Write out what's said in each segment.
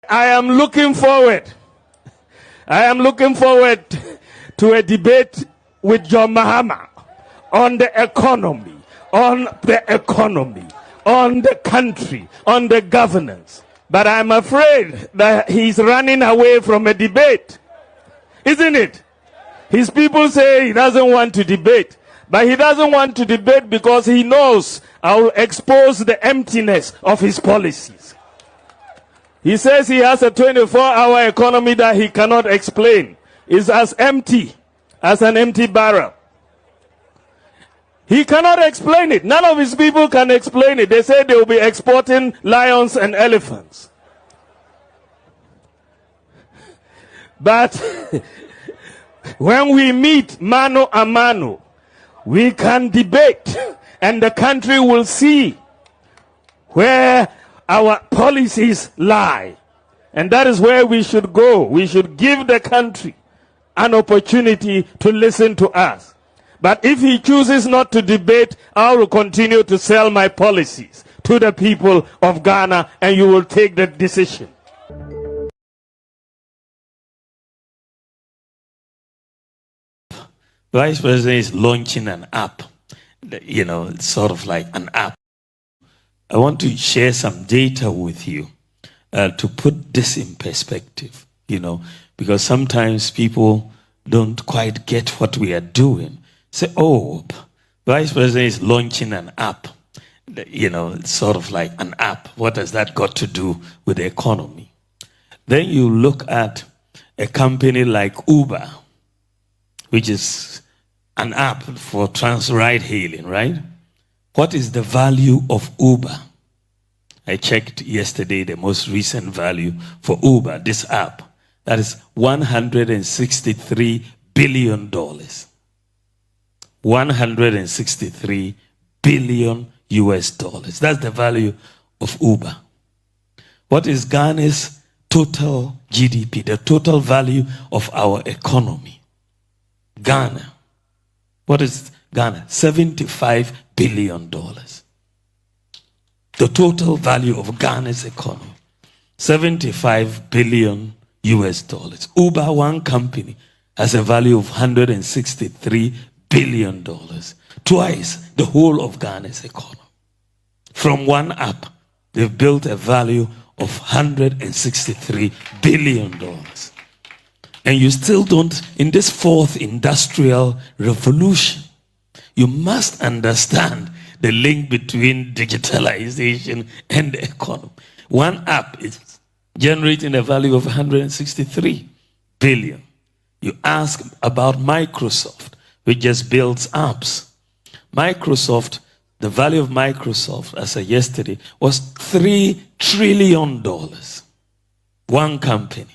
I am looking forward to a debate with John Mahama on the economy, on the country, on the governance. But I'm afraid that he's running away from a debate, isn't it? His people say he doesn't want to debate, but he doesn't want to debate because he knows I will expose the emptiness of his policies. He says he has a 24-hour economy that he cannot explain. It's as empty as an empty barrel. He cannot explain it. None of his people can explain it. They say they will be exporting lions and elephants. But when we meet mano a mano, we can debate and the country will see where our policies lie. And that is where we should go. We should give the country an opportunity to listen to us. But if he chooses not to debate, I will continue to sell my policies to the people of Ghana, and you will take the decision. Vice President is launching an app, sort of like an app. I want to share some data with you to put this in perspective, because sometimes people don't quite get what we are doing. Say, oh, Vice President is launching an app, sort of like an app. What has that got to do with the economy? Then you look at a company like Uber, which is an app for ride hailing, right? What is the value of Uber? I checked yesterday the most recent value for Uber, this app. That is $163 billion. $163 billion US dollars. That's the value of Uber. What is Ghana's total GDP, the total value of our economy? Ghana. What is Ghana? $75 billion. The total value of Ghana's economy. 75 billion US dollars. Uber, one company, has a value of $163 billion. Twice the whole of Ghana's economy. From one app, they've built a value of $163 billion. And you still don't, in this fourth industrial revolution, you must understand the link between digitalization and the economy. One app is generating a value of 163 billion. You ask about Microsoft, which just builds apps. Microsoft, the value of Microsoft as of yesterday was $3 trillion. One company.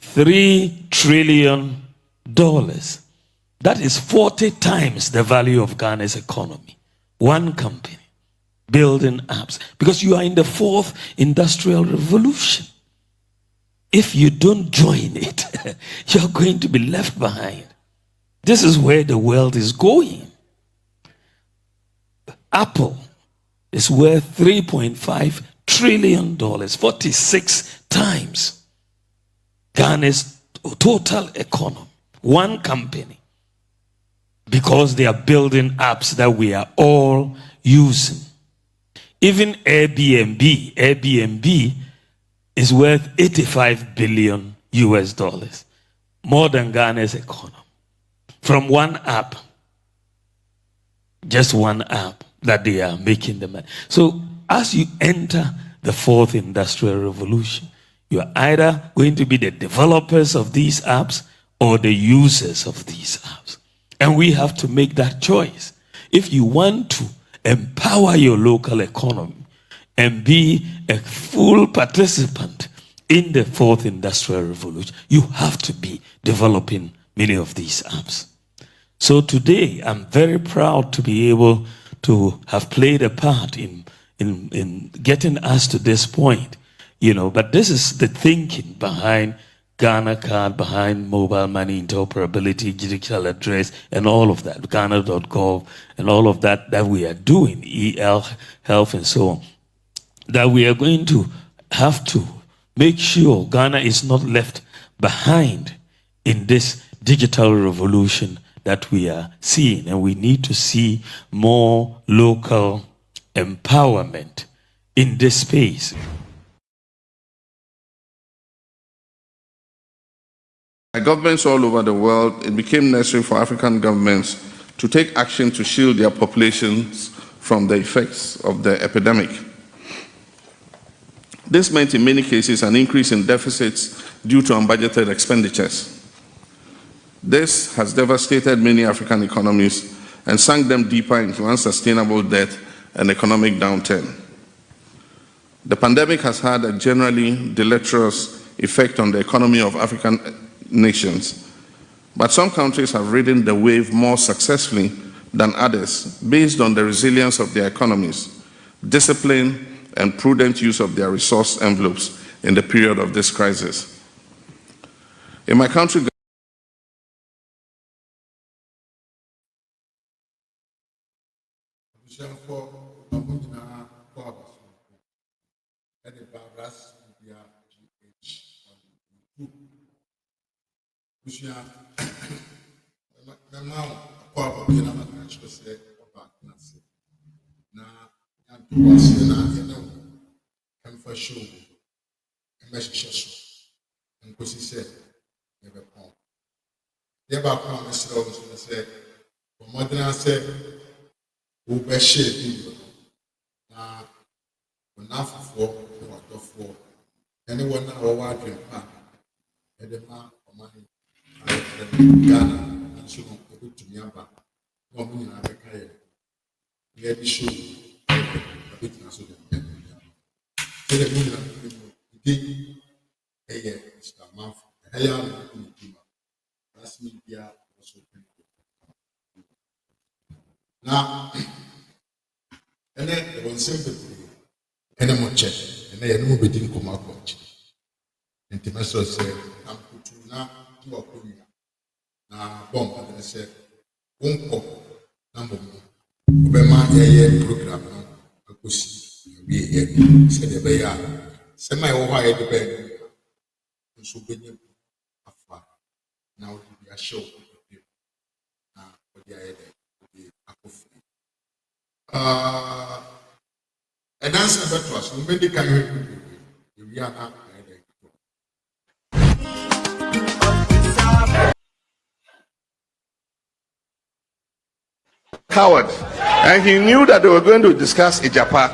$3 trillion. That is 40 times the value of Ghana's economy. One company building apps. Because you are in the fourth industrial revolution. If you don't join it, you're going to be left behind. This is where the world is going. Apple is worth $3.5 trillion, 46 times Ghana's total economy. One company. Because they are building apps that we are all using. Even Airbnb is worth 85 billion US dollars. More than Ghana's economy. From one app. Just one app that they are making the money. So as you enter the fourth industrial revolution, you are either going to be the developers of these apps or the users of these apps. And we have to make that choice. If you want to empower your local economy and be a full participant in the fourth industrial revolution, you have to be developing many of these apps. So today, I'm very proud to be able to have played a part in getting us to this point. But this is the thinking behind Ghana card, behind mobile money interoperability, digital address, and all of that, Ghana.gov, and all of that we are doing, health and so on, that we are going to have to make sure Ghana is not left behind in this digital revolution that we are seeing. And we need to see more local empowerment in this space. By governments all over the world, it became necessary for African governments to take action to shield their populations from the effects of the epidemic. This meant in many cases an increase in deficits due to unbudgeted expenditures. This has devastated many African economies and sunk them deeper into unsustainable debt and economic downturn. The pandemic has had a generally deleterious effect on the economy of African nations, but some countries have ridden the wave more successfully than others based on the resilience of their economies, discipline, and prudent use of their resource envelopes in the period of this crisis. In my country, now, and then the one simple and I'm check, and I know we didn't come out much. And the master said, I'm put to now to a queen. Now, bomb, and I said, won't pop number one. Obama, a program, I could see, be here, said the Bayer. Semi over the bed, and so be afar. Now, we are sure. And answer that to us. We can we are not coward, and he knew that they were going to discuss Ijapa.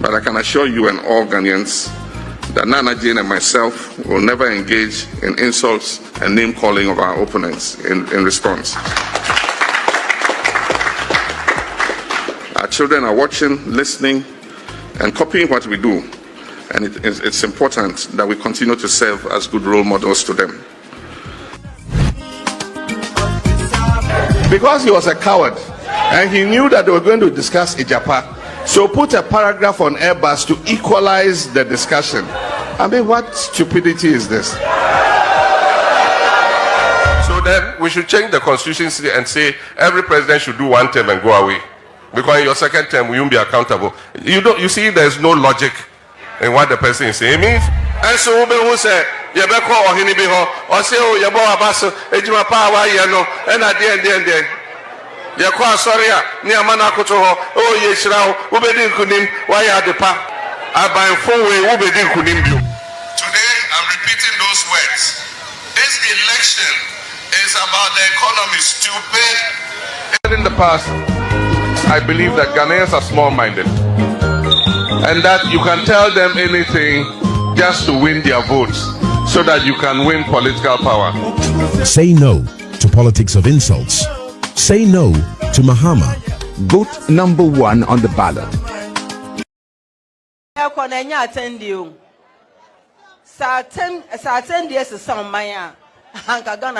But I can assure you and all Ghanaians that Nana Jane and myself will never engage in insults and name-calling of our opponents in response. Our children are watching, listening, and copying what we do, and it's important that we continue to serve as good role models to them. Because he was a coward, and he knew that they were going to discuss Ijapa, so put a paragraph on Airbus to equalize the discussion. I mean, what stupidity is this? So then we should change the constitution and say every president should do one term and go away. Because in your second term, we won't be accountable. You see, there's no logic in what the person is saying. It means, and so who say, you better call or or say, oh, you bought a bus, and at the end. Ya kwa soria ni amana kutoho oh yeshirao ubedi kunim why are the pa abanfo we ubedi kunim bio. Today I'm repeating those words. This election is about the economy, stupid. In the past, I believe that Ghanaians are small-minded and that you can tell them anything just to win their votes so that you can win political power. Say no to politics of insults. Say no to Mahama. Vote number 1 on the ballot.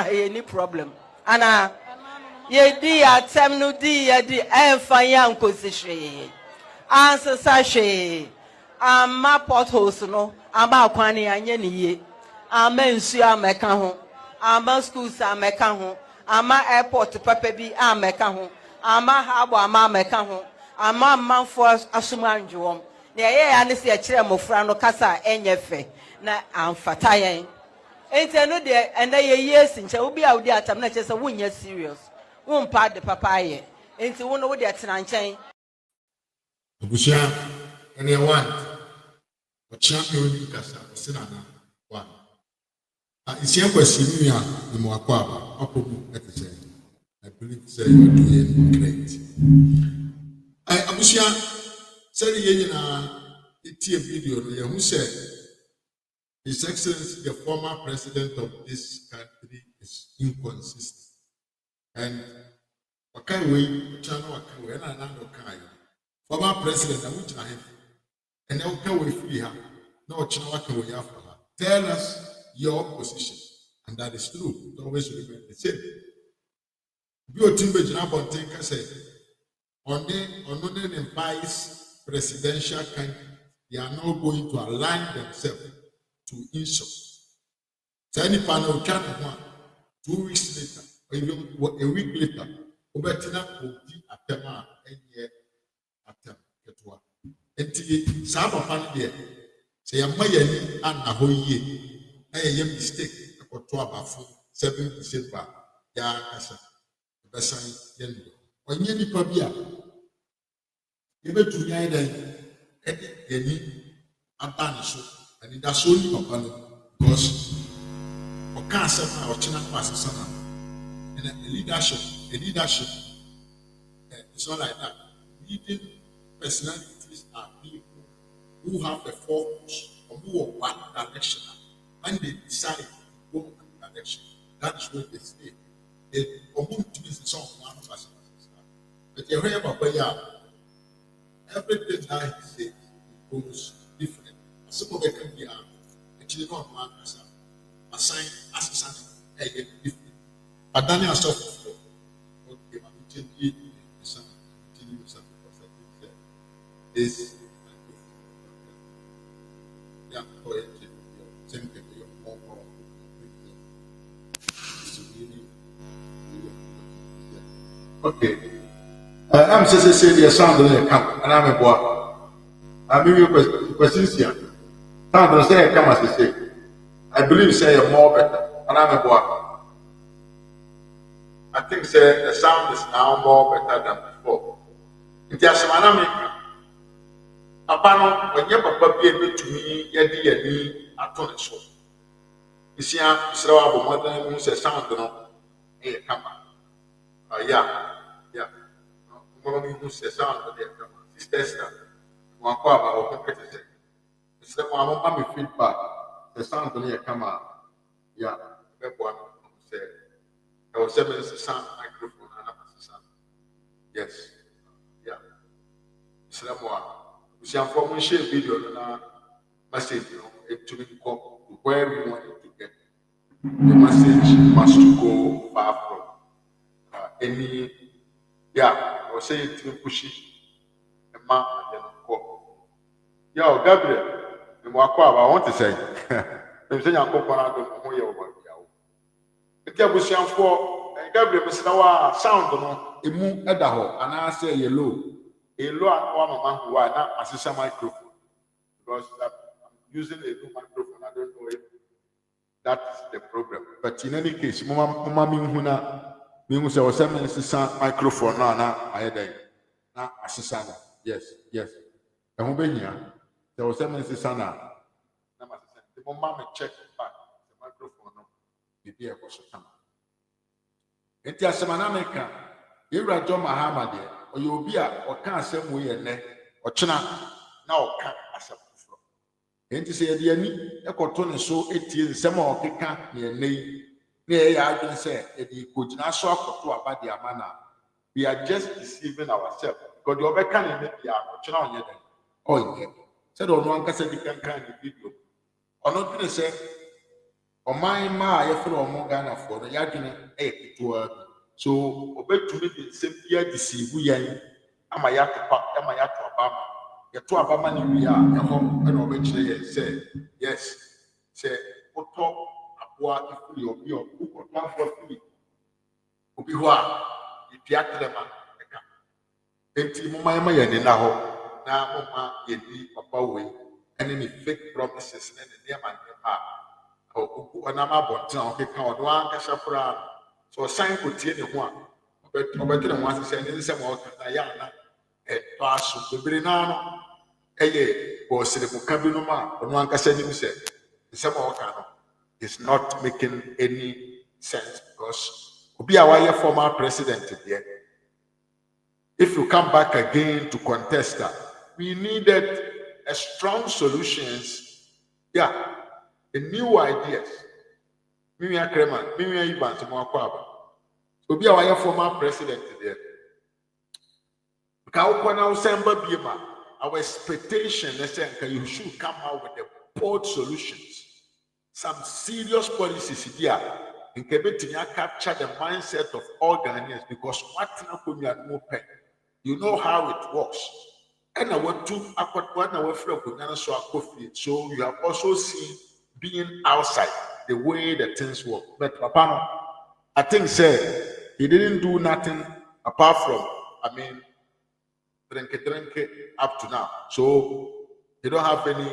Any problem. Ana ye di atem no di ye di enfa yan kosihwe. Answer sashe. Ama potholes no, ama kwani anye ne ye. Ama nsu ameka ho. Ama schools ameka ho. ama airport papa bi ameka ho ama habo ama ameka ho ama manfo asoma ndwom na ye ya ne se ya kire mofra no kasa enye fe na amfata yen enti no de enda ye yes nche obi a odi atam na chese wonya serious won pa de papa ye enti wo no wo de tena nchen Obusia ene want ochia me odi kasa sina na one isi kwesini a ni mo akwa aba apobu etise I believe say you are doing great abusia say ye na iti video no ye hu say His Excellency, the former president of this country, is inconsistent. And former president, and now free her. No, tell us your position. And that is true. It always remain the same. Biotimbe say, on the vice presidential candidate, they are now going to align themselves to insult. So any panel can 2 weeks later, or even a week later, Obetina will be a tema and year attempt ketwa. And Saba Pandia say a Mayani and a whole year. A mistake for 7 December. Ya Asa, the sign Yen. When Yenny Pabia, even to Yadan, Eddie, and Banish. And that's only because for cancer or China passes and a leadership, it's not like that. Leading personalities are people who have a focus or who are one direction and they decide to go in that direction. That is what they say. They to be the song one person. But you hear about where everything that he says goes different. Some of them can be actually not one person assigned assistant different. But Daniel stuff okay, I'm this yeah, same thing more okay. I'm just saying the sound of the camp and I'm a boy. I'm a question. Say come as I say. I believe say more better, and I'm a boy. I think say the sound is now more better than before. It is a man. Apano when you papa be able to me, yedi at on the show. You see, I'm slow about mother who says sound no. Hey, come on. Yeah. Mama who says sound of the sisters. One quaba or competitor. It's the one who feedback. The sound of the camera. Yeah, that one said. There was 7 sound microphone and sound. Yes. Yeah. It's the one. We see from share video and message, to be called where we want it to get. The message must go far from any. Yeah, I was saying to push it. A man and then call. Yo, Gabriel. I want to say, I'm saying I'm going to go over the Gabriel for Gabriel sound no emu edaho and I say yellow a low and one man who are not assistant microphone because I'm using a new microphone. I don't know if that's the problem. But in any case, Mama Minhuna means I was an assistant microphone now. I had a assistant. Yes. And who been here? There was 7 assistant. The moment check back the microphone, maybe I was a time. It is a manamica. You are John Mahamadi, or you'll be or can't say we and or China now can't as a floor. And to say the enemy, a cotton so 18 some more kick near nay, I can say, if you could not show up to about the amana. We are just deceiving ourselves because you're back in the China yet. Oh, yeah. Said on one cassette, you can kind of video. Or not going to say, or my I feel more Ghana for the Yagin to work. So, obey to me the same year deceive we are. Am I at Obama? Your 2 Obama, we are, and eventually say, yes, say, what talk about if you or who could not for free. Iwa, Ipiatrema, Enti Mumma Yaninaho, now Mumma Yedi Papawe, and any fake promises and the name and the Anama Bonton, okay, count one Casapra, so a sign could tell you one, but better one to send in some more Katayana, a pass of the Brinano, was the Mukabinuma, and one Cassandra said, some more cano is not making any sense because be our former president there. If you come back again to contest that, we needed a strong solutions, a new ideas. Mimi Akreman, Mimi Ivan Timokwaba. So be our former president there. Our expectation is that you should come out with the bold solutions, some serious policies here. In Quebec, capture the mindset of all Ghanaians because what you know how it works. And I want to so you have also seen being outside the way the things work. But Papa, I think he didn't do nothing apart from, drink it up to now. So they don't have any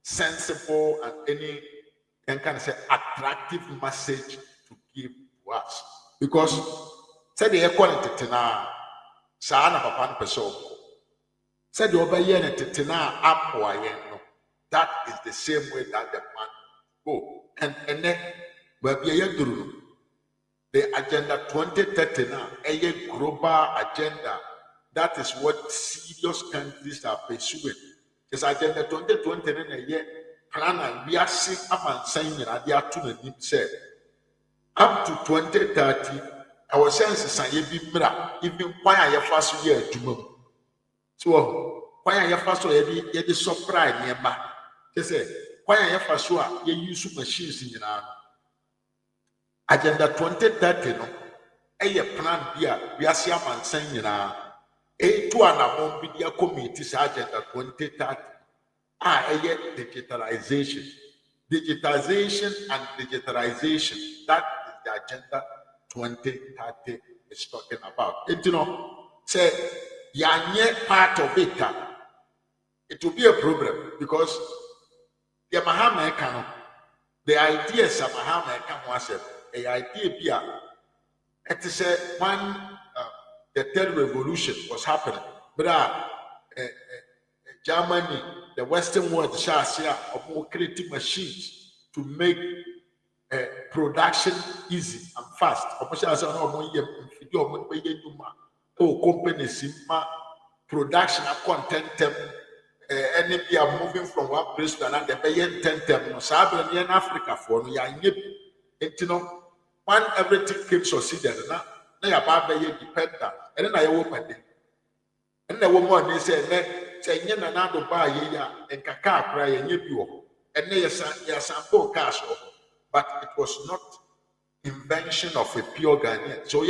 sensible and any kind of attractive message to give to us. Because say the equality now, Sana Papa Peso said the Obayen Tina Apoyen. That is the same way that the man go. And then the agenda 2030 now, a global agenda. That is what serious countries are pursuing. This agenda 2020 in a year plan and we are seeing up and saying that they are to say up to 2030. Our senses are even why I have first year to so why I have first yet the surprise nearby. They say why I have first you use machines in your agenda 2030 no a plan here we are seeing and saying a to an among media committees agenda 2030 digitalization and digitalization that is the agenda 2030 is talking about. And say you're part of it. It will be a problem because the Mahama the ideas of Mahama was a idea it is when the third revolution was happening. But Germany, the Western world, of more creative machines to make production easy and fast. Companies production of content and they are moving from one place to another. They pay 10 in Africa for when everything came succeeded, now you are dependent. And then I opened it. And the woman they said, say, Yanado buy and Kaka cry and you. And they sample cash. But it was not invention of a pure Ghanaian. So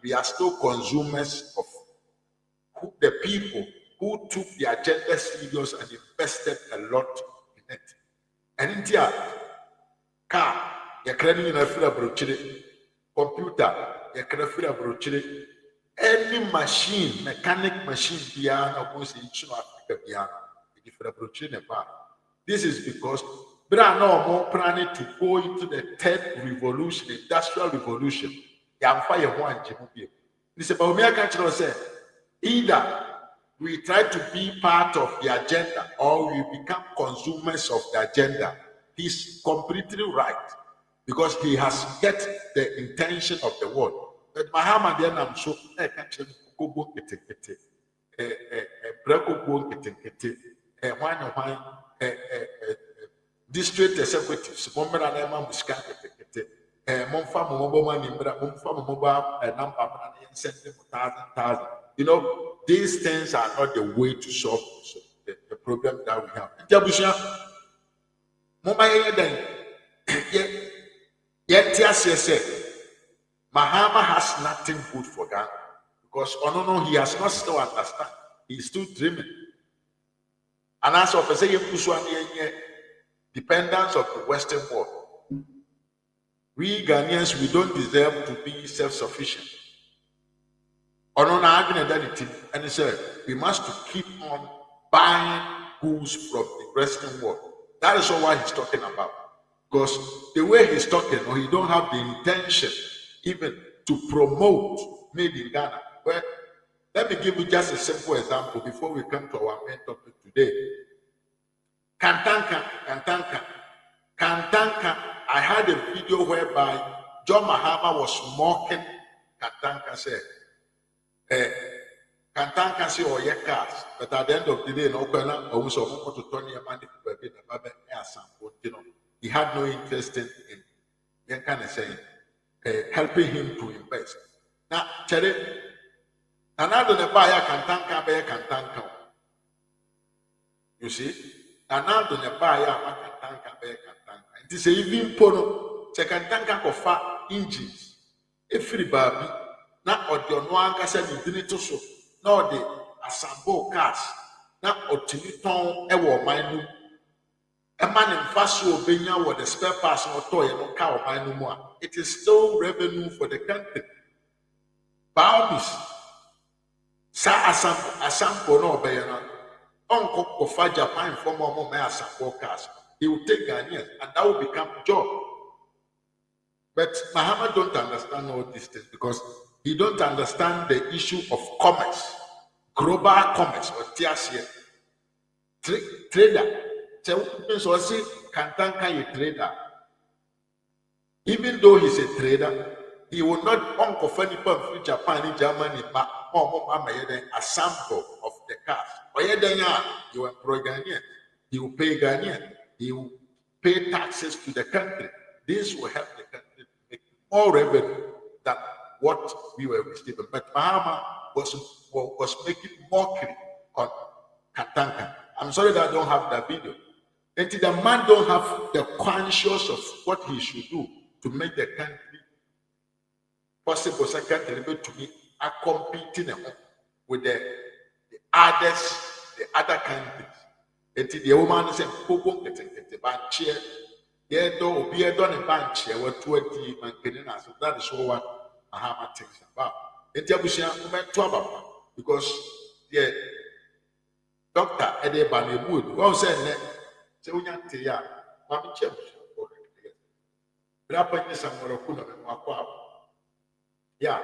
we are still consumers of the people who took the agenda serious and invested a lot in it. And in India, car, you're credit in a computer, you're credit any machine, mechanic machine, piano, this is because there are no more planning to go into the third revolution, the industrial revolution. This about me, I can't say either we try to be part of the agenda or we become consumers of the agenda. He's completely right because he has get the intention of the world. But Muhammad, I'm so I can't go district executives, you know, these things are not the way to solve the problem that we have. Mahama has nothing good for Ghana because he has not still understand. He's still dreaming. And as of say, dependence of the Western world. We Ghanaians, we don't deserve to be self-sufficient. And he said, we must keep on buying goods from the Western world. That is all what he's talking about. Because the way he's talking, or he don't have the intention even to promote made in Ghana. Well, let me give you just a simple example before we come to our main topic today. Kantanka. I had a video whereby John Mahama was mocking Kantanka, said, Kantanka say or cars, but at the end of the day, no Ghana or so to Tony Amandi he had no interest in helping him to invest. Now, Cherry, another buyer Kantanka. You see, another buyer Kantanka. It is even pono, Kantanka kofa engines. Every baby, not or the one can send to so, nor the assemble cars, not or Tiniton, ever mine. A man in Faso Benya or the spare parts or toy and cow by no more. It is still revenue for the country. Baobis Sa Assampo no Bayana. Uncle Kofa Japan for more Assampo cars. He will take Ghanaians and that will become job. But Mahama don't understand all these things because he don't understand the issue of commerce, global commerce or TSA. Trader. So see, Kantanka a trader. Even though he's a trader, he will not uncle funny from Japan in Germany, but a sample of the cars. Or you employ Ghanaian, he will pay Ghanaian, he will pay taxes to the country. This will help the country make more revenue than what we were receiving. But Mahama was making mockery on Kantanka. I'm sorry that I don't have that video. And the man don't have the conscience of what he should do to make the country possible second to be competing with the other countries. And the woman said, "Pogo get bank chair. Yeah, do be a done a bank chair. What 20 man getting us. That is what Mahama thinks about." And the Abusia went to Ababa because the doctor Ede Banebud was saying. Yeah, Mammy Chef. Rapper is some more yeah,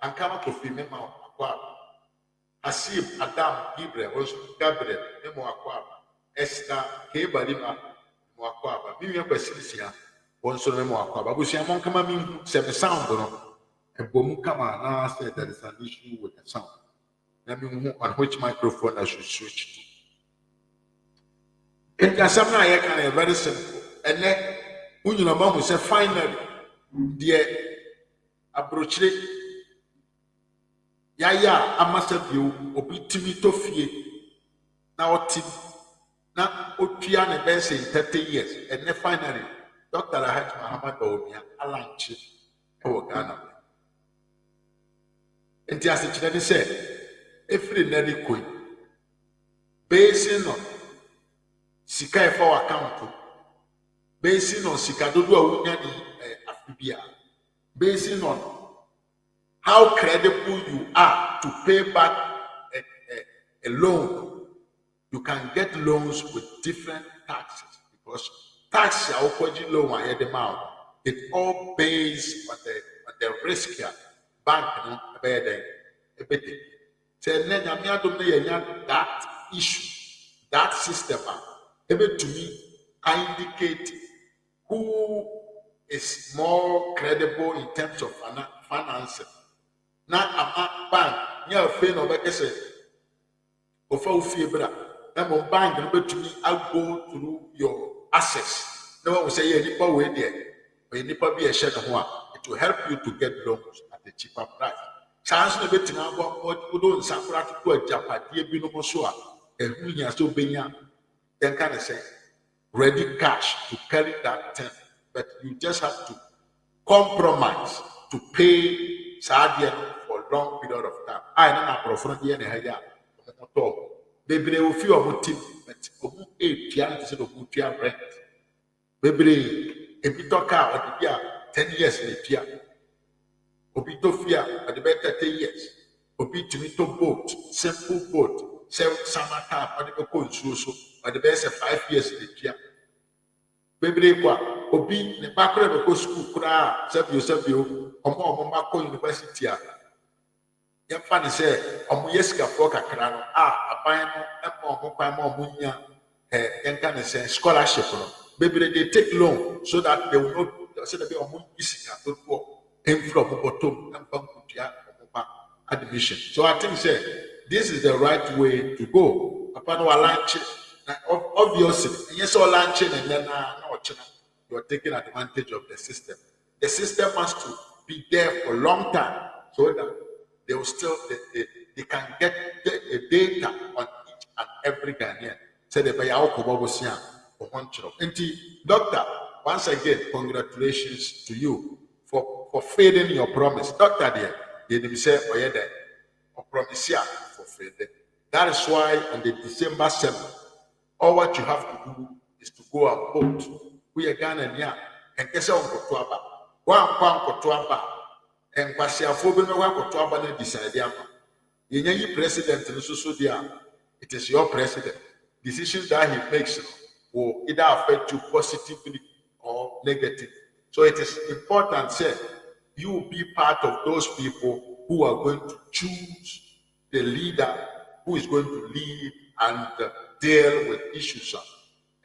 and come up with female. Asib Adam Gibre, Gabriel, Memoaqua, Esther, Kebalima, Moaqua, Mimiam Basilia, one so Memoaqua, but we see among coming 7 sound, and Bomukama now said there is an issue with the sound. Let me know on which microphone I should switch to. It can sometimes very simple. And then, when you know, say finally, dear approach it. Yaya, I must have you, obitimi to fear. Now, now, Otian and Benson 30 years. And then finally, Dr. Ahaj Muhammad Bawumia, Alanchi, Ghana. And just as said, every Nelly Queen, basing on Sika for account, basing on Sika Dodo Awunyani Afibia, basing on how credible you are to pay back a loan. You can get loans with different taxes because tax loan it all based on the risk here. Bank that issue, that system. Able to me, I indicate who is more credible in terms of financing. Now, a bank, near a friend of a say, of all fever, I'm a bank, able to me, I'll go through your assets. No one will say, any power way there, but any power be a share of one. It will help you to get loans at a cheaper price. Chance of it now, what would do in Sakura to a Japan, dear Binomosua, and who has so been. Then kind of say, ready cash to carry that thing, but you just have to compromise to pay Sadia for a long period of time. I don't know for the end Baby, will feel a motive, but a piano is a good rent. Baby, if you talk out, 10 years in the Obi to fear at the better 30 years. Obi to me to boat, simple boat, summer time, or the cold so, or the best 5 years in the year. Baby, Obi, the background of the school, Sabio, or Mamma University. Young Fanny said, Omuyeska Foka Crano, a pioneer, and more Munya, and can say scholarship. Maybe they take loan so that they will not say that they are more easy to go in from bottom and admission. So I think this is the right way to go. Upon our lunch, obviously, yes, all lunching and then you are taking advantage of the system. The system must to be there for a long time so that they will still they can get the data on each and every Ghanaian. Say the Bayaokobosia or Honcho. Doctor, once again, congratulations to you for failing your promise. Doctor, dear, you didn't say or promise for failing. That is why on the December 7th, all what you have to do is to go and vote. We are Ghanaian and Kesa Onkotuaba. One Kotuaba. And Kwasiafo no wa koto aba na decide am. Yenye president no so dia. It is your president. Decisions that he makes will either affect you positively or negatively. So it is important say you be part of those people who are going to choose the leader who is going to lead and deal with issues.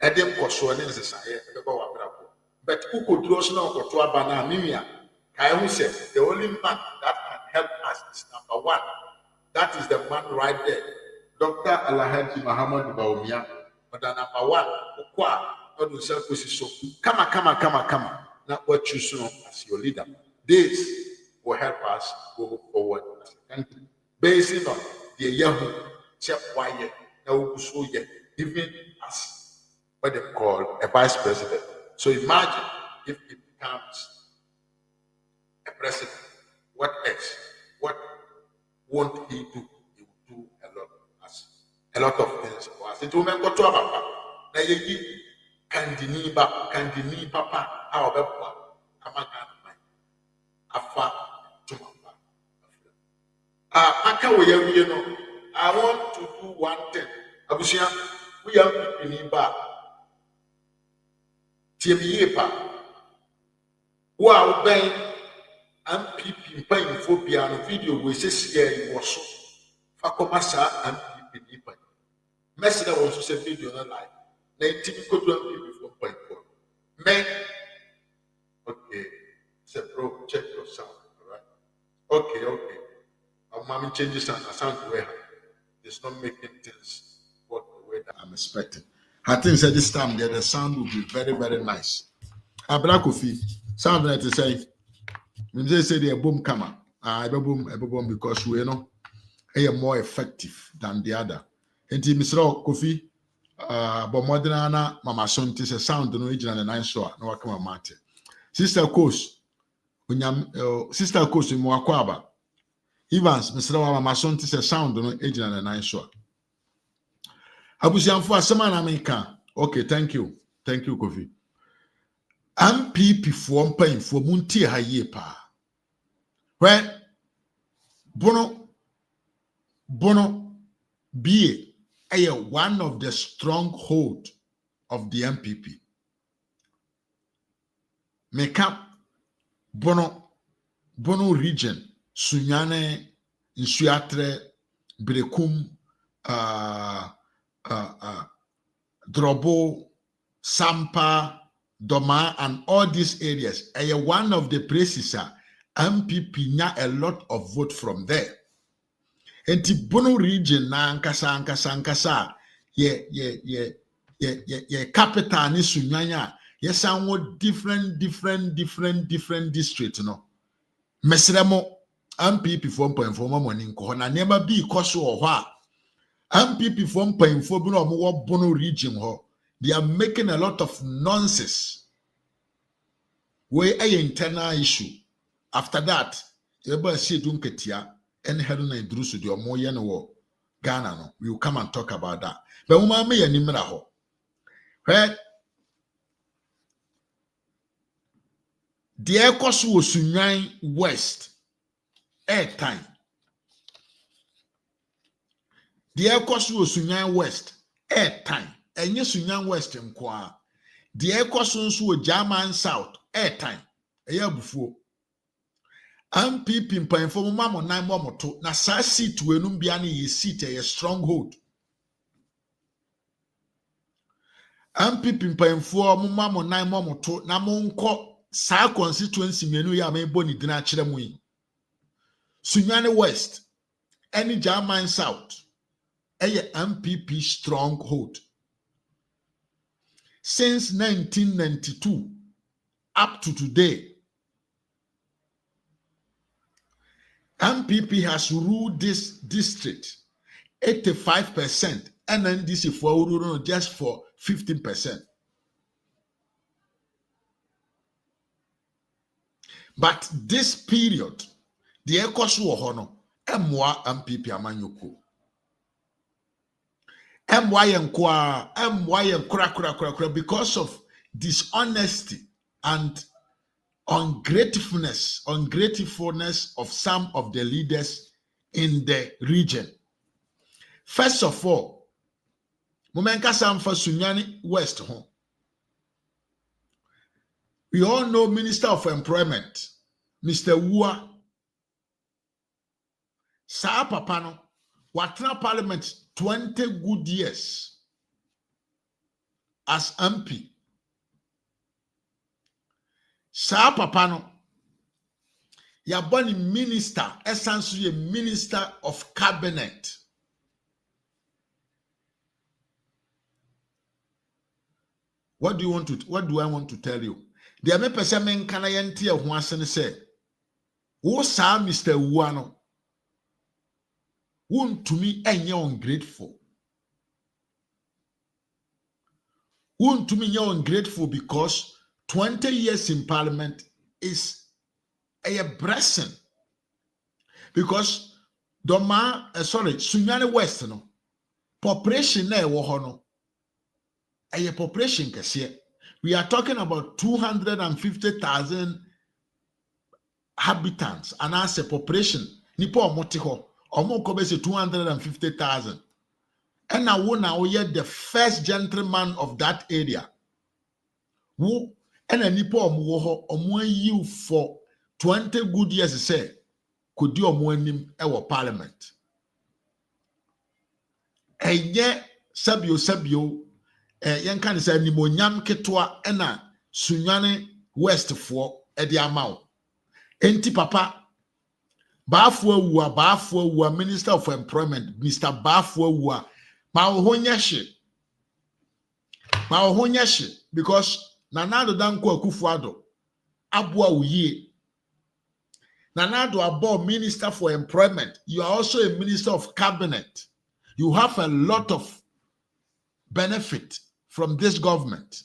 Edem koso ne nsesaye beba wa brabo. But who could draw no koto aba na mimia? I said the only man that can help us is number one. That is the man right there, Dr. Alhaji Muhammad Baumia. But number one, come. Not what you saw as your leader. This will help us go forward as a country. Based on the Yahoo, even as what they call a vice president. So imagine if it becomes president, what else? What won't he do? He will do a lot of things for us. It will make go to Ababa. Na yeji kandini papa how beba amagan afa tumamba. Aka we you know. I want to do one thing. Abusia, we are Niba. Tiepa. Wow, bang. MPP paying for piano video we say was so Fakomasa MPP nipa. Messenger was to say video not like 19 could MPP for point four. Men okay. Say bro, check your sound, all right? Okay. Our mommy changes sound, I sound way high. It's not making things what the way that I'm expecting. I think that this time the sound will be very, very nice. Abrakofi, sound like to say when they say they boom camera, I boom because we know they are more effective than the other. And Mr. Kofi, but modern Mama Son is a sound no original and nine so no come mate. Sister Coast, Sister Coast in Mwakwaba. Evans, Mr. Mama Son is a sound no original and nine so. Abusian for Saman America. Okay, thank you, Kofi. MPP for paying for Munti Hayepa. Where Bono be one of the stronghold of the MPP. Make up Bono region, Sunyane, Insuatre, Brekum, Drobo, Sampa, Doma, and all these areas. One of the places MPP nya a lot of vote from there. And the Bono region na ankasa ye capital ni sunyanya ye sound different district no. Mesremo MPP 4.4 money nko na never be cost or hwa. MPP 4.4 bi no mo Bono region ho. They are making a lot of nonsense. Where an internal issue. After that, Asiedu Nketiah and Haruna Idrissu the Omoye no Ghana no. We will come and talk about that. But woman me animra ho. Where The Ekos was Sunyan West airtime. The Ekos was Sunyan West airtime. And yes, Sunyan West in Kwa. The Ekos was German South airtime. A year before. MPP mpanyinfo mama nan momoto na sa seat we num bia na ye seat a stronghold. MPP mpanyinfo mama nan momoto na monko sa constituency menu ya me boni dina kire mu yi. Sunyane West any German South a MPP stronghold. Since 1992 up to today, MPP has ruled this district 85%, and NDC for just for 15%. But this period, the Ekosu Ohono, MY MPP Amanyoko. MY because of dishonesty and ungratefulness of some of the leaders in the region. First of all, Momenka Samfa Sunyani West home. We all know Minister of Employment, Mr. Wua. Sa Papano, Watna Parliament 20 good years as MP. Sa Papano, Yaboni minister, essentially a minister of cabinet. What do I want to tell you? The ame person men kana yenti e ho asene say, wo sa Mr. Wuano, won to me enye ungrateful. Won to me ungrateful because 20 years in parliament is a blessing. Because Sunyane West no population na ewo ho no a population kese. We are talking about 250,000 habitants and as a population nipo omoti ho omo ko be 250,000. And now we are the first gentleman of that area. Who and a nipo omo you for 20 good years say could do omo ewo parliament. Eye sabio yen kan say nimonyam ketwa ena Sunyane West for edi amaw. Enti papa Bafo Uwa Minister of Employment Mr. Bafo Uwa ma ohonyeshe because Nanado Danko Akufo-Addo abua uye. Nanado Abo Minister for Employment, you are also a Minister of Cabinet. You have a lot of benefit from this government.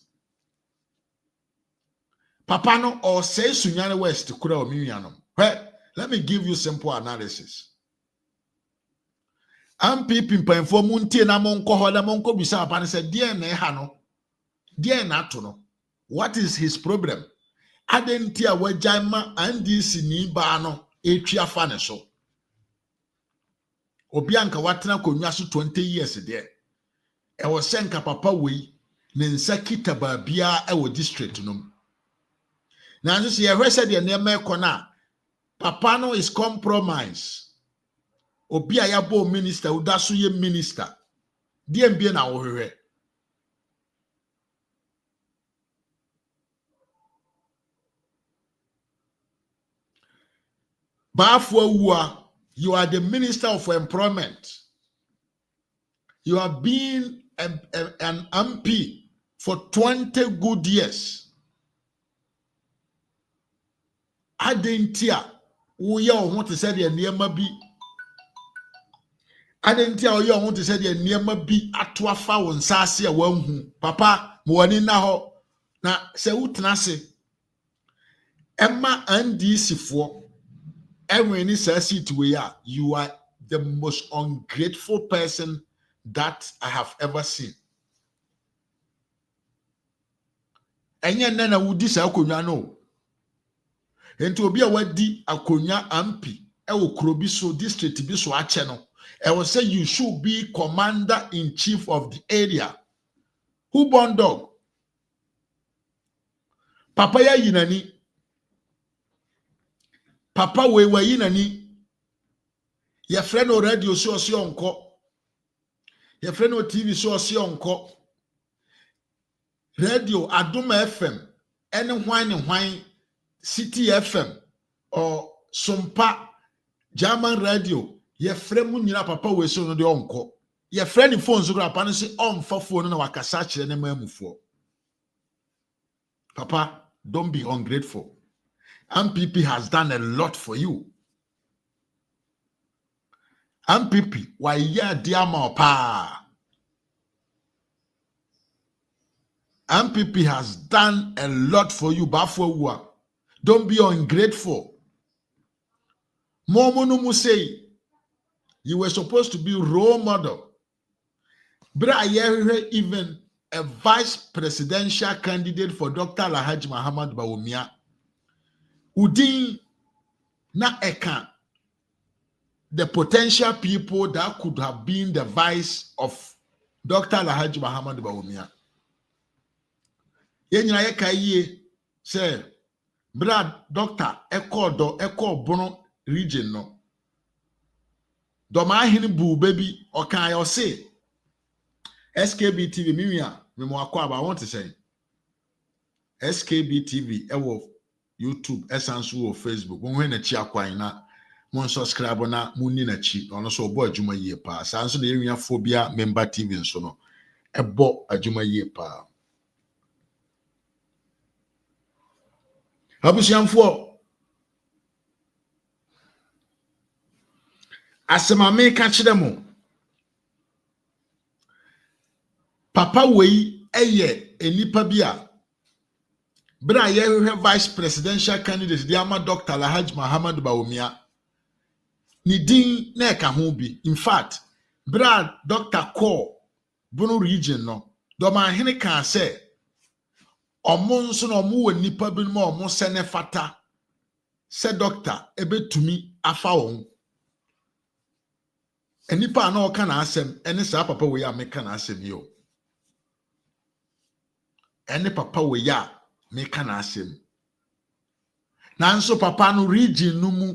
Papano or say Sunyane West kura omiyanom. Let me give you simple analysis. MPP mpanyinfo muntie na monko ho na monko bisa apane say die na ha no die na to no. What is his problem? Adentia wajama andisi ni ba no etwi afa ne so. Obi anka watena konwa so 20 years there. E wo senka papa wei ne nsa kita ba bia e wo district no. Na nso ye hwese de na me kona papa no is compromise. Obi a yabo minister udaso ye minister. Die mbie na wo hwehwe. Bafo Uwa, you are the Minister of Employment. You have been an MP for 20 good years. Adentia, uya want to say the niyama bi. Adentia uya want to say the niyama bi atwafa wonsase wanhu. Papa, mwani na ho na se utnase. Emma NDC for. Every seat where you are the most ungrateful person that I have ever seen. And yet, nana would this no. Enti obi a wadi akonya ampi ewo krobi so district bi so ache no. I will say you should be commander-in-chief of the area. Who born dog? Papa ya yinani. Papa we yinani. Your friend o radio so si onko. Your friend o TV so si onko. Radio Aduma FM. Any wine City FM or Sumpa German radio. Your friend munyina papa we so no de onko. Your friend in phone so grapa no say on for phone na wakasa kire na mamufo. Papa, don't be ungrateful. MPP has done a lot for you. MPP, why ya diama pa? MPP has done a lot for you, Bafwa. Don't be ungrateful. Momonumu say you were supposed to be role model. But even a vice presidential candidate for Dr. Alhaji Muhammad Bawumia. Udin na eka the potential people that could have been the vice of Dr. Alhaji Muhammad Bawumia. Yenyina yeka yie say Brad Doctor Eko Bono region no. Doma hini bu baby okan yo say SKB TV mimia memo akwa aba I want to say SKB TV ewo YouTube esansu wo Facebook won na chi akwan na mon subscribe na munni na chi ono so obo adwuma yie pa sanso na yenwia phobia member TV nso no ebo adwuma yie pa abusiamfo asemame ka kire mo papa wei eye enipa bia bra ye vice presidential candidate di ama Dr. Alhaji Muhammad Bawumia ni din na ka ho bi in fact bra Dr. Ko Bono region no do ma hene ka say omo nso no omo wɔ nipa bi no omo se ne fata se doctor ebetumi afa won enipa na oka na asem ene sa papa wei ameka na asem yo ene papa wei a meka na asem nanso papa no region no mu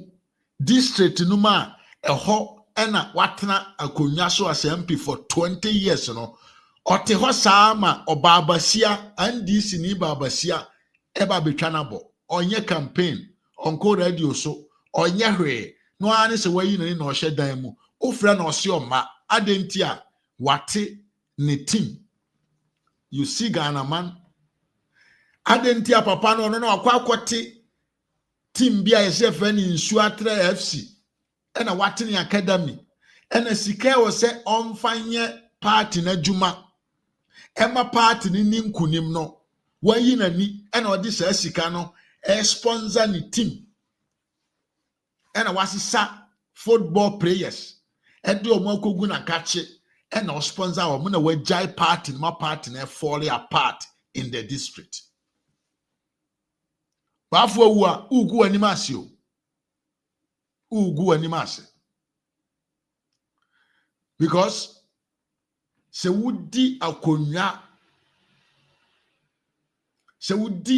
district no ma eho ena watena akonya so as MP for 20 years no ote ho sama obabasia NDC ni babasia eba betwanabo onye campaign onko radio so onye hwe no ane se wayi na no hye dan mu ofra na ose oma adentia wate ne team you see Ghana man adentia papa no no akwakote team bia yese fa ni Nsuatra FC ena wate ne academy ena sika wo se omfanye party na juma ema party ni ninkunim no wayi na ni ena odi sa sika no sponsor ni team ena wasisa football players ede omakogu na kache ena sponsor wo na wajai party ma party na fall apart in the district bafo awua ugu animasi o ugu animasi because se wudi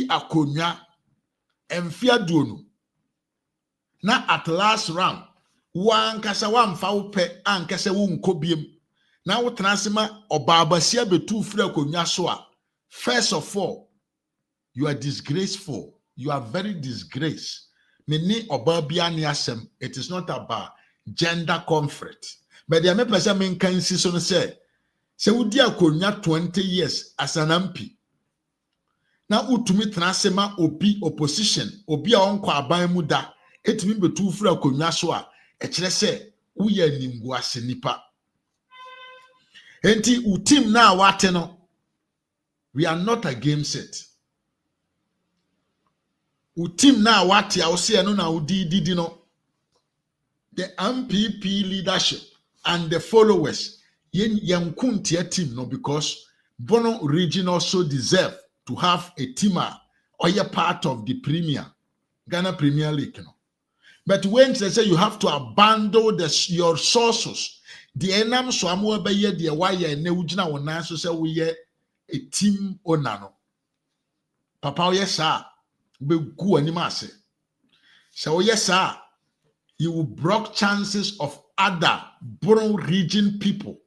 akonya emfia duonu na at last round wan kasa wamfa wo pe ankasa wo nkobiem na wo transema obabasia betu fira akonya so a first of all you are disgraceful. You are very disgraced. Many obabia ni asem. It is not about gender conflict. But the me person men can see so say udi akonya 20 years as an MP. Na utumi transema obi opposition, obi a onko aban mu da, etumi betu fura akonya so a e kire se uye nimgu ase nipa. Enti utim na wate no, we are not against it. Utim na wate a ose no na udi no. The MPP leadership and the followers yankuntia team no because Bono region also deserve to have a teamer or a part of the premier. Ghana Premier League. You know. But when they say you have to abandon your sources, the enam so amu obeye the wire ne ugina wona so say we a team owner no. Papa yes sir, be gu anim ase. So yes sir, you will block chances of other borough region people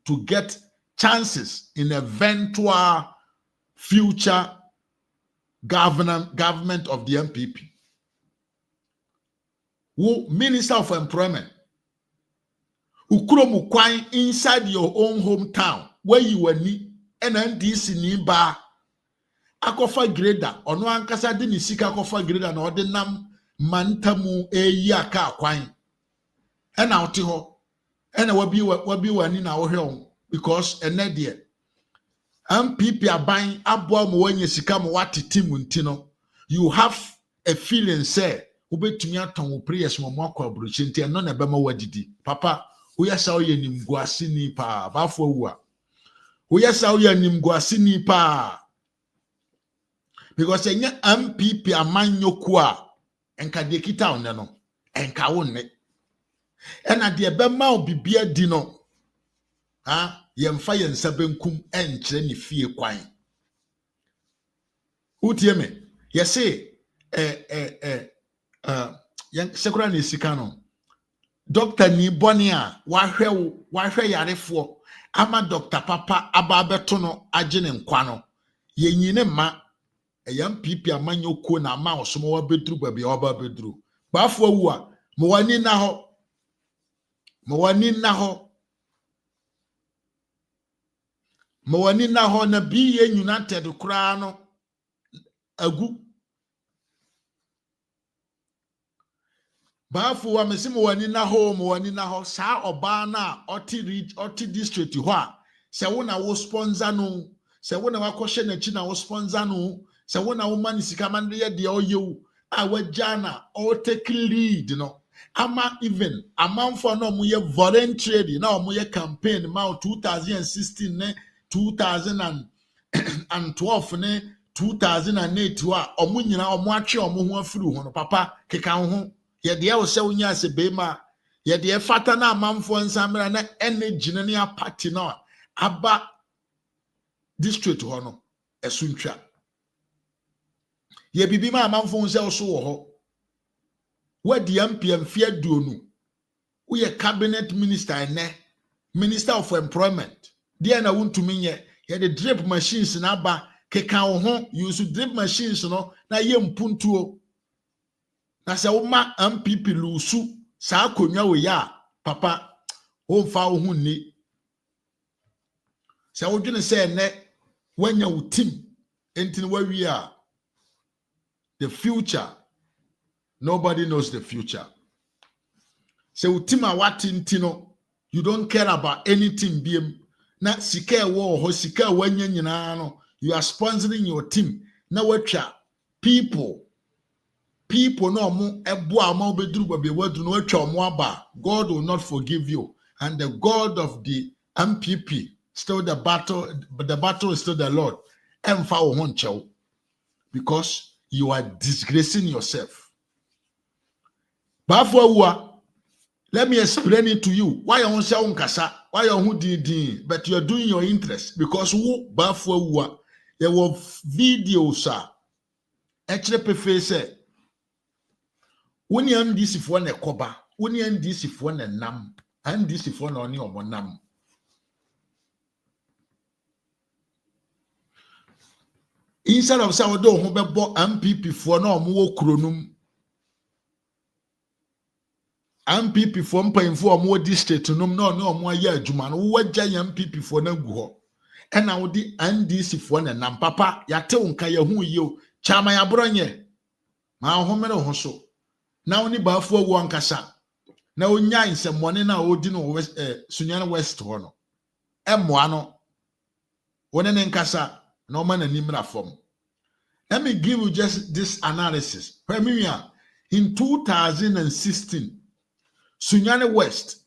to get chances in eventual future government of the MPP. Who Minister of Employment, who kuromu kwine inside your own hometown where you were ni NNDC ni ba akofa grader ono ankasa de ni sika akofa grader na ode nam mantamu eyi aka kwine ena ote ho ena wabi wani na wo hwe because ene de MPP aban aboa mo wanye sika mo watete mu ntino you have a feeling say ubetumi aton wo prayers mo akwa abrochi nti eno na bema wadidi papa wo yesa wo yenim guase ni pa bafo wu wo yesa wo yenim guase ni pa because enye MPP amanyoku a enka de kita on no enka wo ne ena de bema obibia di no ha yemfa yensa benkum enkyere ne fie kwan utie me yese sekura ne sika no doctor ni boni a wahwe yarefo ama doctor papa aba beto no age ne nkwa no yenyine ma MPP amanyoko na ma osomo wa bedru babi oba bedru bafo awu a mo wani na ho na bi ye United kura no agu bafo wa mesi mo wani na ho sa oba na oti district ho a se wo na wo sponsor no se wo na wakɔhye na chi na wo sponsor no se wo na wo mani sika mande ye de oyewu a wajana all take lead no ama even amanfo no mo ye voluntary na mo ye campaign ma 2016 ne 2012 ne 2008 wa omo nyina omo atwe omo ho afiri ho no papa keka ho ye de wo se wonya ase bema ye de fata na amanfo nsamra na energy ne ya party no aba district ho no esuntwa ye bibi ma amanfo nse so wo ho wadi MPM fia duonu wo ye cabinet minister ne minister of employment dia na wuntumi nye ye the drip machines na ba keka wo ho use drip machines no na ye mpuntuo na se wo ma MPP lusu sa akonwa wo ya papa wo mfa wo hu ni se wo dwene se ne wanya wo team entin wa wi a the future nobody knows the future se wo team a watintino you don't care about anything biem na sika wo ho sika wanya nyina no you are sponsoring your team na watwa people no mo eboa ma obeduru babe wadu no watwa mo aba God will not forgive you and the God of the MPP still the battle is still the Lord emfa wo ho nchew because you are disgracing yourself bafo awua. Let me explain it to you. Why you want to say why you did, but you are doing your interest because who bafwa there were videos actually prefer say when you am this if one a koba, when you am this if one a nam, and this if one only or nam. Instead of sourdough who be bought MPP for no more chronum. MPP for mpanyimfo omo district nom na no omo aye adwuma no wo wagya MPP for na gu ho e na wo di NDC for na nam papa yate wonka ye hu ye o chama ya bronye ma homere ho so na woni baafo awu ankasa na onya nsemone na odi no Sunyane West ho no emoa no woni ne nkasa na o ma na nimra fom. Let me give you just this analysis. In 2016 Sunyane West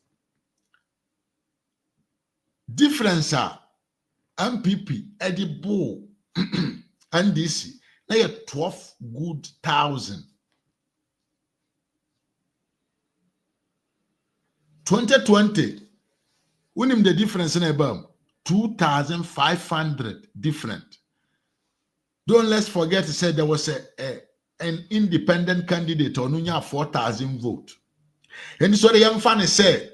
difference MPP edible NDC na 12,000 2020, when the difference in about 2,500 different. Don't let's forget to say there was an independent candidate on 4,000 vote. And so the young fan said,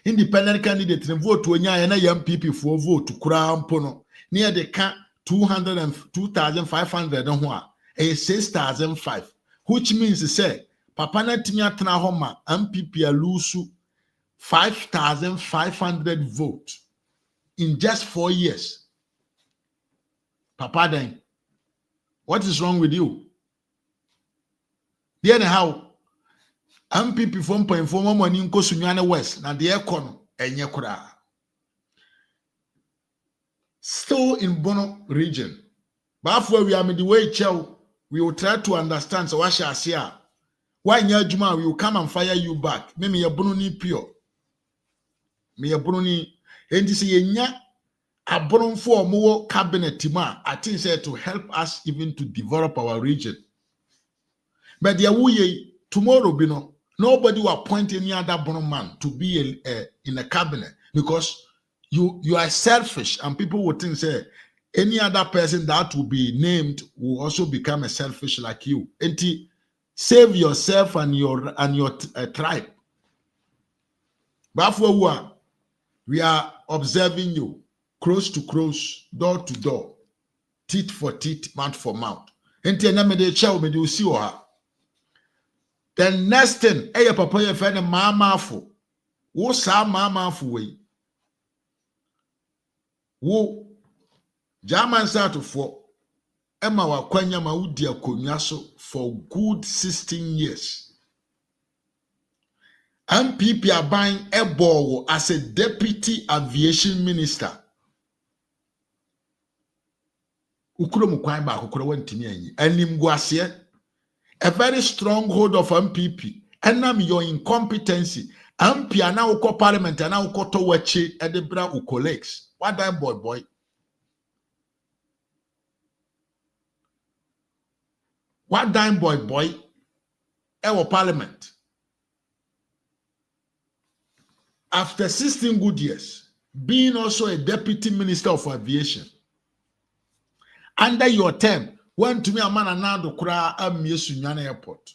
independent candidate and vote to any young people for vote to crown pono near the 2,500 and what a 6,005, which means to say Papa na timia tena homa MPP lose 5,500 votes in just 4 years. Papa then, what is wrong with you? The anyhow, MPP from point for money in Kosunyane West, na the econ enye kura. Still in Bono region. But after we are the way chow, we will try to understand. So what shall I say? Why Juma we will come and fire you back? Me Bono ni pure. Me Bono ni. And this is a Bono for more cabinet tima. I think said to help us even to develop our region. But the awuye tomorrow, Bino. Nobody will appoint any other Bono man to be in a cabinet because you are selfish, and people would think say any other person that will be named will also become a selfish like you. And save yourself and your tribe. But for we are observing you close to close, door to door, teeth for teeth, mouth for mouth. And you see her. The next thing, hey, papa, you find a mama for. What's our mama for way? Wo German start for Emma wa kwanya ma udi akonyaso for good 16 years. MPP aban ebo as a deputy aviation minister. Ukuro mu kwan ba kokoro wantimi anyi. Anim guase a very strong hold of MPP. Enam your incompetency. MP ana uko parliament ana uko to wache edebra u colleagues. What that boy? What dime boy? Our parliament. After 16 good years, being also a deputy minister of aviation. Under your term, went to me a man anado kura Sunyana airport.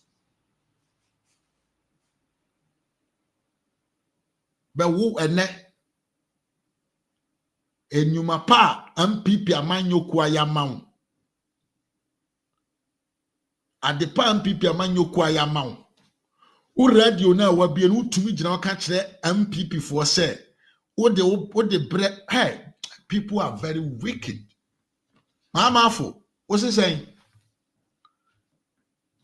But who ene? Enyuma pa MPP amanyo kwa ya maun. Ade pa MPP amanyo kwa ya maun. U radio na wabie no tumi gina waka kire MPP for say o de bre hey, people are very wicked. Mama fo, what's he saying?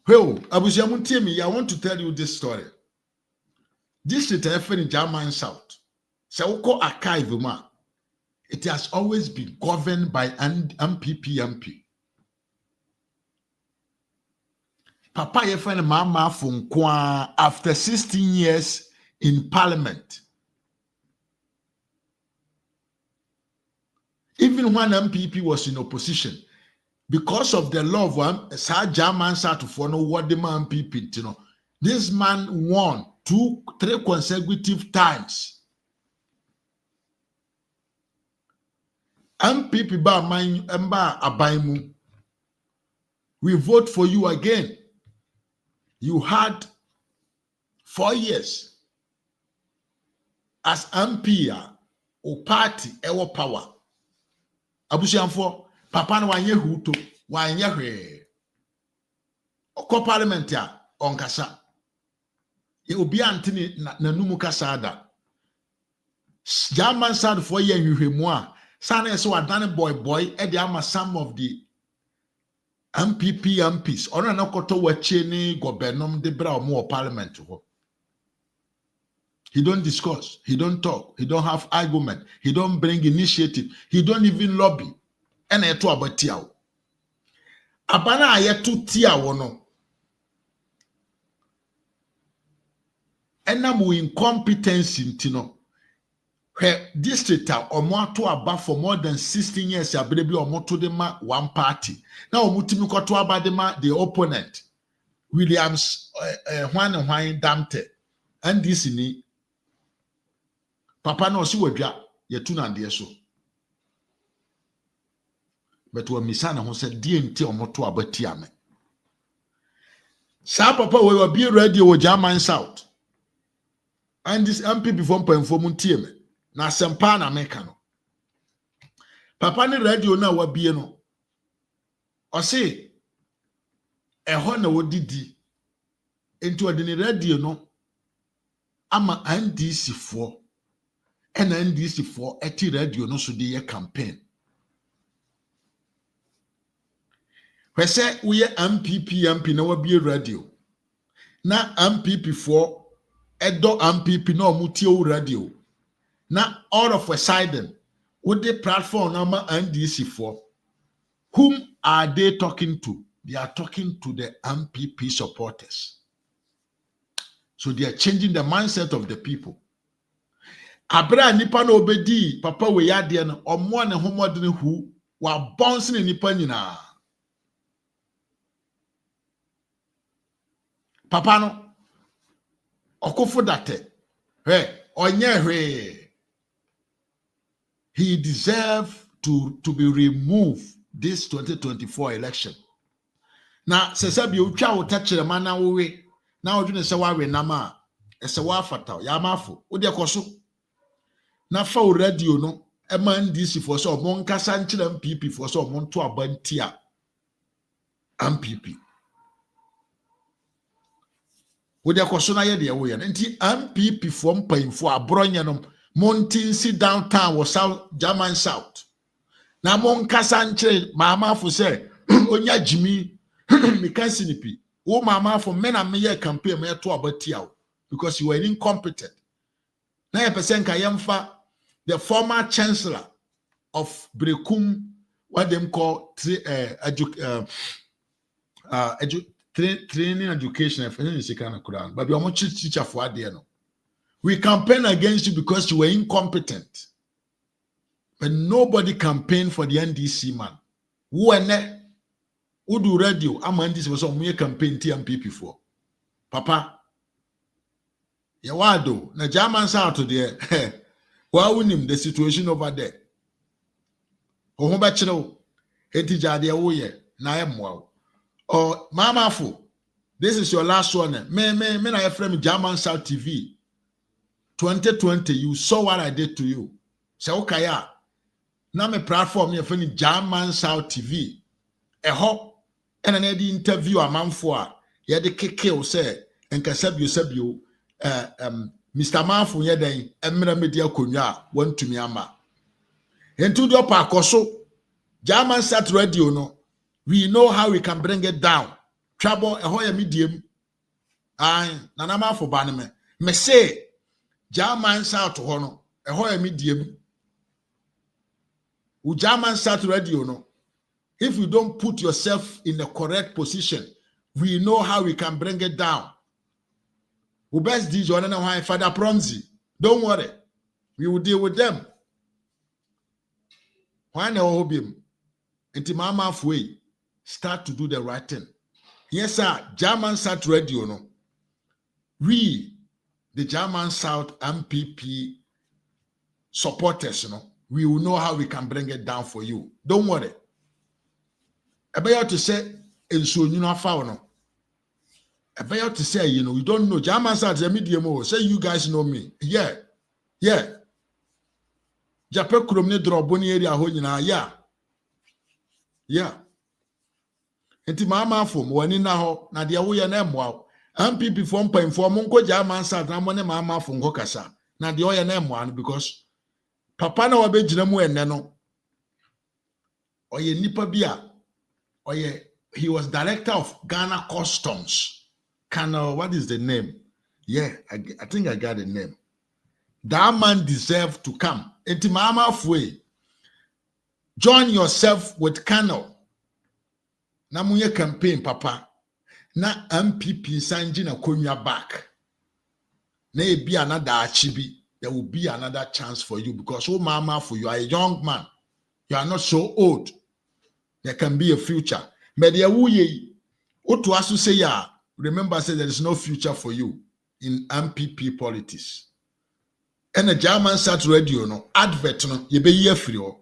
Well, Abusiamu Timi, I want to tell you this story. This is in German South. Sauko archive ma. It has always been governed by an MPP MP. Papa yefene mama funkwa after 16 years in parliament. Even when MPP was in opposition, because of the law of one, German South for no what the man MPP, you know, this man won 2-3 consecutive times. MPP ba man emba abaimu. We vote for you again. You had 4 years as MP or party ewo power. Abusiamfo papa na wanye huto wanye hwe. Oko parliament ya onkasa. Ye obi antini na numu kasada. German side for ye nhwehwemu a sana so adane boy e dey ama some of the MPP MPs ona na koto wache ni gobernom de bra omo parliament ho. He don't discuss, he don't talk, he don't have argument, he don't bring initiative, he don't even lobby. And eto abatiawo. Abana ayeto tiawo no. Enamu incompetency ntino. Her district omo to aba for more than 16 years abrebi omo to dem one party. Now omutimi kwato aba dem the opponent Williams Juan Damte and this ni Papa no si wadwa yetu na de so. But when misana ho said die nti omoto abati ame. Sa papa we will be radio wo German South. And this MP before mpamfo tie me. Na sempa na meka no. Papa ni radio na wabie no. O se eho na wodidi. Enti odi ni radio no ama NDC fo. And NDC fo eti radio no so de campaign. We say we MP na wabie radio. Na MPP for edo MPP na omutie o radio. Na all of a sudden with the platform number NDC for whom are they talking to? They are talking to the MPP supporters. So they are changing the mindset of the people. Abra nipa na obedi papa we yade na omo ne homodene hu wa bouncing nipa nyina. Papa no okofo date. Onye he deserves to be removed this 2024 election. Now, sesabi utwa utachere mana wowe na odwene se wawe nama ese wa fata ya mafo odi ekoso na fa radio no e man DC for so mo nkasa nkyere MPP for so mo nto abantia MPP odi ekoso na ye de wo ye nti MPP for mpanyfo abronye no Montinsi downtown was South German South. Na mon kasa nkyere mama fo say onya jimi me kansinipi. O mama fo men na me campaign me to abatia because you were incompetent. Na ye person ka yemfa the former chancellor of Brekum, what them call training education but we are much teacher for there no. We campaign against you because you were incompetent. But nobody campaigned for the NDC man. Who do radio? I'm NDC was on me campaign TMPP for. Papa. Yawado. Na German South there. Well, win the situation over there. Oh, bachelor. Etija de oye. Na emwa. Oh, mama fu. This is your last one. Me na friend German South TV. 2020, you saw what I did to you. Say, okay, yeah. Now my platform here for German South TV. And an interview a man for ya de keke say and kasabio Mr. Manfu yeden emra media konwa want to me ama. Into the upper koso German South radio no. We know how we can bring it down. Trouble a medium. Nana Manfu baname. Me say German South hono a medium. German South radio no. If you don't put yourself in the correct position, we know how we can bring it down. Who best did you know why Father Pronzi? Don't worry. We will deal with them. Why no him? Inti mama halfway. Start to do the right thing. Yes, sir. German South radio no. We the German South MPP supporters, we will know how we can bring it down for you. Don't worry. About to say, and so you know how about to say, you don't know German South is a medium. Say you guys know me. Yeah. Japan Kromne draw boni area honina. Yeah. Enti mama fom wani na ho na de wo ye na emwa. MPP for mpamfo mo nko German South na mo ne mama fo ngo kasa na de oye na emwa no because papa na wabegyina mu enne no oye nipa bia oye he was director of Ghana Customs. What is the name? Yeah, I think I got the name. That man deserved to come. Enti mama fwe. Join yourself with Kano. Na munye campaign papa. Na MPP sanji na konya back. Na be another achibi. There will be another chance for you because oh mama for you are a young man. You are not so old. There can be a future. But there will ye. Otu asu say ya. Remember, say there is no future for you in MPP politics. and a German sat radio no advert no ye be ye free o.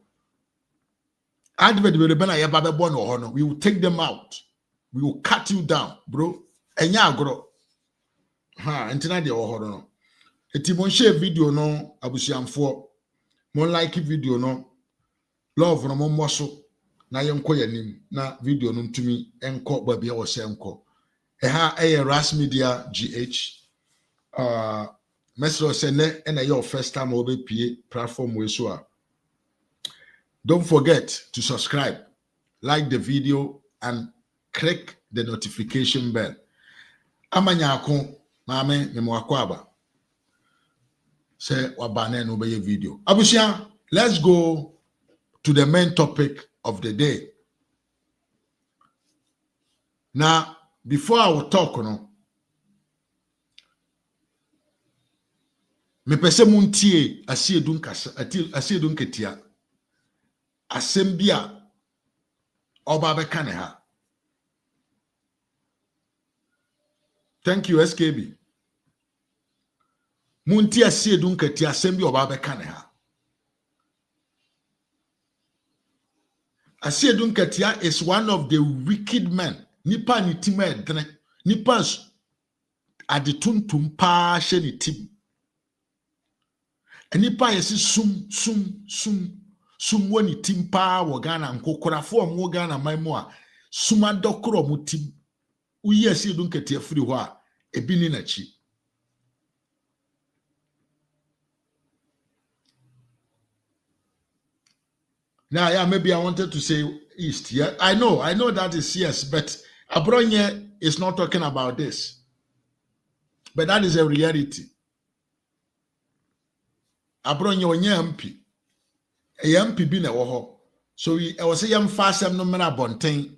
Advert we be na ye ba be born or no. We will take them out. We will cut you down, bro. Enya agro. Ha, entina de o no. Eti mon share video no abusiamfo. Mon like video no. Love no mon moso. Na yenko yanim na video no ntumi enko ba bia wo se enko. Eha Ras Media GH. Message send and your first time over PA platform we so. Don't forget to subscribe, like the video, and click the notification bell. Amanyako mame memwakwaba. Say wabane no be video. Abusia, let's go to the main topic of the day. Now, before I will talk, me pese muntie Asiedu Nketiah asembia oba beka ne ha. Thank you SKB. Muntie Asiedu Nketiah asembia oba beka ne ha. Asiedu Nketiah is one of the wicked men. Nipa ni tim edre. Nipa adetuntum pa hye ni tim. Enipa yesi sum woni timpa wo Ghana nkokorafo mo Ghana manmu a suma dokoro mo tim uyi Asiedu Nketiah free ho a ebi ni na chi. Now, yeah, maybe I wanted to say East. Yeah, I know that is yes, but Abronye is not talking about this. But that is a reality. Abronye onye MP. A MP bi na wo ho. So I was saying fast no mena bonten.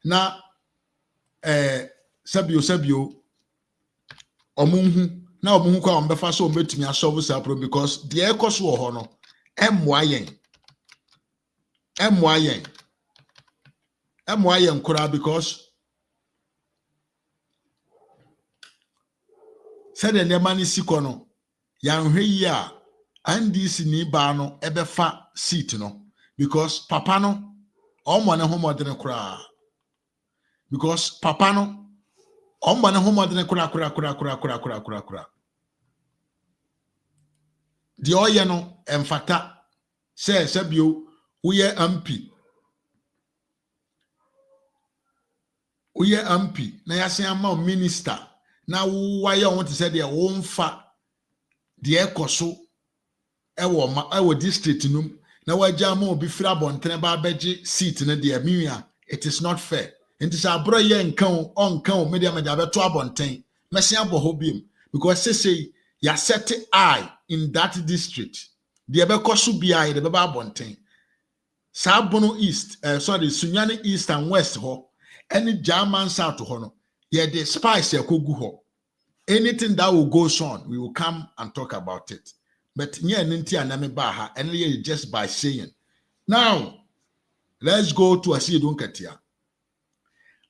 Na sabio omunhu na omunhu kwa ombefa so ometumi asolve sa problem because the ekos wo ho no emmoa yen kura because said the nemani sikono yanhwe yi a NDC ni ba no ebefa seat no because papa no omo ne homodene kura because papa no omo ne homodene kura di oye no emfata say sabio uye MP na yase ama minister na waye on te say de wonfa de ekoso ewo district num na waja ama obi fira bonten ba beji seat na de miwia. It is not fair. Enti sa bro ye nkan onkan media beto abonten mesi aboho biem because say ya set eye in that district de bekoso bia de beba abonten Sabono East, Sunyani East and West ho, any German South ho no, yeah, the spice ya kogu ho. Anything that will go on, we will come and talk about it. But nye ninti aname baha, and just by saying. Now, let's go to Asiedu Nketiah.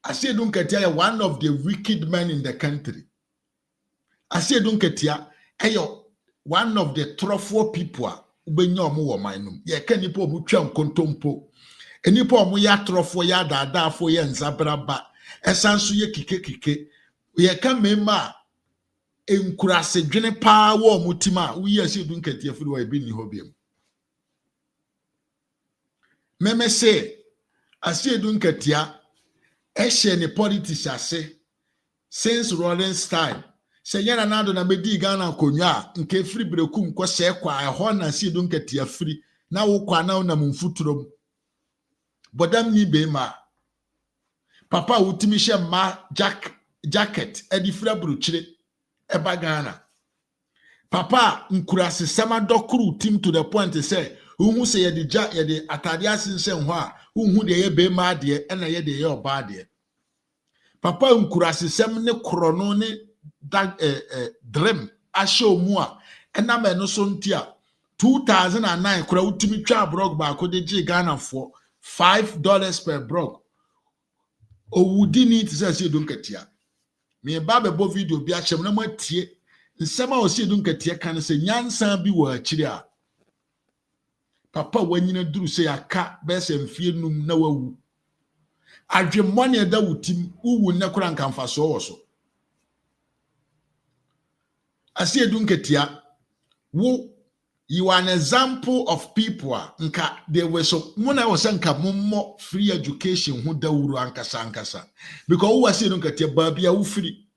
Asiedu Nketiah, one of the wicked men in the country. Asiedu Nketiah, one of the truthful people. Ubenyo mu wo manum ye ka nipa omu twam kontompo enipa omu ya trofo ya daadafo ye nzabraba esanso ye kike ye ka mema enkurase dwene pa wo mutima uyi Asiedu Nketiah firi wa ebi ni hobiem meme se Asiedu Nketiah ehye ne politics ase since Rollins time. Se yana nado na medi Ghana konwa nke free breku nko se kwa ho na Asiedu Nketiah free na wo kwa na na mfuturo bodam ni be ma papa utimi hye ma jacket edi free bruchire eba Ghana papa nkurase sama dokuru team to the point say unhu se ye de atade asense ho a unhu de ye be ma de e na ye de ye oba de papa nkurase sem ne krono ne dream asho mu a ena me no so ntia 2009 kura utimi twa brog ba ko de ji Ghana for $5 per brog owudi ni ti say Asiedu Nketiah me ba be bo video bi a chem na matie nsema Asiedu Nketiah kan se nyansa bi wo akiri a papa wanyina duru se aka bese mfie num na wawu adwemmone da wutim uwu ne kora nkamfa so wo so Asiedu Nketiah wo you are an example of people nka they were so muna was nka mommo free education hu dawuru ankasa because wo Asiedu Nketiah baabia wo free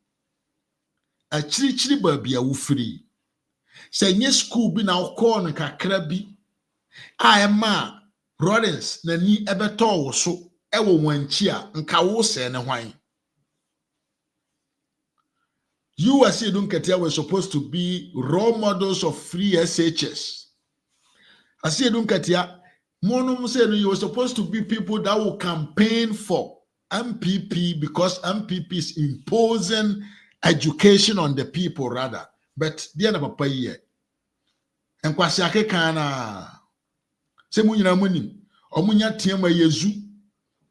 a chiri baabia wo free say nye school bi na wo no kakra bi a ema Lawrence na ni ebeto wo so ewo wanchi a nka wo se ne hwan. You Asiedu Nketiah were supposed to be role models of free SHS. Asiedu Nketiah, monum said you were supposed to be people that will campaign for MPP because MPP is imposing education on the people rather. But the papa here. And kwasi ake kana se mu nyina munim omunya tiema yezu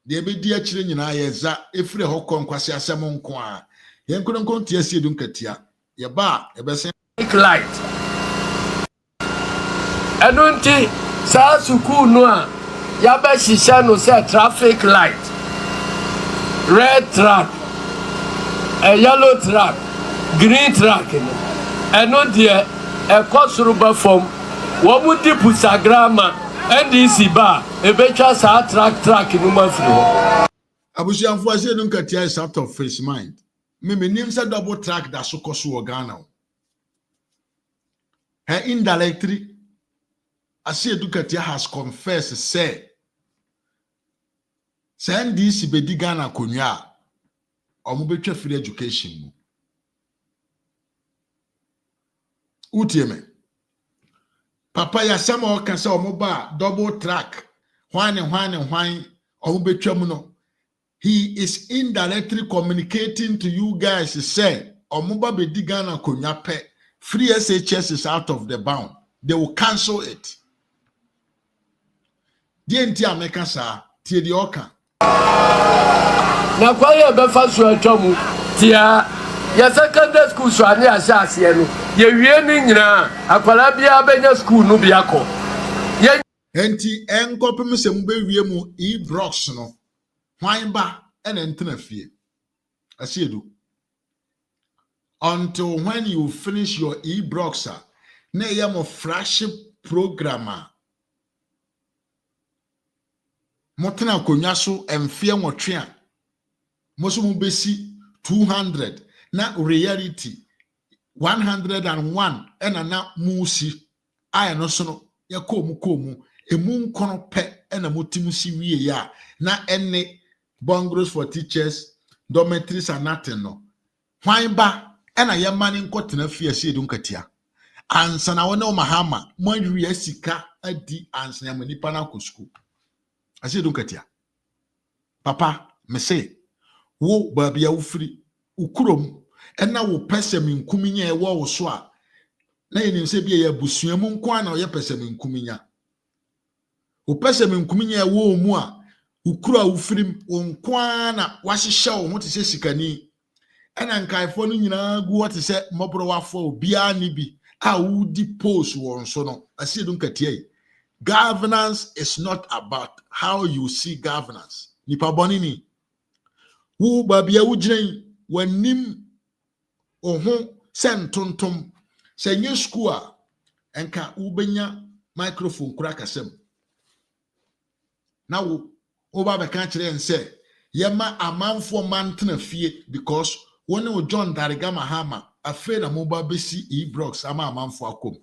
de ebe di akire nyina yeza efire hokon kwasi asem nko a yenkono nkonti Asiedu Nketiah ye ba ebese light enunti sa suku no a ya ba shisha no say traffic light red truck a yellow truck green truck enunti e kosuru ba fom wo mu di pusagrama ndc ba ebetwa sa truck no mafiri ho abusianfo Asiedu Nketiah is out of his mind. Me nim say double track that so koso Ghana. Her indirectly Asiedu Nketiah has confessed say NDC bedi Ghana konwa omo betwa free education mu. Utieme papa ya sama o kan say omo ba double track hwan omo betwa mu no. He is indirectly communicating to you guys to say omoba bedi Ghana konya pe free SHS is out of the bound. They will cancel it. DNT America sa tie di oka. Na kwa ye be fa so atwamu tia ya secondary school so ani ase no ye wie ni nyina akwala bia benya school no bia ko. Ye enti enkopem se mu be wie mu e-brox no. Hwan ba ene ntena fie Asiedu until when you finish your e-broxer na yam flagship programmer motena konwa so emfie nwotwe a moso mu besi 200 na reality 101 ena na musi aya no so no yakomu emu nkono pe ena motimu si wie ya na ene bungalows for teachers, dormitories and nothing no. Hwan ba ena ye mani nkotena fie Asiedu Nketiah. Ansa na wona Mahama, mwanwi sika adi ansa ya manipa na ko school. Asiedu Nketiah. Papa, me say, wo babia wo free, ukurom, ena wo pese me nkuminya e wo so a. Na yenim se bia ya busuamu nko ana ye pese me nkuminya. Wo pese me nkuminya e wo mu a ukura ufrim onkwana wahihye wo hote se sikani ena nkaifo no nyina gu wote se mobro wafo obia ni bi a wudi post won so no Asiedu Nketiah. Governance is not about how you see governance. Nipa boni ni wo babia wo giren wanim oho sentontom se nye school a enka ubenya microphone kura kasem na wo oba be kan kire nse yema amanfo mantena fie because woni John Dariga Mahama afraid na moba besi e-brox ama amanfo akom.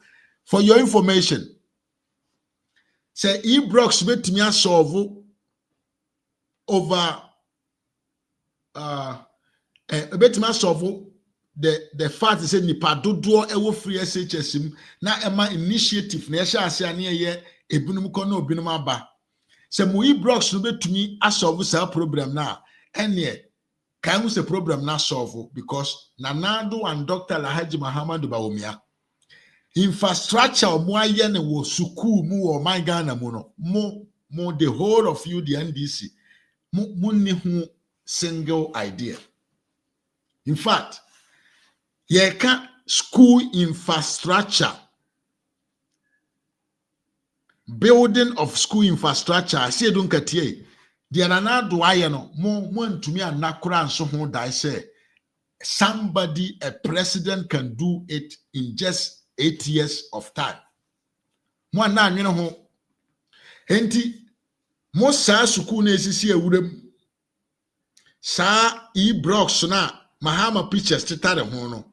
For your information, say e-brox betimi solve over betimi solve the fact say nipa dodo ewo free SHS na ema initiative na yesha ase ane ye ebunum ko na obinum aba. Se mu e-brox no betumi asolve sa problem na ene kan hu se problem na solve because Nanado and Dr. Alhaji Muhammadu Bawumia infrastructure mo aye ne wo school mu o my Ghana mu no mo the whole of you the NDC mo ni single idea. In fact, ye ka school infrastructure. Building of school infrastructure. Asiedu Nketiah. There are not no more to me and nakura and so on. I say somebody, a president, can do it in just 8 years of time. Mo na you know. Enti mo sa suku na esisi ewurem sa e-blocks na Mahama pictures titare ho no.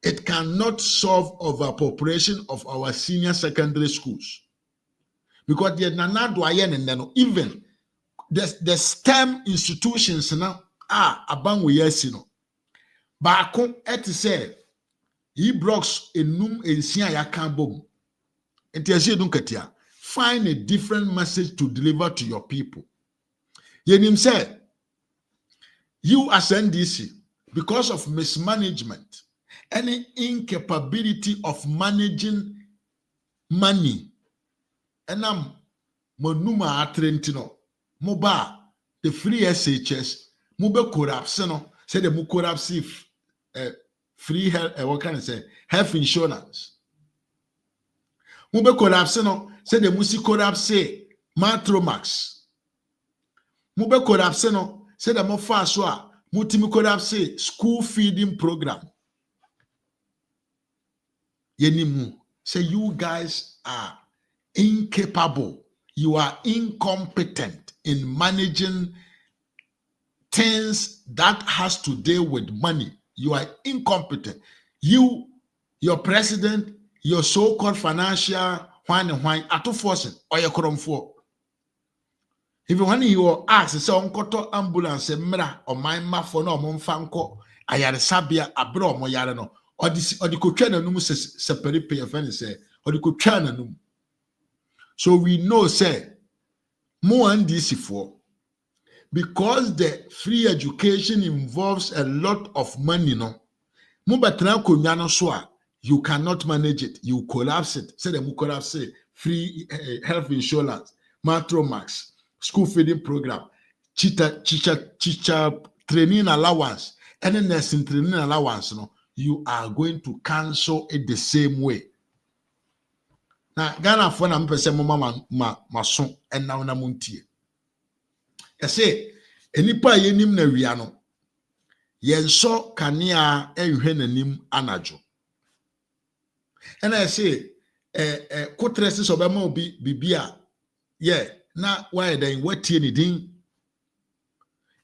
It cannot solve overpopulation of our senior secondary schools. Because the nana do no even the STEM institutions now are abanwe yesi no. Baako et say e-blocks enum ensia ya kan bom. Enti Asiedu Nketiah, find a different message to deliver to your people. Yenim said, you as NDC, because of mismanagement, any incapability of managing money, and monuma atrentino, moba, the free SHS, mube corruption, say the mu corruptive free health, what can I say, health insurance. Mube corruption, say the musi corruption, matromax. Mube corruption, say the mo faswa, mutimi corruption, school feeding program. Yenimu, say you guys are incapable, you are incompetent in managing things that has to deal with money. You are incompetent. You, your president, your so-called financial wine atu forcing or your for. Even when you ask, say onkoto ambulance mra or my mafo no monfanko ayare sabia abro mo yare no or the kotwa nanum separate pay friend say or the kotwa nanum. So we know say more and this for because the free education involves a lot of money no. Mo betra konwa no so a you cannot manage it. You collapse it. Say the collapse free health insurance, Matromax, school feeding program, teacher training allowance, any nursing training allowance. No, you are going to cancel it the same way. Now, Ghana for na mpese mama mason and now na muntie. I say, enipa yenim na wia no. Yenso kanea ehwe nanim anajo. And I say, kotresis obema obi bibia, yeah, na why then what anything?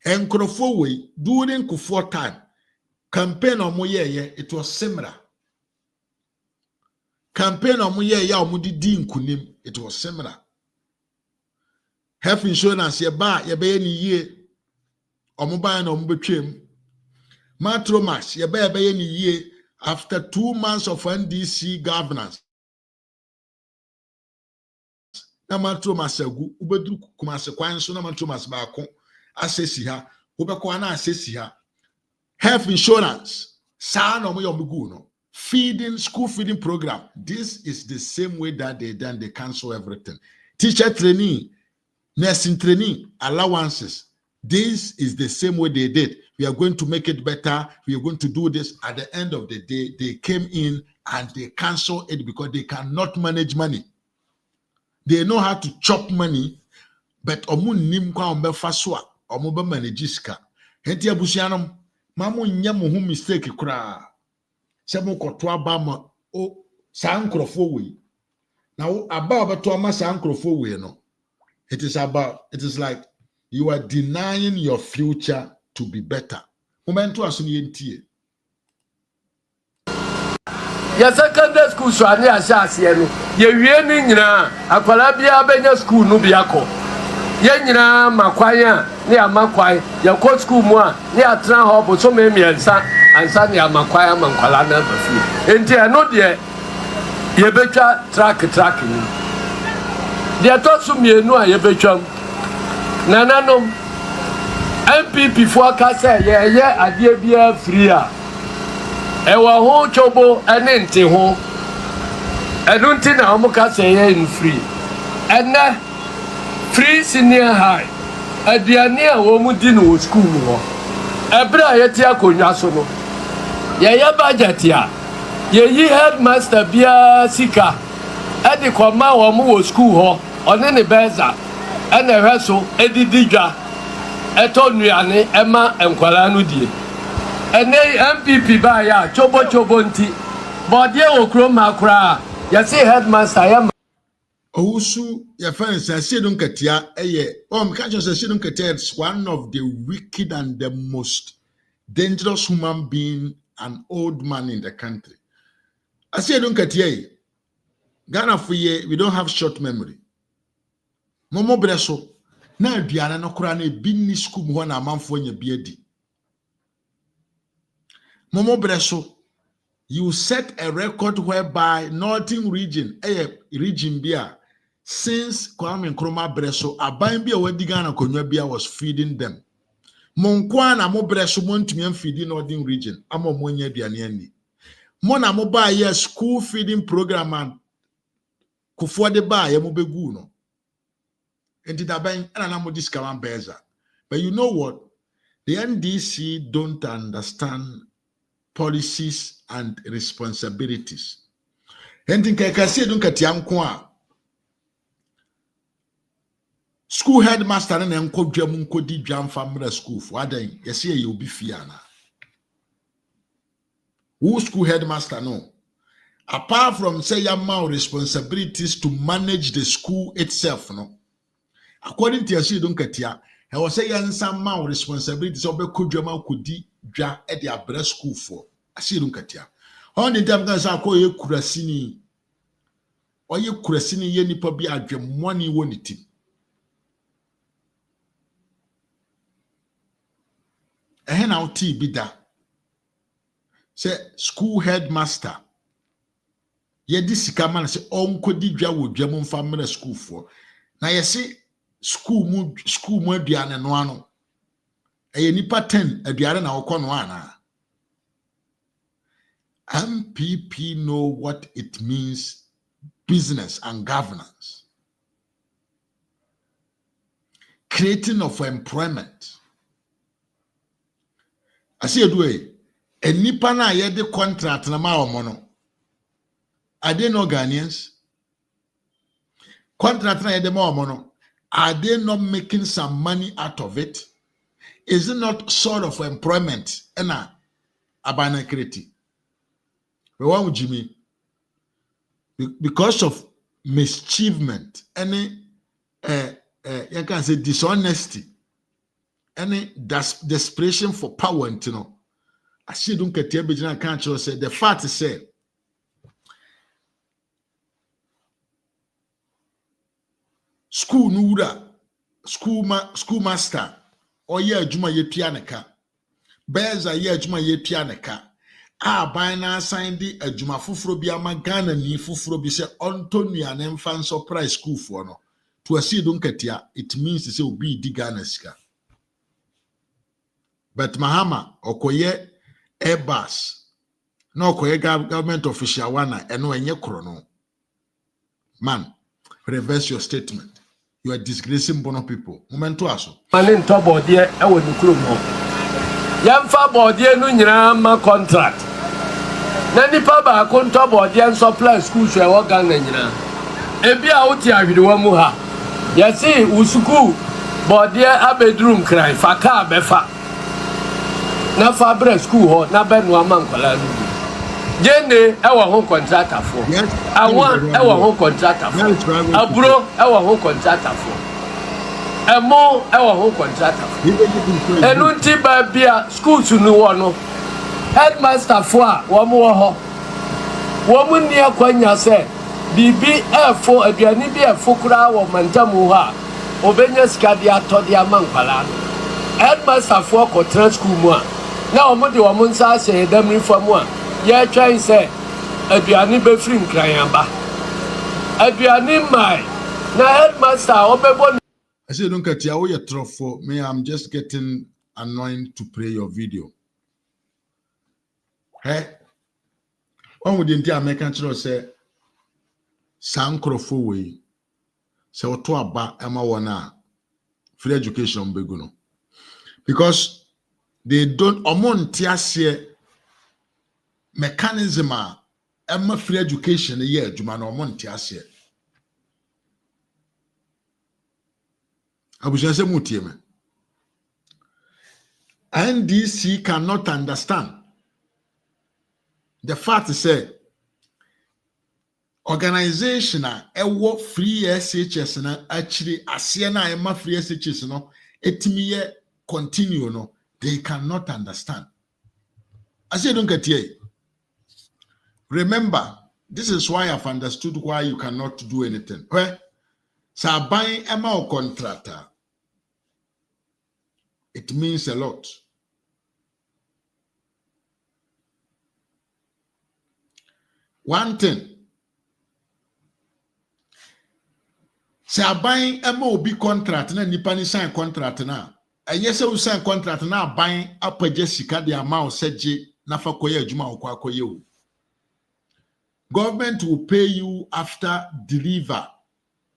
And Krofoway during Kufuor time, campaign on moye, it was similar. Campaign on moye ya omudi din kunim, it was similar. Health insurance ye ba ye be ni ye, omuba na omubetwem. Matromax ye be ni ye. After 2 months of NDC governance, na Matromas agu ubedru kumase kwan so na Matromas ba ko asesi ha ubekwa na asesi ha health insurance sa no mo yomugu no feeding school feeding program. This is the same way that they done, they cancel everything. Teacher training, nursing training, allowances. This is the same way they did. We are going to make it better. We are going to do this. At the end of the day, they came in and they cancel it because they cannot manage money. They know how to chop money, but omu nim kwa ombe faswa, omu be manage ska. Henti abusianom, mamu nyam hu mistake kura. Semu kotwa ba ma o sa nkrofo we. Na aba obeto ma sa nkrofo we no. It is like you are denying your future to be better. Momento asuni entie. Ya secondary school so ani asase no. Ye wie ni nyina akwala bia benya school no biako. Ye nyina makwan ni amakwan ya ko school mu a ni atra ho so memiensa ansa ni amakwan amankwala na bafi. Enti no de ye betwa track ni. De to so mienu a ye betwam. Nananom MPP for kasa ye ade bia free a ewa ho chobo ene nte ho enunti na omo kasa ye in free ene free senior high aduane a wo mu di no school ho ebra ye ti akonwa so no ye budget a Ye headmaster bia sika. Edi koma wo mu wo school ho. One ne beza. Ene hweso edidi dwa. Eto nuane ema enkwala no die. Ene MPP ba ya chobo nti. Bodie okro makra. Ya say headmaster ya Owusu ya fans Asiedu Nketiah catch us Asiedu Nketiah is one of the wicked and the most dangerous human being, an old man in the country. Asiedu Nketiah, Ghana for ye, we don't have short memory. Momo breso na aduane no kura na binni school ho na amanfo nya biadi. Momo breso, you set a record whereby Northern region, region bia, since Kwame Nkrumah breso, aban bia wadi Ghana konwa bia was feeding them. Monkwa na mo breso montumi feeding Northern region, amo monya aduane ani. Mo na mo ba ye school feeding program and kufo de ba ye mo begu no. Enti daban ana na mo discover beza. But you know what? The NDC don't understand policies and responsibilities. Enti kaka Asiedu Nketiah nko a school headmaster na nkodwa mu nkodi dwa mfamra school for adan yesi ye obi fia na. Who school headmaster no? Apart from say your responsibilities to manage the school itself no. According to Asiedu Nketiah, he was saying some more responsibilities of Kudjama Kudi Dra at the Abra school for Asiedu Nketiah. On the time guys are call you Kurasini or you Kurasini Yeni Pabi Adjum money won it. A hen out tea bida. Say school headmaster. Ye this man say Kodi Dra would German family school for. Now you see school mu aduane no ano nipa 10 aduane na okọ no ana. MPP know what it means, business and governance, creating of employment. Asiedu nipa na ye de contract na ma omo no are they no Ghanaians? Contract na ye de ma omo no, are they not making some money out of it? Is it not sort of employment? Ena abana kreti. We want Jimmy because of mischievement, any you can say dishonesty, any desperation for power, you know. Asiedu Nketiah Bejina can't say the fact is say school nura school master or ye adwuma ye pianeka beza ye adwuma ye pianeka by na sign the adwuma fufuro bi ama Ghana ni fufuro bi se Antonia na mfa surprise school for no to Asiedu Nketiah, it means to say obi di Ghana sika. But Mahama okoye Airbus no okoye government official wana eno enye krono. Man, reverse your statement. You are disgracing Bono people. Momento aso. Manin to body e wo nukuru mo. Yamfa body no nyina ma contract. Na nipa ba ko to body en supply school so e wo Ghana nyina. Ebi a wo ti ahwedewa mu ha. Yesi usuku body abedroom kran fa ka befa. Na fa bre school ho na be no amankwala no. Jene e wo ho contractor for. Awon e wo ho contractor for. Aburo e wo ho contractor for. Emo e wo ho contractor for. Enunti ba bia school sunu wo no. Headmaster for a wo mo ho. Wo mu ni akwanya se bibi e4 aduani bi e4 kura wo mantamu ha. Obenya sika dia to dia mankwala no. Headmaster for ko trans school mu a. Na wo mo de wo mo nsa se dem reform a. Yeah, trying say, aduane be free nkran aduane mai na headmaster obebo. Asiedu Nketiah wo ye trofo me, I'm just getting annoyed to play your video. Hey, one would the American church say sankrofo we say oto aba ema wona free education beguno because they don't omontiase mechanism Emma free education a year, Jumano Montiasia. I was just a mutieme. NDC cannot understand the fact is organization a free SHS na actually Asiana Emma free SHS no etimiye continue no they cannot understand. Asiedu Nketiah. Remember, this is why I've understood why you cannot do anything. Where so buying Emma contractor, it means a lot. One thing, say buying MOB contract na nipa ni sign contract na. Enye se u sign contract na buying apaje sika de amount seje na fa koye adwuma okwa koye o. Government will pay you after deliver.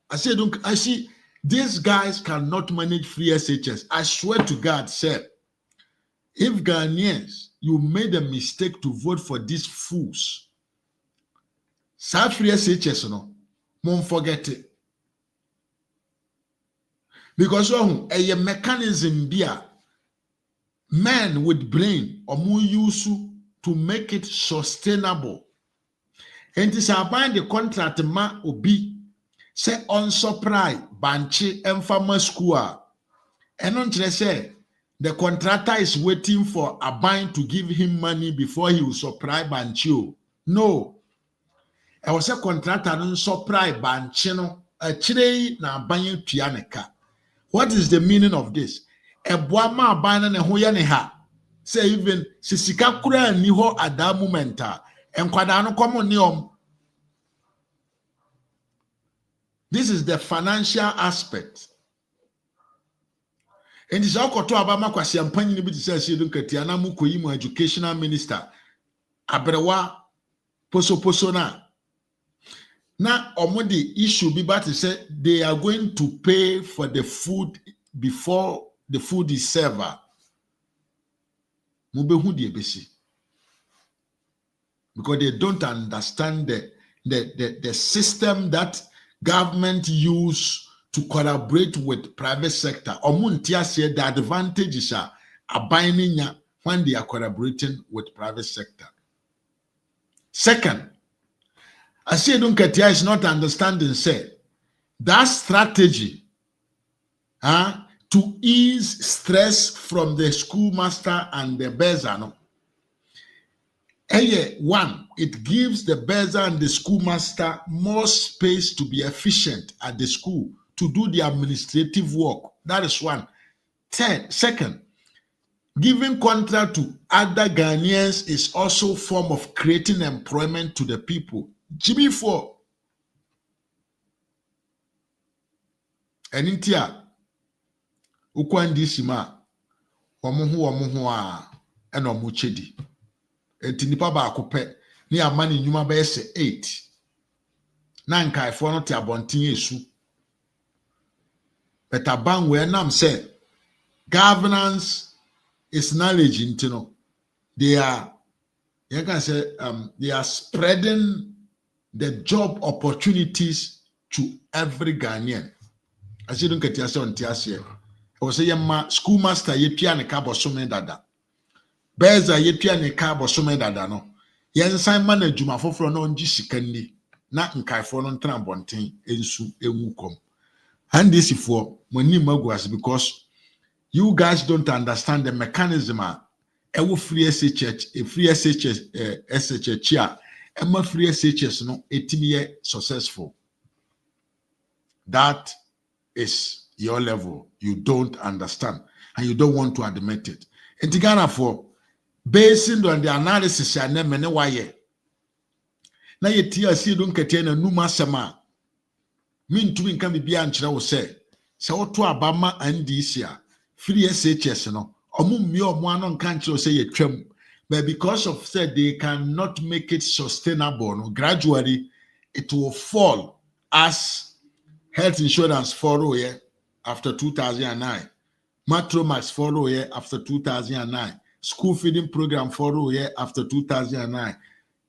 I see these guys cannot manage free SHS. I swear to God, sir, if Ghanaians, you made a mistake to vote for these fools, sa free SHS no, won't forget it. Because a mechanism there, men with brain or more useful to make it sustainable. And this about the contract ma obi say on supply banchi emphama school. And on say the contractor is waiting for a bank to give him money before he will supply banchi. No. I was a contractor on supply banchi no a chile na banyi pianeka. What is the meaning of this? A boama bana ne hoyaneha. Say even sisika kura ni ho at that moment. This is the financial aspect. And this all koto abama kwasi ampanyi ni biti say Asiedu Nketiah na mukoyi mu educational minister abrewa poso na omodi issue be but say they are going to pay for the food before the food is served. Mubehu di ebesi. Because they don't understand the system that government use to collaborate with private sector. Omuntia said the advantages are binding when they are collaborating with private sector. Second, Asiedu Nketiah is not understanding say that strategy to ease stress from the schoolmaster and the bezano. One, it gives the Beza and the schoolmaster more space to be efficient at the school to do the administrative work. That is one. Second, giving contract to other Ghanaians is also a form of creating employment to the people. Jimmy 4. And in Tia, Ukwandi Sima, Wamuhu and Omuchedi. Enti nipa ba akopɛ ne amane nyuma ba yɛ 8 na nkaefo no te abɔnten esu betaban we nam sɛ governance is knowledge intino they are spreading the job opportunities to every Ghanaian. Asiedu Nketiah sɛ onti ase o sɛ yɛma schoolmaster yɛtua ne ka bɔsome dada Beza yepia ne ka bosome dada no yensan ma na adwuma foforo no ngi sikani na nkaifo no ntran bonten ensu enwu kom and this for money maguas because you guys don't understand the mechanism ewo free SHS SHS a ema free SHS no etimiye successful. That is your level. You don't understand and you don't want to admit it. In Ghana for based on the analysis and then many why na yeti Asiedu Nketiah na numa sema min tumi nka bibia nkyerɛ wo sɛ woto abama NDC a free SHS no omummi omo ano nka nkyerɛ wo sɛ yetwam but because of said they cannot make it sustainable no gradually it will fall as health insurance follow here after 2009 Matromax follow here after 2009 school feeding program follow here after 2009.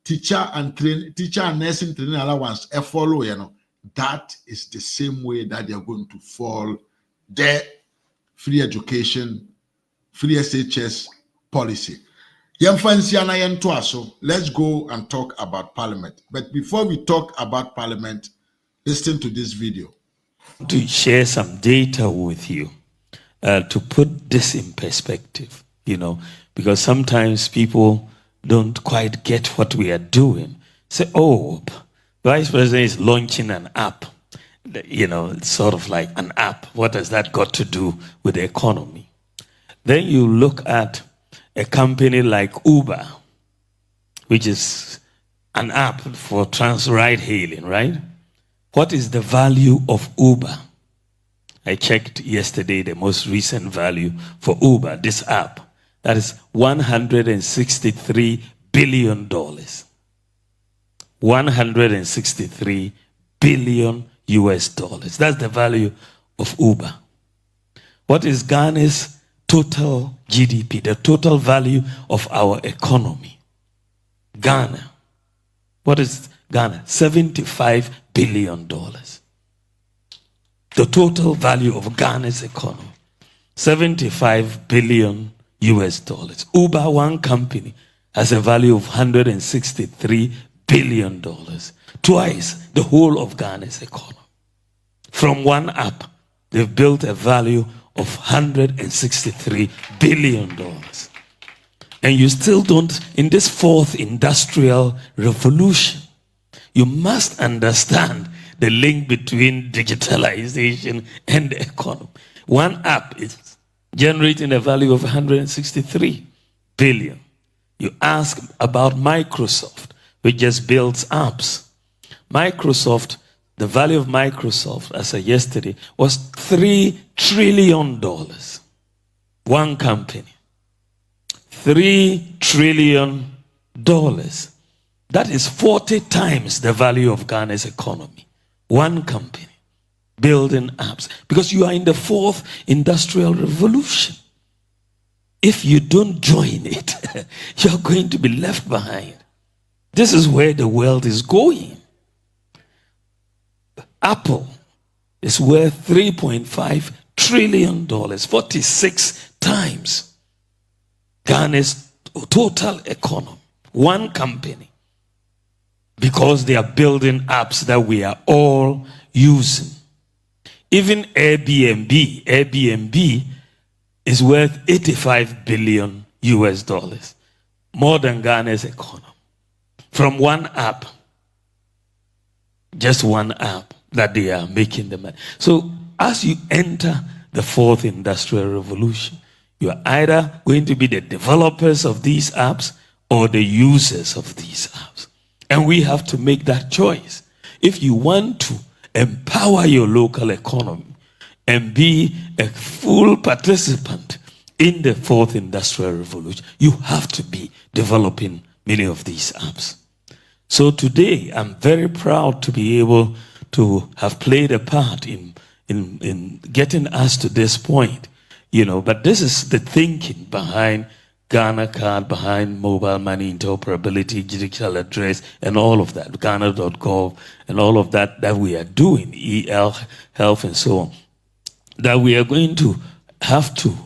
teacher and nursing training allowance follow, that is the same way that they are going to fall the free education, free SHS policy. Let's go and talk about Parliament. But before we talk about Parliament, listen to this video. To share some data with you to put this in perspective, because sometimes people don't quite get what we are doing. Say, oh, Vice President is launching an app. It's sort of like an app. What has that got to do with the economy? Then you look at a company like Uber, which is an app for ride hailing, right? What is the value of Uber? I checked yesterday the most recent value for Uber, this app. That is $163 billion. $163 billion US dollars. That's the value of Uber. What is Ghana's total GDP, the total value of our economy? Ghana. What is Ghana? $75 billion. The total value of Ghana's economy. 75 billion US dollars. Uber, one company, has a value of $163 billion. Twice the whole of Ghana's economy. From one app, they've built a value of $163 billion. And you still don't, in this fourth industrial revolution, you must understand the link between digitalization and the economy. One app is generating a value of 163 billion. You ask about Microsoft, which just builds apps. Microsoft, the value of Microsoft as of yesterday was $3 trillion. One company. $3 trillion. That is 40 times the value of Ghana's economy. One company building apps. Because you are in the fourth industrial revolution. If you don't join it, you're going to be left behind. This is where the world is going. Apple is worth $3.5 trillion, 46 times Ghana's total economy. One company. Because they are building apps that we are all using. Even Airbnb is worth 85 billion US dollars. More than Ghana's economy. From one app. Just one app that they are making the money. So as you enter the fourth industrial revolution, you are either going to be the developers of these apps or the users of these apps. And we have to make that choice. If you want to empower your local economy and be a full participant in the fourth industrial revolution, you have to be developing many of these apps. So today, I'm very proud to be able to have played a part in getting us to this point. But this is the thinking behind Ghana Card, behind mobile money interoperability, digital address, and all of that, Ghana.gov, and all of that we are doing, health, and so on, that we are going to have to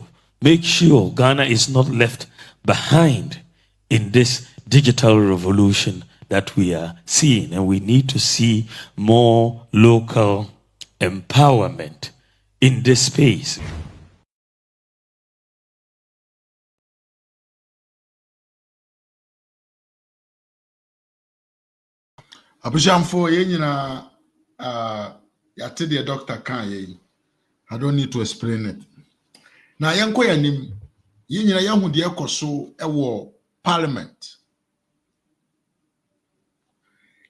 make sure Ghana is not left behind in this digital revolution that we are seeing. And we need to see more local empowerment in this space. Abushamfo yenyina yate the doctor kan yen. I don't need to explain it. Na yenko yanim yenyina yahu de ekoso ewo parliament.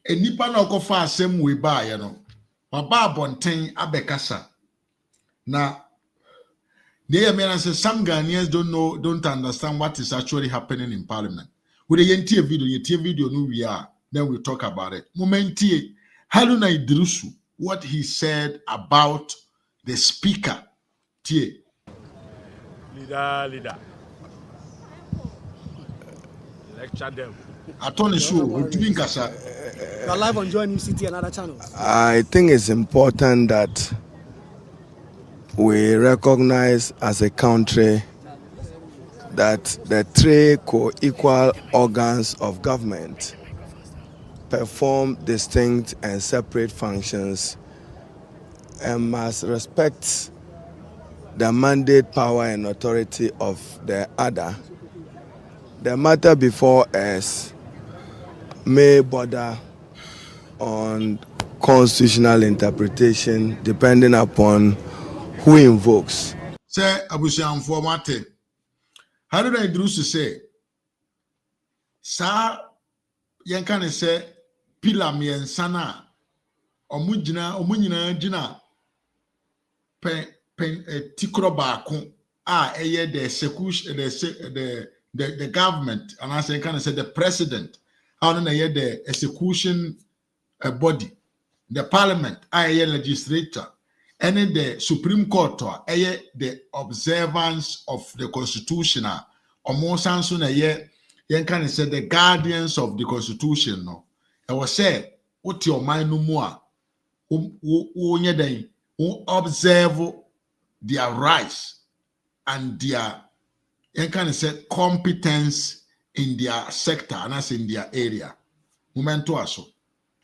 Enipa na okofa asem we ba ye no. Baba abonten abekasa. Na they may say some Ghanaians don't understand what is actually happening in parliament. With the video no we are. Then we'll talk about it. Momenti, Haruna Idrissu, what he said about the speaker. Tie. Leader. Lecture them. Attorney Show, Utubin Kasa. You are live on Joy News City and other channels. I think it's important that we recognize as a country that the three co-equal organs of government perform distinct and separate functions and must respect the mandate, power, and authority of the other. The matter before us may border on constitutional interpretation depending upon who invokes. Say Abusian Formate. Haruna Idrissu say, Sa Yankane say, Pila mien sana, omunyina jina, pen tikro baako the execution the government, and I say kind of say the president, and the execution body, the parliament, legislature, and the Supreme Court, the observance of the constitution, or more sounds on can say the guardians of the constitution. No, I was say, what your mind no more, who observe their rights and their competence in their sector and as in their area.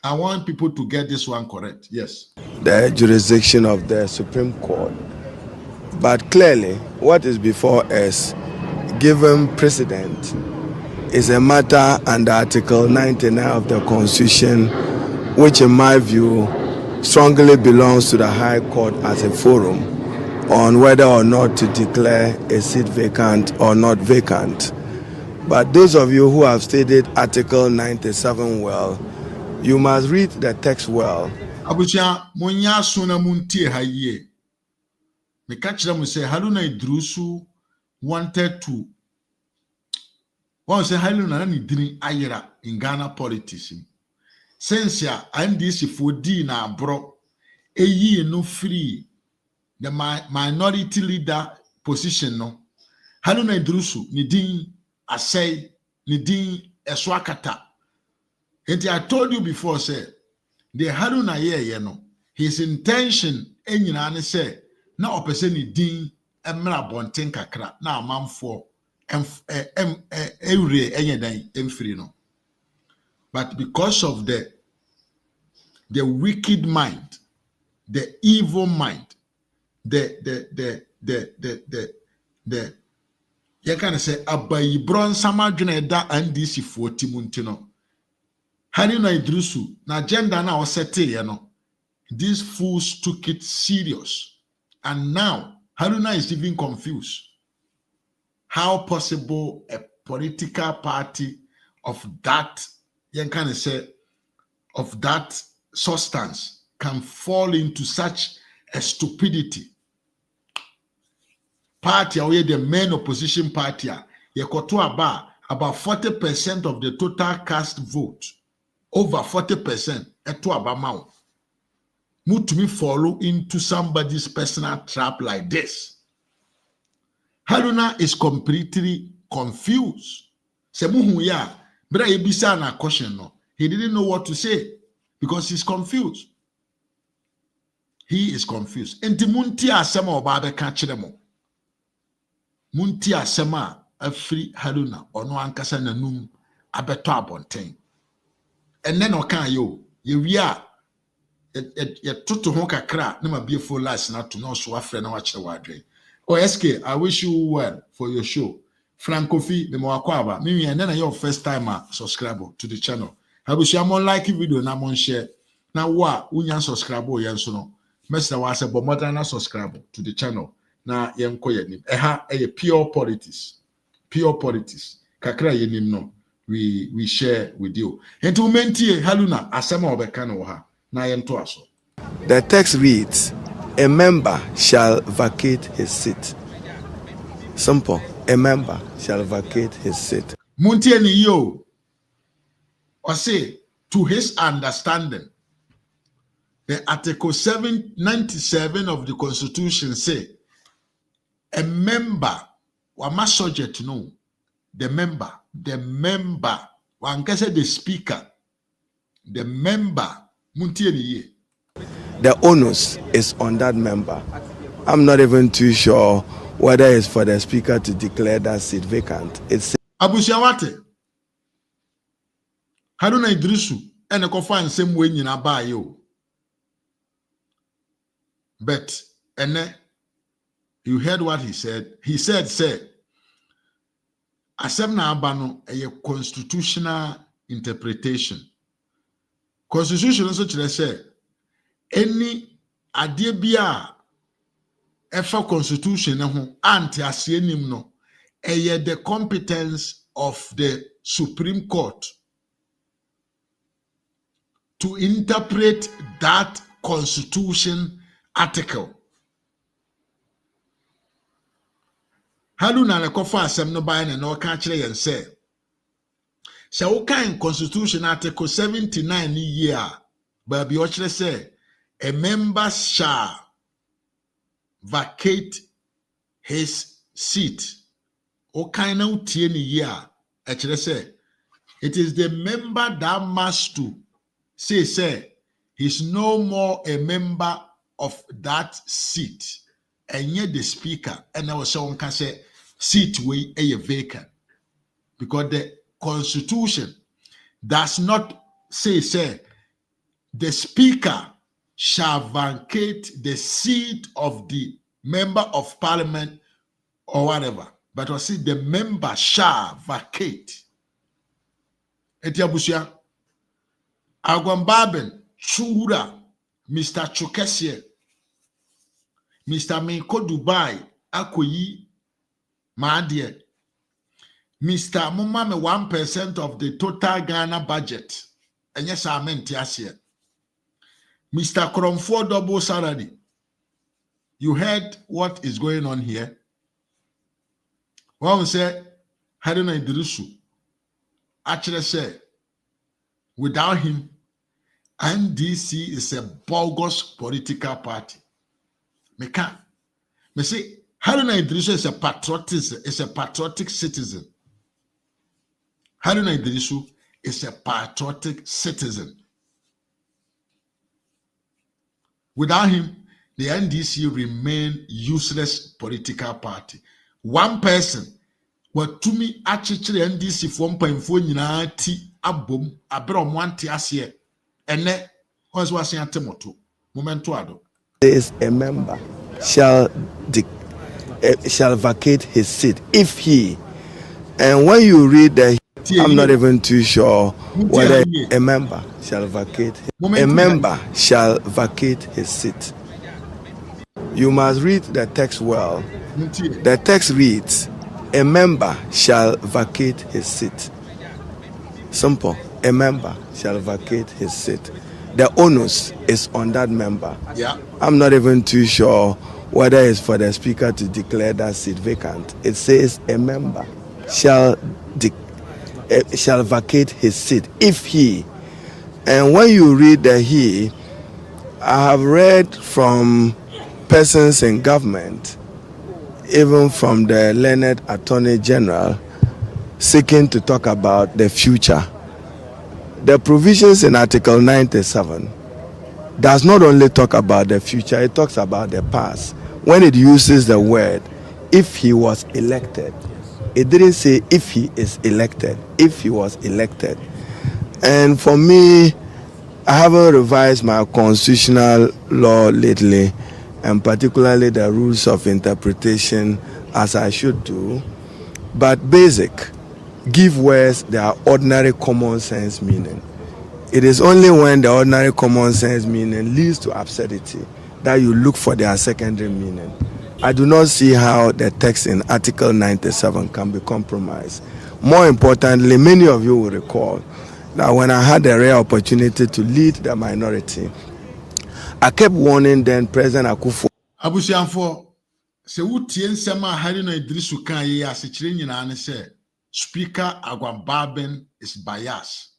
I want people to get this one correct. Yes. The jurisdiction of the Supreme Court. But clearly, what is before us, given precedent, is a matter under Article 99 of the Constitution, which in my view strongly belongs to the High Court as a forum on whether or not to declare a seat vacant or not vacant. But those of you who have studied Article 97 well, you must read the text well. Abuja munya suna muntie haye. Me kachira mu say Haruna Idrissu wanted to. One say Haruna ni dini ayera in Ghana politics. Since ya NDC for D na bro, eyi no free the minority leader position no. Haruna Idrissu ni din asay ni din eswakata. And I told you before, say, the Haruna ye no, his intention, enyina say, na opese ni din emra bonten kakra na amamfo ewre enyedan emfiri no. But because of the wicked mind, the evil mind, the you can say abayi bron samadwene da NDC 40 muntino. Haruna Idrissu, na agenda na osete no. These fools took it serious. And now, Haruna is even confused. How possible a political party of that, you can say, of that substance can fall into such a stupidity? Party, or the main opposition party, about 40% of the total cast vote. Over 40% eto abamao. Mutumi follow into somebody's personal trap like this. Haruna is completely confused. Semuhu ya, bra ebisa na caution no. He didn't know what to say because he's confused. He is confused. Enti munti asema obabe kachiremo. Munti asema afri Haruna ono ankasa nanum abeto abonten. And then okan yo we are toto ho kakra na ma beautiful last na to no so afre na wa kire wadwen. Oh SK, I wish you well for your show. Francofi de mo akwaba me na your first timer subscribe to the channel. I wish you am like video na mon share. Na wa unya subscribe o yen so no. Message wa say but na subscribe to the channel. Na yen ko yenim. Pure politics. Pure politics. Kakra yenim no. We share with you. And to mentie Haruna asema obeka no ha na yento aso. The text reads, a member shall vacate his seat. Simple. A member shall vacate his seat. Muntie ni yo. Or say to his understanding, the Article 97 of the Constitution say a member wa must subject to know the member wankasa the speaker, the member, muntie. The onus is on that member. I'm not even too sure whether it's for the speaker to declare that seat vacant. It's Abusiawate. Haruna Idrissu and a coffin same way in a bio. But and you heard what he said. He said, asem na abano a constitutional interpretation. Constitution also say any adie bia efa constitution ho anti asienim no the competence of the Supreme Court to interpret that constitution article. Haruna Lekofa asem no by na oka kire yen say in constitution article 79 year but be okire say a member shall vacate his seat. Oka na utie ni year akire say it is the member that must to say he's no more a member of that seat. And yet the speaker and our song can say seat way a vacant. Because the constitution does not say the speaker shall vacate the seat of the member of parliament or whatever. But I see the member shall vacate. Etiabusia Agwambaben Chura Mr. Chukesie Mr. Minko Dubai Akoyi Madie Mr. Mumame 1% of the total Ghana budget. And yes, I meant yes here. Mr. Kromfo double salary. You heard what is going on here? One say Haruna Idrissu actually said without him, NDC is a bogus political party. Me say Haruna Idrissu is a patriotic citizen. Haruna Idrissu is a patriotic citizen. Without him, the NDC remain useless political party. One person, what to me actually NDC from point ti abom abrom wanti asie ene was saying temoto momento ado is a member shall vacate his seat if he, and when you read the, I'm not even too sure whether a member shall vacate his seat. You must read the text well. The text reads, a member shall vacate his seat. Simple. A member shall vacate his seat. The onus is on that member. Yeah. I'm not even too sure whether it's for the speaker to declare that seat vacant. It says a member shall vacate his seat if he, and when you read the he, I have read from persons in government, even from the learned Attorney General, seeking to talk about the future. The provisions in Article 97 does not only talk about the future, it talks about the past. When it uses the word, if he was elected, it didn't say if he is elected, if he was elected. And for me, I haven't revised my constitutional law lately, and particularly the rules of interpretation as I should do. But basic, give words their ordinary common sense meaning. It is only when the ordinary common sense meaning leads to absurdity that you look for their secondary meaning. I do not see how the text in Article 97 can be compromised. More importantly, many of you will recall that when I had the rare opportunity to lead the minority, I kept warning then President Akufo. Abusianfo, se wutie nsema Haruna Idrissu kan ye asekire nyina ne se Speaker Agwambaben is biased.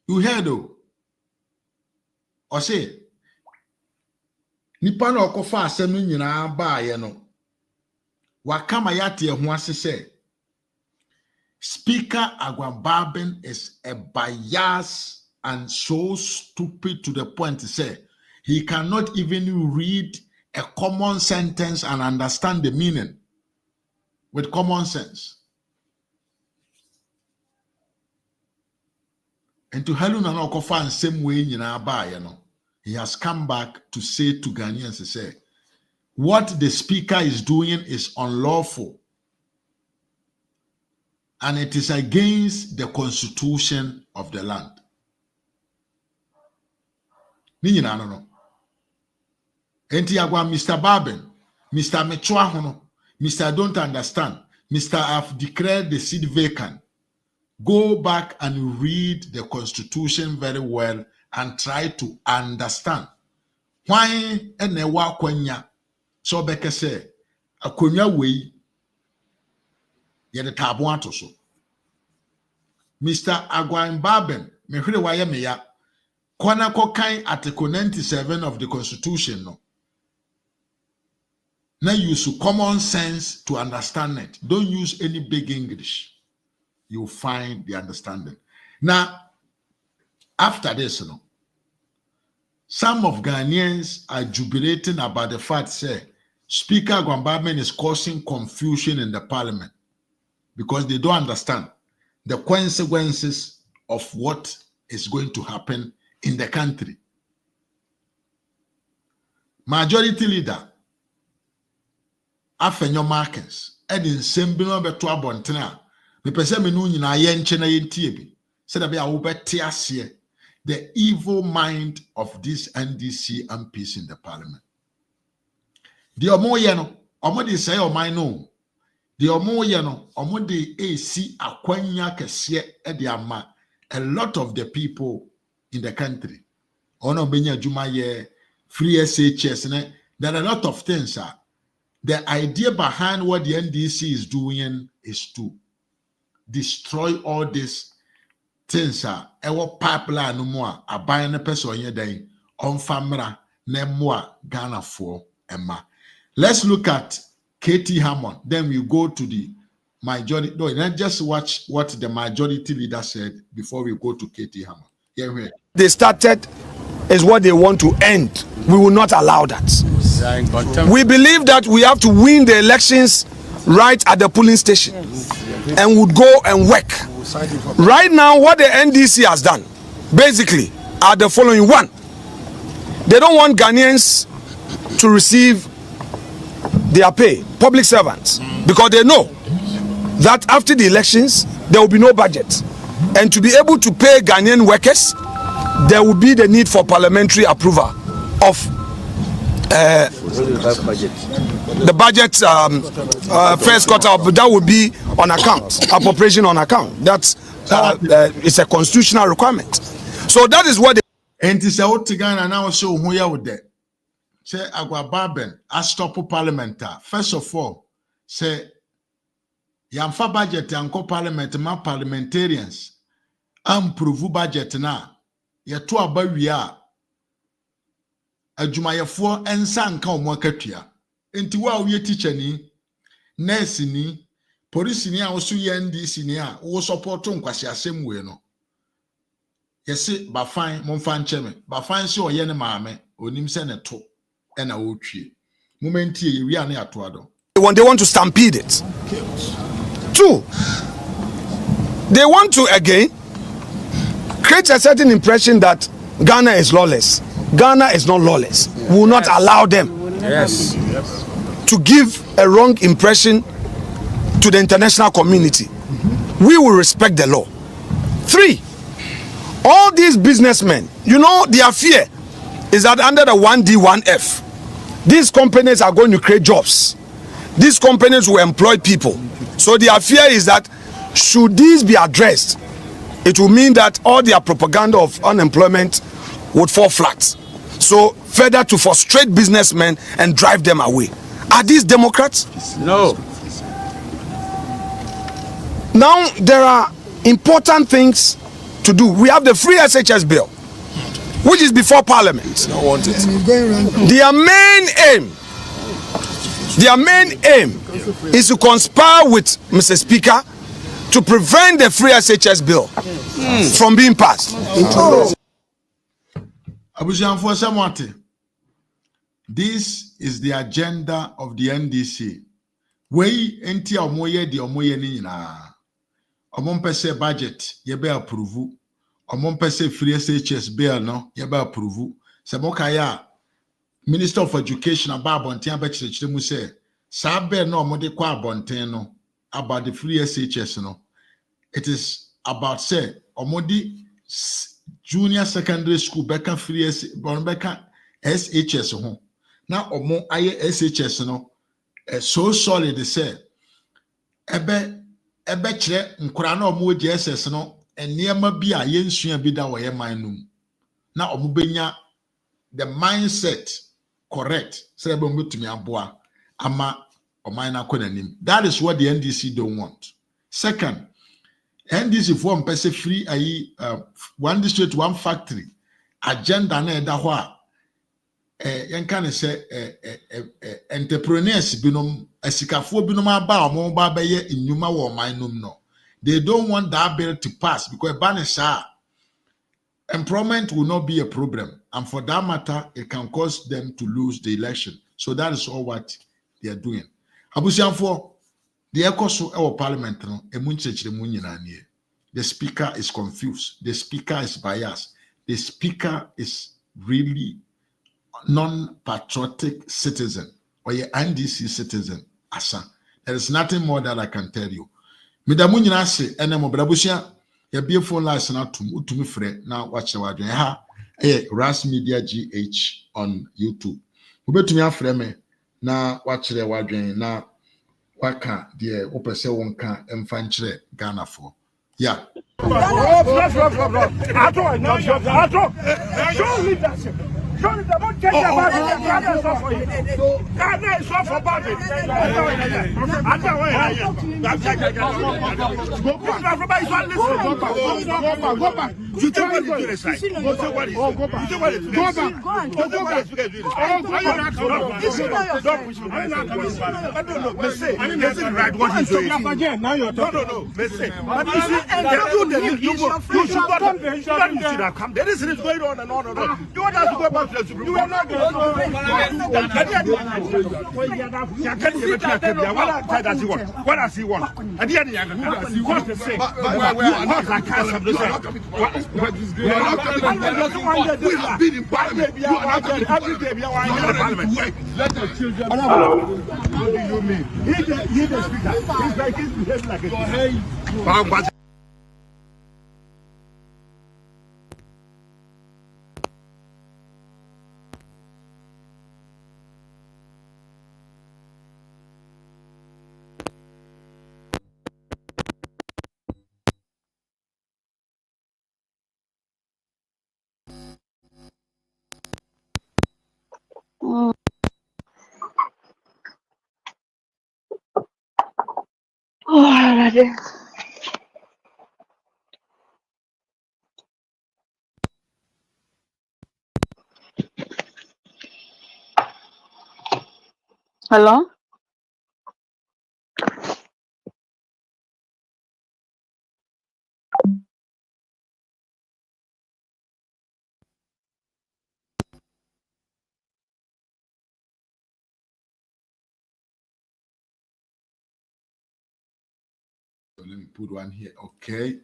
You heard though? Or say nipa na okofa asem nyina ba ye no. Wakama yate ho ase se Speaker Agwambaben is a bias and so stupid to the point to say he cannot even read a common sentence and understand the meaning with common sense. And to Haruna Idrissu in same way he has come back to say to Ghanaians, say, what the speaker is doing is unlawful and it is against the constitution of the land. Mr. Baben, Mr. Mechuahono, Mr. Don't Understand, Mr. I've declared the seat vacant. Go back and read the constitution very well and try to understand. Why enewa kwanya so beke say akonya wei ye de tabo ato so. Mr. Agwambaben mehwere waye meya kwana kokan article 97 of the constitution no. Now use common sense to understand it. Don't use any big English. You'll find the understanding. Now, after this, some of Ghanaians are jubilating about the fact that Speaker Agwambaben is causing confusion in the parliament because they don't understand the consequences of what is going to happen in the country. Majority leader, Afenyo Markins, Edin Sembino Beto Abontena, me pese me nu nyina ye nche na ye ntie bi se da be a wo bete ase the evil mind of these NDC MPs in the parliament. The omo ye no omo de say o man no the omo ye no omo de AC akwanya kese e de ama a lot of the people in the country. Ono benya juma ye free SHS ne there are a lot of things. The idea behind what the NDC is doing is to destroy all these things. Ewo pipeline no more. Aban ne person ye den on famra ne more Ghana for Emma. Let's look at KT Hammond. Then we go to the majority. No, let's just watch what the majority leader said before we go to KT Hammond. Here. They started is what they want to end. We will not allow that. We believe that we have to win the elections right at the polling station and would go and work. Right now, what the NDC has done basically are the following. One, they don't want Ghanaians to receive their pay, public servants, because they know that after the elections there will be no budget, and to be able to pay Ghanaian workers there will be the need for parliamentary approval of the budget first quarter, but that will be on account, appropriation on account. That's it's a constitutional requirement. So that is what and it's out to Ghana now. So who you there? Say Agwambaben a stop parliament. First of all, say yamfa budget yanko parliament ma parliamentarians improve budget na yeto abawia adwumayefo ensa nka omo akatua enti wa wo ye teacher ni nurse ni police ni a wo so ye NDC ni a wo support nkwasi asem we no yesi ba fine momfa ncheme ba fine se oye ne maame onim se ne to e na wo twie momenti ye wi ane ato ado they want to stampede it. Two, they want to again create a certain impression that Ghana is lawless. Ghana is not lawless. We will not allow them to give a wrong impression to the international community. We will respect the law. Three, all these businessmen, you know, their fear is that under the 1D, 1F, these companies are going to create jobs. These companies will employ people. So their fear is that should these be addressed, it will mean that all their propaganda of unemployment would fall flat. So further to frustrate businessmen and drive them away. Are these Democrats? No. Now there are important things to do. We have the free SHS bill, which is before Parliament. I want it. Their main aim is to conspire with Mr. Speaker to prevent the free SHS bill from being passed. This is the agenda of the NDC. We enti omoye di omoye ni nyina. Omompese budget yebe approve. Omompese free SHS bill no yebe approve. Se mokaya Minister of Education about abonten abekire mu say sa bill no omode kwa abonten no about the free SHS no. It is about say omodi junior secondary school beka free SHS ho. Now omo aye SHS no so solid say ebe kire nkura na omo GSS no eniema bi a yensua bi da wo ye man num na omo benya the mindset correct say ebe omo tumi aboa ama oman na konanim. That is what the NDC don't want. Second, NDC for mpese free ayi one district one factory agenda na eda ho a can say entrepreneurs binom asikafo binom aba omo ba beye inuma wo manum no. They don't want that bill to pass because banisha employment will not be a problem, and for that matter it can cause them to lose the election. So that is all what they are doing. Abusianfo the ekoso e parliament no emunchechire mu nyina nie. The speaker is confused, the speaker is biased, the speaker is really non-patriotic citizen or your NDC citizen asa. There is nothing more that I can tell you. Midamu nyina se ene mo brabusia ya be phone lines na utumi frɛ na watch wadwen ha Ras Media GH on YouTube. Ubetumi afrɛ me na watch wadwen na waka de opese wonka emfa nkyerɛ Ghana for. Yeah. Show me the one change about it. Ghana is not for you. Ghana is not for bad. Go back. You take what is doing this side. Go back. I don't know. Message. Is it right what he's doing? Now you're talking. No. Message. You should have come. There is going on and on and on. You want us to go back to the Supreme Court? You are not going to go back. What does he want? At the end, you are not to say. We have been in parliament. You are not every day. Let the children. What do you mean? He's the speaker. He's like he's behaving like a. Hello? Let me put one here. Okay.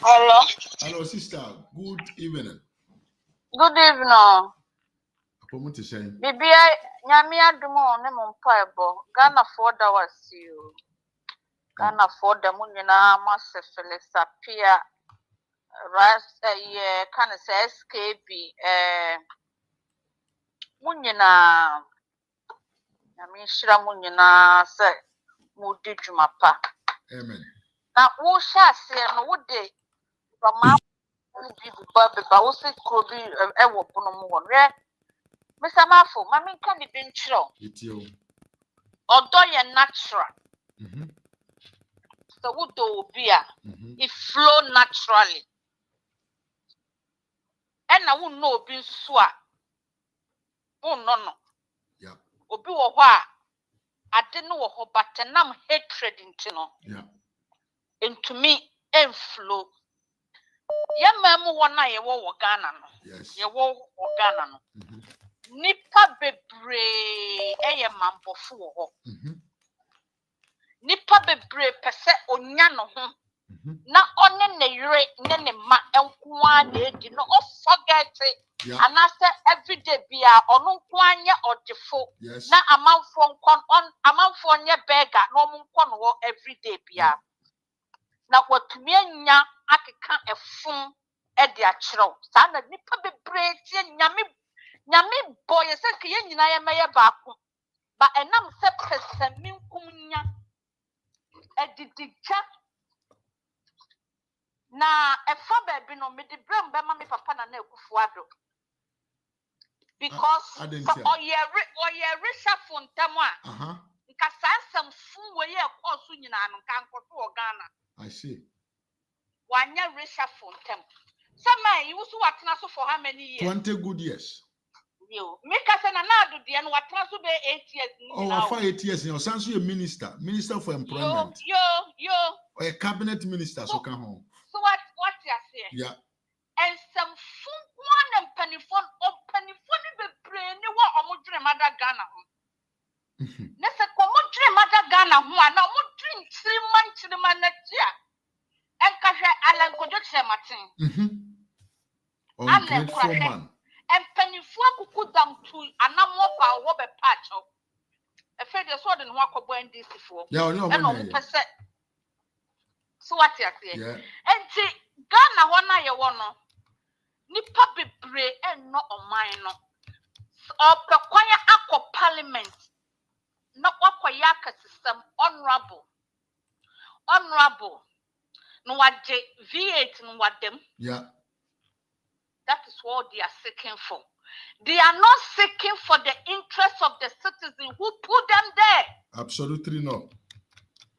Hello? Hello, sister. Good evening. Good evening. What to say? Bibi nyame adumo ne mo mpaebo. Ghana for da wasiu. Ghana for da mu nyina masefele sapia ras kan say SKB mu nyina nyame shira mu nyina se mu di dwuma pa. Amen. Na wo sha se no wo de bama bi ba wo se ko bi e wo pono mu won re Mr. Mafo, mami can be been true. Although you're natural. So would do beer. It flow naturally. And I won't know being swa. Oh no. Yeah. Obi wo hɔ I didn't know what but nam hatred into no. Yeah. Into me and flow. Ya memu wana ye wo Ghana no. Yes. Ye wo Ghana no. Nipa bebre eye mambofu wo. Nipa bebre pese onya no ho. Na one ne yure ne ma enkoa na edi no o forget it. And I said every day be a ono kwanya or defo. Na amanfo nkon on amanfo nye beggar no mo nkon wo every day be a. Na watumi anya akeka efun e de akyerew. Sa na nipa bebre tie nyame boy se ke ye nyina ye meye baako. Ba enam se pesami nkunya edidija na efa baby no me de brem be ma me papa na ekufuado. Because oye reshuffle ntamo a nka sansam fu we ye course nyina no kan koto Ghana. I see. Wanya reshuffle ntam. Some you so watena so for how many years? 20 good years. You make us an another day and watena so be 8 years. Oh, after 8 years, your son so a minister for employment. Yo. Or a cabinet minister so come home. So what you say? Yeah. And some food one and penny be brain you want or dream mother Ghana. Nessa come dream mother Ghana who are now dream 3 months to the man next year. And Kasha Alan Kojoche Martin. Ungrateful man. And penny for could down to a number of Robert Patch. A fair sword and walk of when this before. Yeah, no, so what you say? Yeah. And Ghana wana ye wono. Nipa bebre and no o mine no. Or pekwanya akọ parliament. No wakwaya system honorable. No waje V8 no wadem. Yeah. That is what they are seeking for. They are not seeking for the interests of the citizen who put them there. Absolutely no.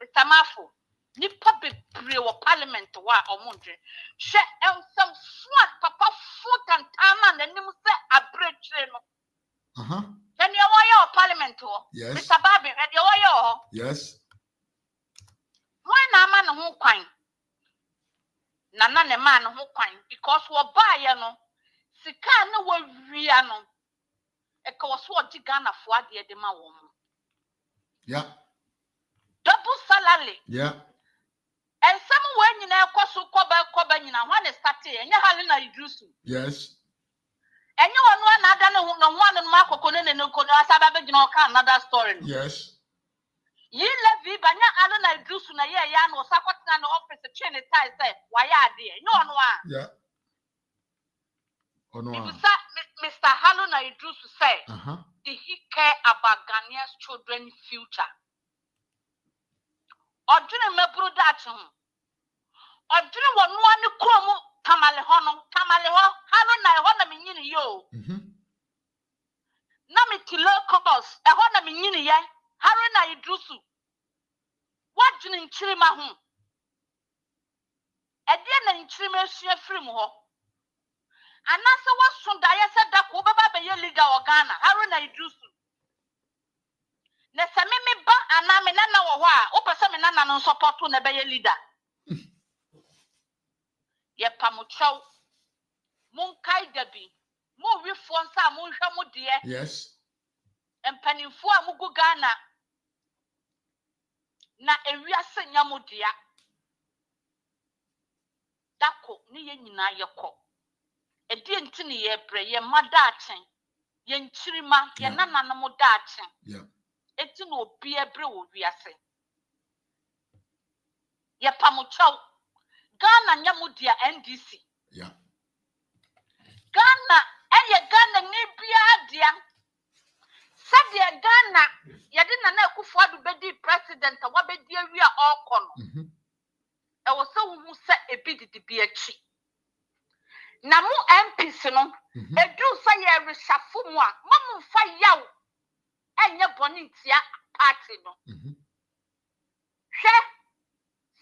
Mr. Mafu. Nipa bebre wo parliament wa omundre hwe ensam fuat papa foot and tama na nim se abretre no then you wa parliament wo yes Mr. Babi and you wa yes why na ma no ho kwan na ne ma no ho kwan because wo ba ye no sika na wo wia no e ka wo so odi Ghana fo ade de ma wo mu yeah double salary yeah. And some when you know Koba, you know, one is starting, and you Haruna Idrissu. Yes. And you are one other no one and Marco Conan and another story. Yes. Ye levy, but not Haruna Idrissu, na yan or Sakatan office, a chain tie say, why are they? No one. Yeah. Oh no. Mr. Haruna Idrissu say, did he care about Ghanaians' children's future? Or didn't me brother at home? Or didn't one come Tamale Haruna Hona Mini yo. Nami Kilo Cobos, a Hona Mini ya, Haruna Idrissu. What didn't Chima home? A dear in Chima free more. And that's what soon I said that Kubaba be leader or Ghana, Haruna Idrissu. Nessa me ba aname nana wo ho a opese me nana no support na be leader ye pamuchau mun kai dabi mo wi fonsa mun hwa mo de yes empanimfo a mugu Ghana na ewiase nya mo de dako ni ye nyina ye kɔ edi enti ne ye bre ye mada achen ye nchirima ye nana no mo da achen yeah. Eti no obi ebre wo wiase ye pamuchau Ghana nyamudia NDC yeah Ghana Ghana ni bia dia sadia Ghana ye de na Akufo-Addo bedi president wa bedi awia okono e wo se wo se ebi didi bi achi na mu MPs no edu fa ye reshafu mu a mamu fa yaw enye boni ntia party no.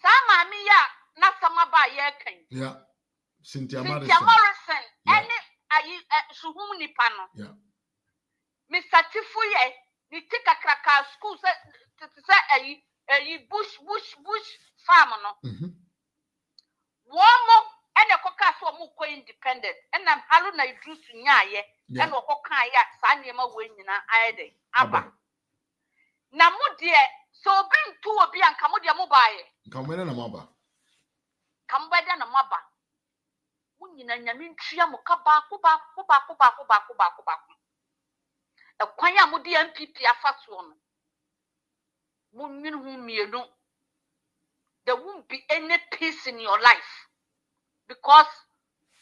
Sama miya na sama ba ye kan. Yeah. Cynthia Morrison. Any ayi suhum nipa no. Yeah. Mr. Tifuye, ni tika kraka school say ayi bush farm no. Womo and the coca so mu ko independent. And I'm Haruna Idrissu nyaye. And oko kan ya sa niema we nyina ayede. Aba. Na mu de so bring two obi anka mu de mu baaye. Nkamwena na maba. Kambeda na maba. Mu nyina nyame ntria mu ka ba ko. The kwanya mu de MPP afaso no. Mu nwin hu mienu. There won't be any peace in your life. Because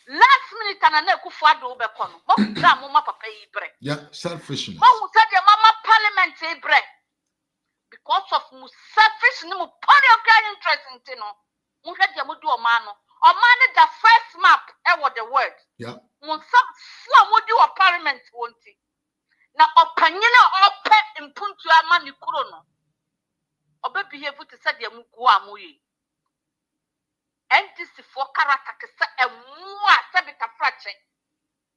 last minute and I could find over Cono. Mama papa bread. Yeah, selfishness. Mama said your mama parliament bread. Because of selfish no political interest in Tino. Muhadia Mudu Omano. Omani the first map ever the word. Yeah. Musa Mudu or parliament won't it? Now Opanina or pet in Puntu Amani Kurono. Obe behave to say the Mugua Mui. And this is for character and more sabita fraction.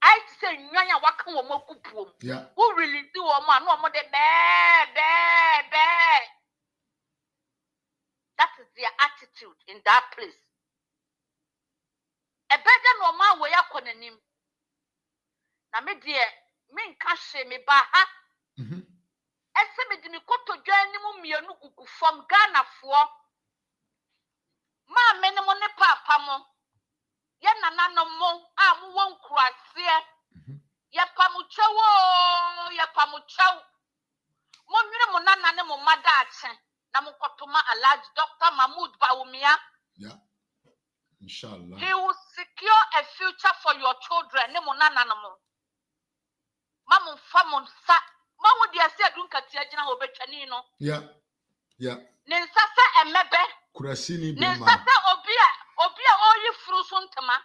I say Nyanya Wakan Mokupu. Yeah. Who really do a man no more than bear. That is their attitude in that place. A better no man way up on him. Na me dear, me cash me baha. Eseme di mi koto dwani mu mienu gugu from Ghana for. Ma me ne mo ne papa mo. Ye nana mo a mu won kurase. Ye pamuchawo. Mo nwire mo nana ne mo mada ache. Na mo kotoma Alhaji Dr. Mahmoud Bawumia. Yeah. Inshallah. He will secure a future for your children. Ne mo nana mo. Mamu famon sa. Mamu di Asiedu Nketiah jina obetwani no. Yeah. Yeah. Ninsasa emebe. Kurasini bema. Ninsasa obia oyi fruso ntema.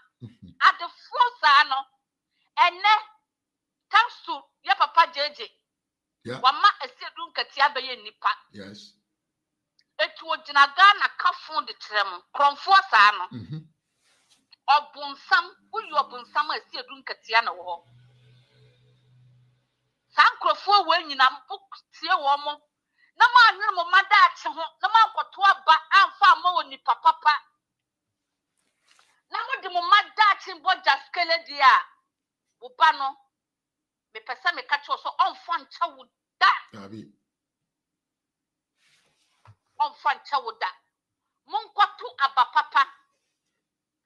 At the frusa no. Ene thanks to your papa JJ. Yeah. Wama Asiedu Nketiah beye nipa. Yes. Etu ojina Ghana ka fon de trem. Kronfo sa no. Obunsam, uyu obunsam Asiedu Nketiah na wo. Sankrofo we nyina mpok tie wo mo na ma anwere mo mada ache ho na ma kwoto aba amfa ma woni papa na mo de mo mada ache boja skele dia wo ba no me pesa me kacho so onfa ncha wo da Abi onfa ncha wo da mo nkwoto aba papa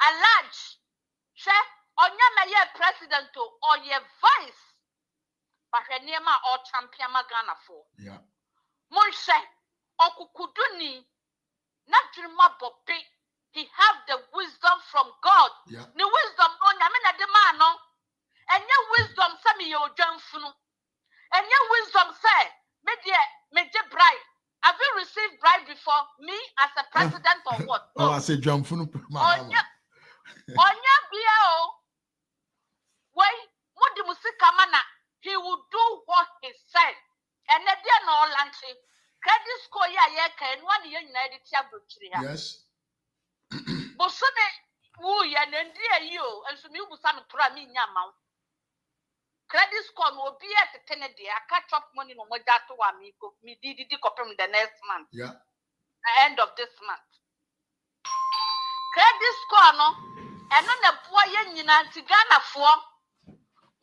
Alhaji she onya me ye president o ye vice Baheniema or champion Magana for. Yeah. Monshe, Okukuduni, Najima Bobi, he have the wisdom from God. Yeah. The wisdom on Yamina de Mano, and your wisdom, Sammy, your Johnson, and your wisdom say, Media bribe. Have you received bribe before me as a president or what? Oh, I said Johnson. Onya Biao, wait, Mudi Musikamana. He will do what he said. And they are no launching. Credit score ya can 1 year United Chabutria. Yes. But so woo ya and dear you, and some you will some Trami Yamau. Credit score will be at the Kennedy. I catch up money no more that to amigo. Me did confirm the next month. Yeah. End of this month. Credit score no, and then the boy in Ghana for.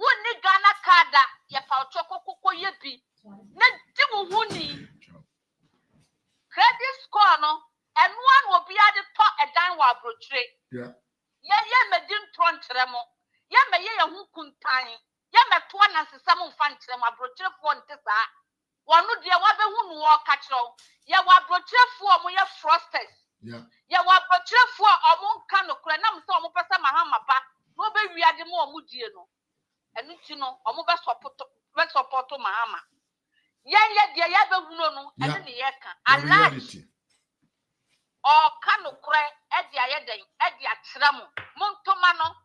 Wuni Ghana kada ya pauchoko kuko yebi na dimu huni credit score no and one will be at the top a down wa brotre ye me din trontremo ye me ye hu kuntan ye me to na sesam mfantrem abrotre fo ntesa wonu de wa be hu no ka kiro ye wa brotre fo mo ye frosters ye wa brotre fo omo nka no kura na mse omo pesa mahama ba no be wiade mo omo die no enu ti no omo be support mahama ye de ye be huno no enu ne ye ka Alhaji o kanu kure e de ayeden e de akyeramo montoma no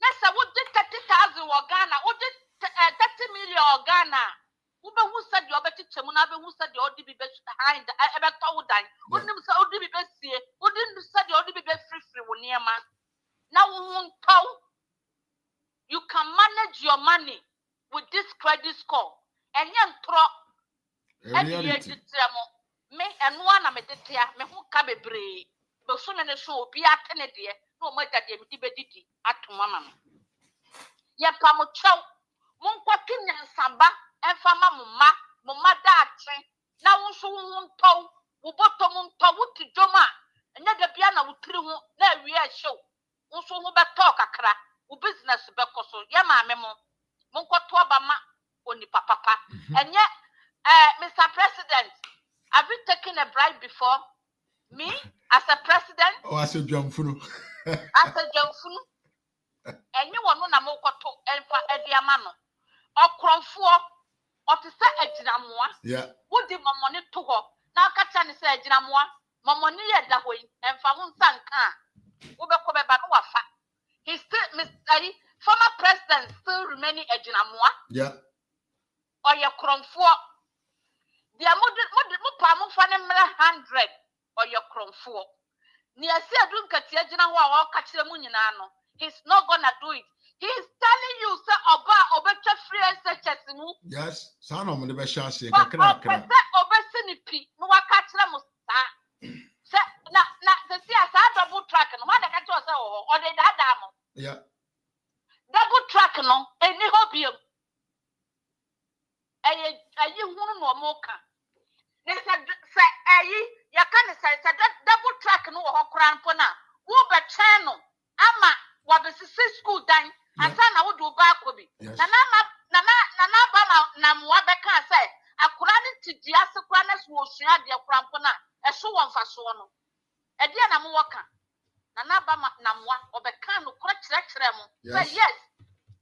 na se wo de 30,000 wo Ghana wo de 30 million wo Ghana Ube who said the other teacher, Munabe who said the ODB behind the Ebertow dine. Wouldn't say ODB see, wouldn't say the ODB free near man. Now, you can manage your money with this credit score. And young me and one of me me who cabe brave. But so many show be at any dear, no matter the dibedity at mama. Ye pamuchow, Munquakin and Samba, and Fama Mumma Dartrin. Now, so won't tow, who bottom on to Joma, and yet the piano would through there we are show. Also, who but talk a crack, who business becoso, Yama memo, Munquatwabama, only papa. And yet, Mr. President, have you taken a bribe before? Me, as a president? Oh, as a young fool. As a young fool? And you want to know what to and for a mano. Or cromfo, or to say a dinamoa. Yeah. What did my money to her? Now, Catchan say a dinamoa, my money at that way, and found some car. He still, Mr. Former president still remaining a dinamoa. Yeah. Or your cromfo. The amount of 100 or your chrome 4. Near Asiedu Nketiah he's not gonna do it. He's telling you, sir, Oba free such as you. Yes, son of the Bashasi. Obesity, no one catch them. The double track and one that catch us or the dam. Yeah. Double track, no, any hobby. You won't know more. They said, you can't say that double track no crown pona. Who but channel? Ama, what is the school dine? And son, I would do back with me. Nana Namwabeka say, I couldn't to the Asakwanas will share their crampona, a show on Fasono. A dear Namuaka. Nana Namwa or Becan, correct lecture. Say yes.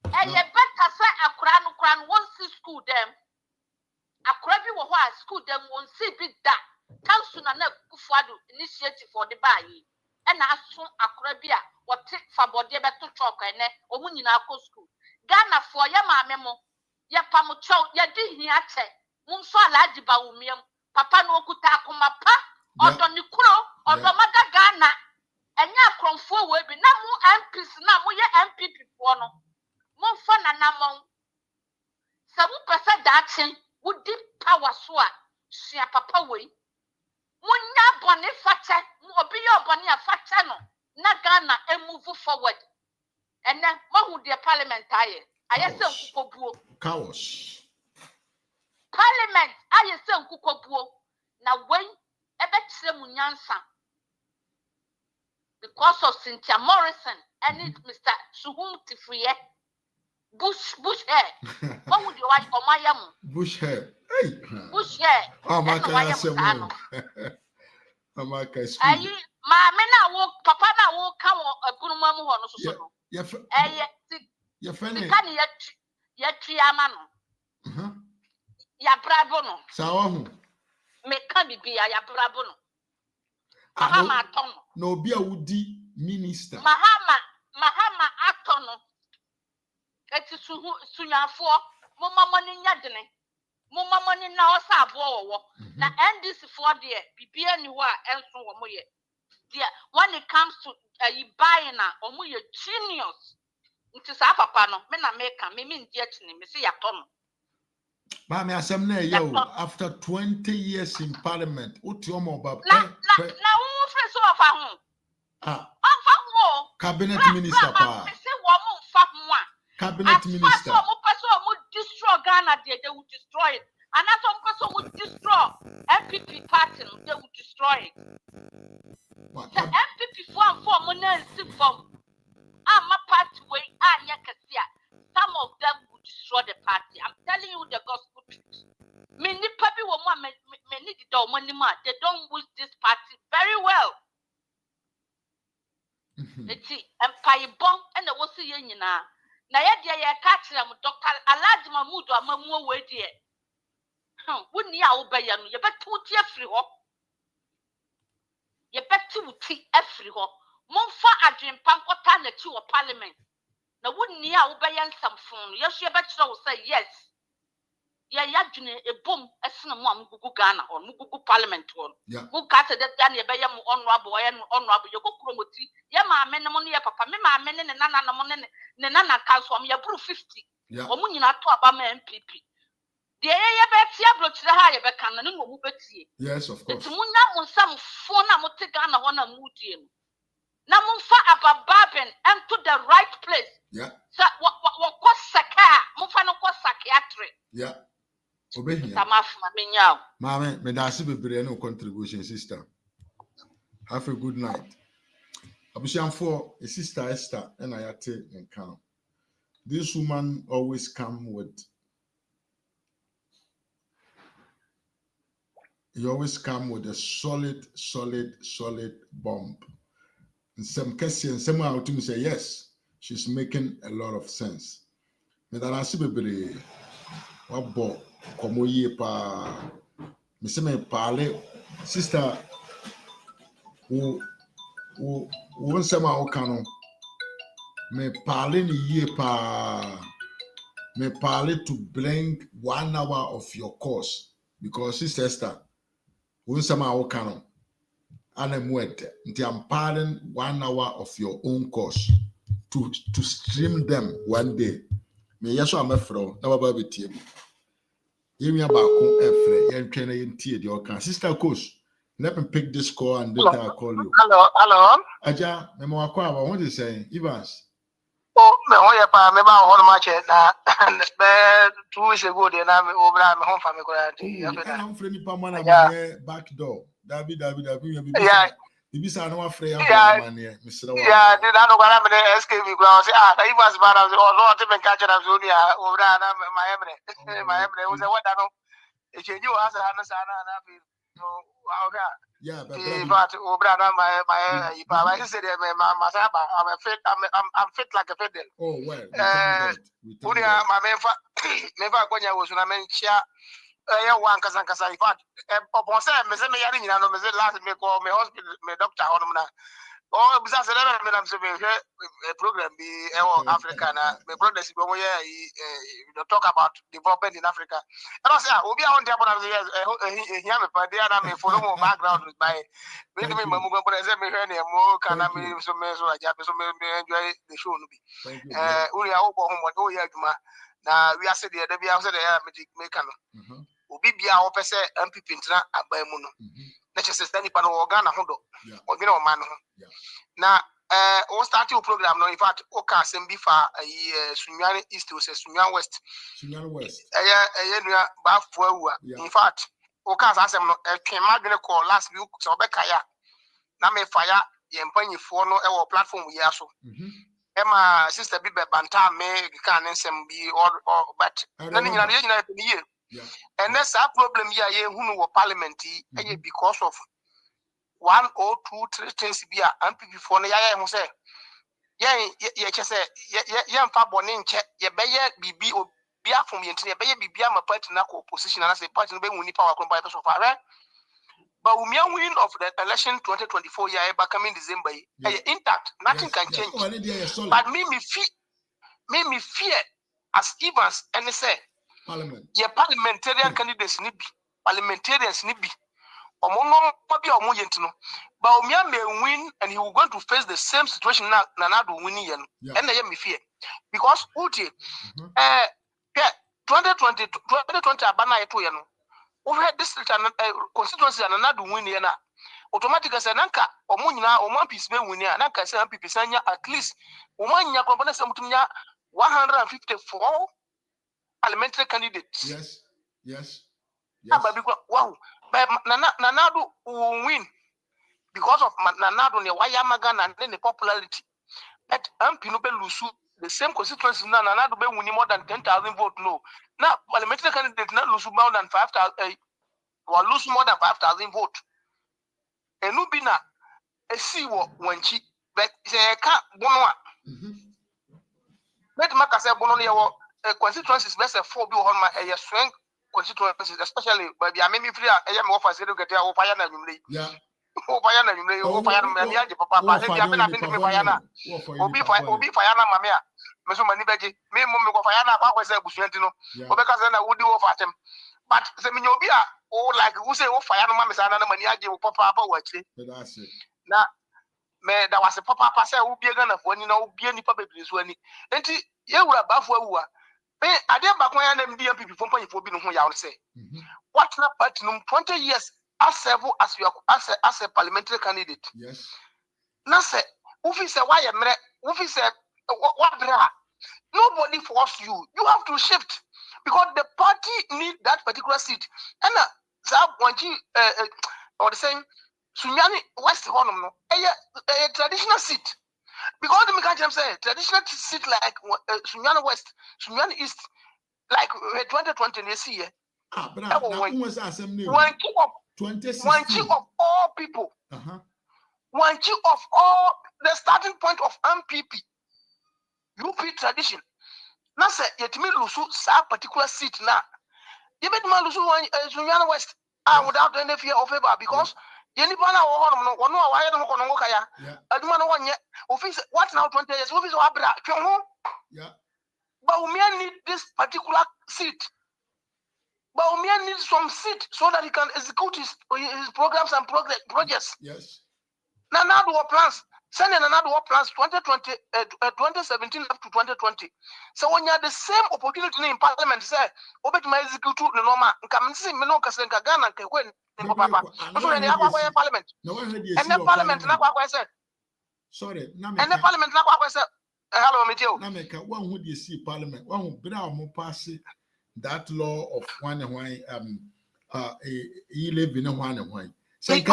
And you better say a crown won't see school them. A crabby will school them won't see big that. Council and Kufadu initiative for the buy. And as soon a crabia or take for body better chalk and or when you school. Ghana for Yama memo. Ya pamucho, ya di hiate. Munso alaji ba umium. Papa no kutakuma pa. Or Donikuro or Domaga Ghana. And ya from forward be namu MPs namu ya MPP one. Mon fun and namon. Some person dancing. Would deep power swa, she a papa way. Munya bonny fatter, more be your bonny a fatano, Nagana and move forward. And then, what would the parliament I assume Kukobu. Cows. Parliament, I assume Kukobu. Now, when a bet Munyansa because of Cynthia Morrison and it Mr. Suhum Tifriye. Bush hair. What would you like on my Bush hair. Hey. Bush hair. Oh, my God. My God. Mamma walk, Papa now walk come a good mamma on your friend. Yet, Triamano. Ya brabono. So, make can be ya brabono. Mahama Atono. No, be a woody minister. Mahama Atono. It is Sunya for Mumma money yadene. Mumma money now sabo. Now end this for dear, be anywhere else from Moye. Dear, when it comes to buying or Moye genius, it is half a panel, men are maker, me mean jetting, me see a ton. Mammy, I am yo after 20 years in Parliament. What your mobile? Now, friends of our home. Cabinet Minister. Cabinet Minister. Some person would destroy Ghana, they would destroy it. And as some person would destroy MPP party, they would destroy it. The MPP form money and from my party way, some of them would destroy the party. I'm telling you the gospel truth. Many people many money man. They don't wish this party very well. Let's see, Empire Bomb and the Wasi Yenina. Na ya dia ya catch them Dr. Alhaji Mahmood amamu we die. Woni a wo ba ya no ye betu ti afri ho. Ye betu ti afri ho. Momfa adwempa nkota na chi wo parliament. Na woni a wo ba ya nsamfon no ye so ye be kire wo say yes. ya yadwene ebom esena mu amugugu Ghana on mugugu parliament on who cast the dan ye be yam honorable ye kokuro moti ye ma ame ne mo ne ye papa me ma ame ne nana na mo ne nana council ya buru 50 omu nyina to aba ma MPP de ye be tia brochire ha ye be kan na no mu betie yes of course munya mo sam fo na mo te Ghana ho na mu die no na mo fa abababen and to the right place so what saka mo fa no ko psychiatry Mama, may I see no contribution, sister. Have a good night. I'm for a sister Esther and I and count. This woman always come with. You always come with a solid bomb. In some cases, someone to me say yes, she's making a lot of sense. May I see what bo como ye pa. Me se me parle, sister. Who nsema okano me parle ni ye pa me parle to bring 1 hour of your course because sister Esther who nsema okano ana muete nti I'm parling 1 hour of your own course to stream them one day me yeso amefro na baba betie bi yemi abako efre yen twena yentie de oka sister coach. Let me pick this call and later I'll call you. Hello. Aja, me mo akwa ba what you saying? Evans. Oh, me ho ya pa me ba ho no match na be 2 weeks ago de na me obra me ho fa me ko ya ti. I'm friendly pa man na back door. David yeah. Ibisa no afre ya man here. Mr. Wa. Yeah, did I know gonna me SKB go say Evans ba na say oh no te me catch na so ni obra na my emre. My emre was what I know. E change you answer na na fi. Okay. Yeah, but my said I'm fit like a fiddle. Oh well. My never going was when I mentioned one Kasankasa. In fact, upon saying, Miss Yari, I know, last me call my hospital, my doctor, oh, besides, a program be African, my brothers talk about development in Africa. And I say, we are on the other years, but they are follow more background with my me, more can I mean some enjoy the show. We are home, now we are said the other outside the make Ubibia opese MPP ntina abamuno na chese stani pa no Ghana hodo ogina o man ho na o start your program no in fact o ka sembi fa Sunyani East o se Sunyani West nua ba fo awua in fact o ka asem no twen madwene call last week so obekaya na me fire ye mpanyifo no e wo platform yi aso Emma sister bi be banta me kan nsem bi or but na nyina ye nyina pe ye. And that's our problem here who parliament because of 1 or 2 3 things be a before ya say just say ya fa bonin che ye beye bibi obia from ye ntine beye bibia ma party na opposition and say party no be win power kon by person for but we are winning of the election 2024 year back coming December intact nothing can change but me fear as Evans and say your parliamentarian candidates ni bi parliamentarians ni bi omono papi omo yentino but omia may win and he will going to face the same situation na do win yen and na me fear because uti 2020 abana eto ye no over district and constituency na do win yen na automatically say nanka omo nyina omo peace be win ya nanka say MPP sanya at least omo nya ko bana say mutumnya 154 parliamentary candidates. Yes. Wow. But Nanadu will win because of Nanadu ne Wayamagan and the popularity. But Ampinobe Lusu, the same constituency Nanadu be winning more than 10,000 votes. No. Now parliamentary candidate not lose more than 5,000 or lose more than 5,000 votes. And Nubina a see what when she but say can't bonoa. Let Macasa Bononia constituencies best 4 be on my swing constituencies, especially by the Amemi Free, I am off Asiedu Nketiah or Payana Yumley. Yeah. Oh, Payana Yumley, oh, Payana, Papa, Papa, Obi Fayana Mamia. so many beji. Me mum go fire na kwa say busuanti no. Obeka say na wudi wo fatem. But say me obi a o like who say wo fire no ma me say na mani age wo papa wo akire. That's it. Na me da was papa say wo bie Ghana fo ni na wo bie nipa bebre so ani. Enti ye wura bafo awuwa. Me ade bakon ya na MD MPP fo mpanyefo bi no ho ya wo say. What na party no 20 years as a parliamentary candidate. Yes. Na say ufi say why emre ufi say what bra. Nobody force you. You have to shift because the party need that particular seat. And or the same Sunyani West Honum no a traditional seat. Because the Mikajam say traditional seat like Sunyani West, Sunyani East, like 2020 this year. One key of all people. One key of all the starting point of MPP. UP tradition. Now say yetimi lusu sa particular seat na. You bet man lusu Sunyani West without any fear of favor because yeni bana wo hono no wono wa ye no ko no kaya. Aduma no wonye office what now 20 years office wa bra twen. Yeah. But we need this particular seat. But we need some seat so that he can execute his programs and projects. Yes. Now do our plans. Sending another plans 2020, 2017 up to 2020. So when you have the same opportunity in Parliament, say, "Obet my execute the normal." Come see me no kasenka Ghana ke when papa. So when you have Parliament, and the Parliament na kwa say. Sorry, and the Parliament na kwa say. Hello, Mitio. Na meka one who dey see Parliament, one who bra mo pass that law of one and one live in one and one. So shout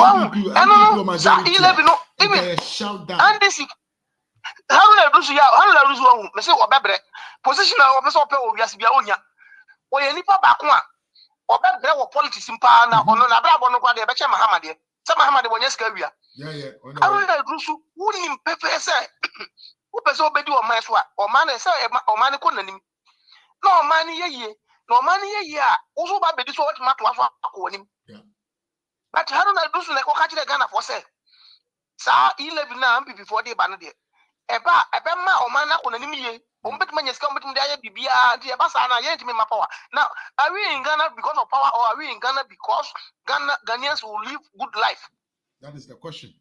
down. And this Haruna Idrissu me say obebre position na obeso ope obiase bia onya oye nipa ba ko a obebre wo politics mpa na ono na bra bono kwa de be che Mahama de se Mahama de bonya ska wia Haruna Idrissu woni pepe say wo pese obedi o man so a o man say o man ko nanim na o man yeye na o man yeye a wo so ba bedi so what mato aso akonim. But Haruna Idrissu na ko ka kire Ghana for say sa 11 na MPP for dey ba no de eba ma o man na ko nanim ye o mbetuma nyeska mbetuma dey bibia nti eba sa na ye ntimi ma power. Now are we in Ghana because of power or are we in Ghana because Ghanaians will live good life? That is the question.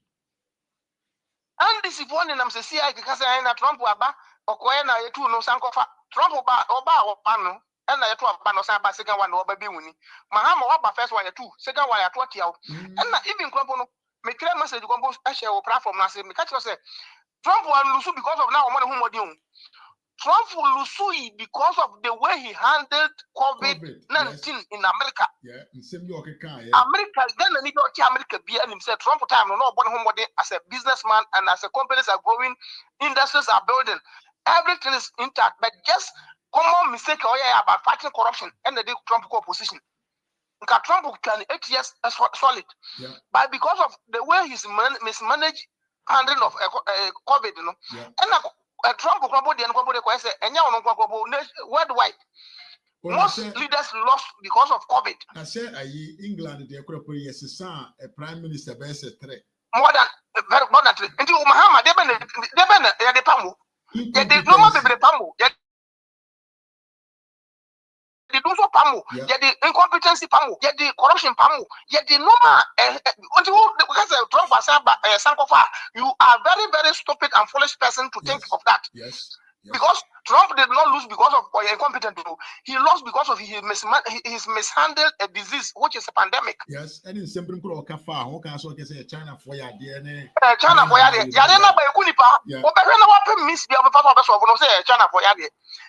And this is one nam say I because na Trump aba okoye na yetu no sankofa Trump oba no and na yetu aba no san ba second one oba be wuni Mahama oba first one yetu second one yetu atiawo and na even kwampo no me clear message kwampo share o platform na say me catch you say Trump will lose because of now money who Trump will lose because of the way he handled COVID-19 in America. Yeah, in same America, Ghana need to America be and himself Trump time no born home as a businessman and as a companies are growing, industries are building, everything is intact, but just common mistake about fighting corruption and the Trump opposition. Trump can 8 years solid, but because of the way he's mismanaged handling of COVID, you know, and Trump worldwide. Most leaders lost because of COVID. I say, England, they could a prime minister base 3. More than 3. Until Mahama, they pamu. They no more be pamu. They do so pamu. Yet the incompetency pamu. Yet the corruption pamu. Yet the normal. Because Trump was Sankofa, you are very, very stupid and foolish person to think of that. Yes. Because Trump did not lose because of incompetent. He lost because of his mishandled a disease, which is a pandemic. Yes, and in simple Kafa, who can so say China for your DNA. China for your Yadena by Kunipa, or better miss the other part of the say China for your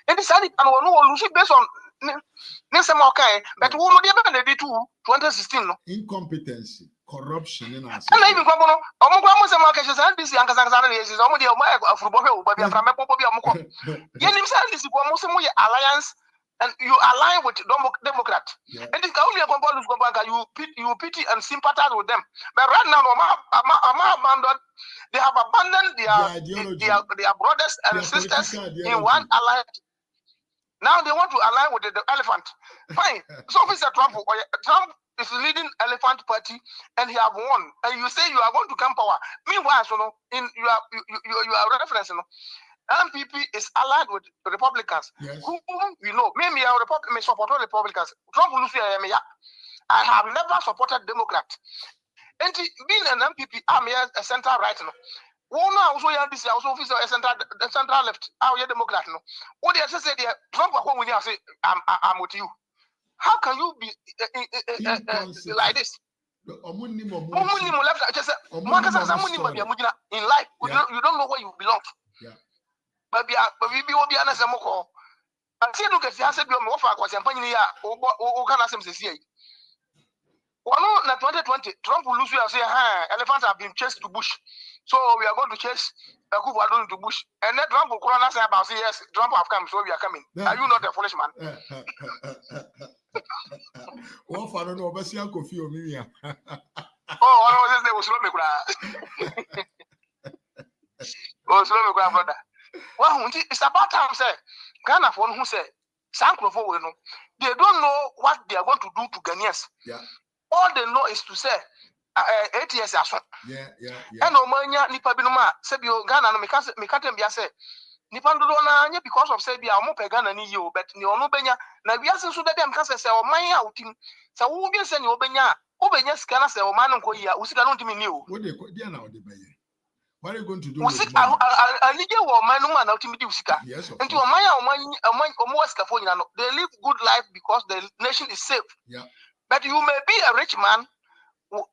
and decided and no lose based on okay, but who would ever be 2016? Incompetency, corruption, and even Kwabono, Omoguamo Samarkashes and this young Kazan is only a football, but we are from Moko. Yen himself is the alliance, and you align with Democrat. And it's only a compound you pity and sympathize with them. But right now, they have abandoned their brothers and sisters in one alliance. Now they want to align with the elephant. Fine. So Mr. Trump is leading elephant party and he have won. And you say you are going to come power. Meanwhile, you are referencing. MPP is allied with Republicans. Yes. Who we know. Maybe I support Republicans. Trump will say, I have never supported Democrats. And being an MPP, I'm a central right now. One also this also officer a central left. I'm a Democrat no. What they say there, Trump when you say I'm with you. How can you be like this? Left just in life. You don't know where you belong. Yeah. But we be honest, Asiedu Nketiah said we offer a campaign here. O can ask him to see. Well, no, 2020, Trump will lose. We say, elephants have been chased to bush, so we are going to chase Kufuor to bush. And then Trump will call us about say yes, Trump have come, so we are coming. Are you not a foolish man? One for no, but see, Uncle Fio, me. Oh, I was slow me cry. Oh, slow me cry, brother. Well, it's about time, say Ghana for who say Sanko for no, they don't know what they are going to do to Ghanaians. Yeah. All they know is to say 8 years aso. Yeah. And omanya nipa binuma sebi Ghana no meka tem bia say nipa dodo na anya because of sebi a mo pe Ghana ni yo but ni ono benya na wiase so da dem ka say oman a utim say wo bi say ni obenya sika na say oman no nko yi a usika no ntimi ni o. What they na o de beye. What are you going to do with money? Anije wo oman no na utimi di usika. Yes. Nti oman a omo wasika fo nyina no they live good life because the nation is safe. Yeah. But you may be a rich man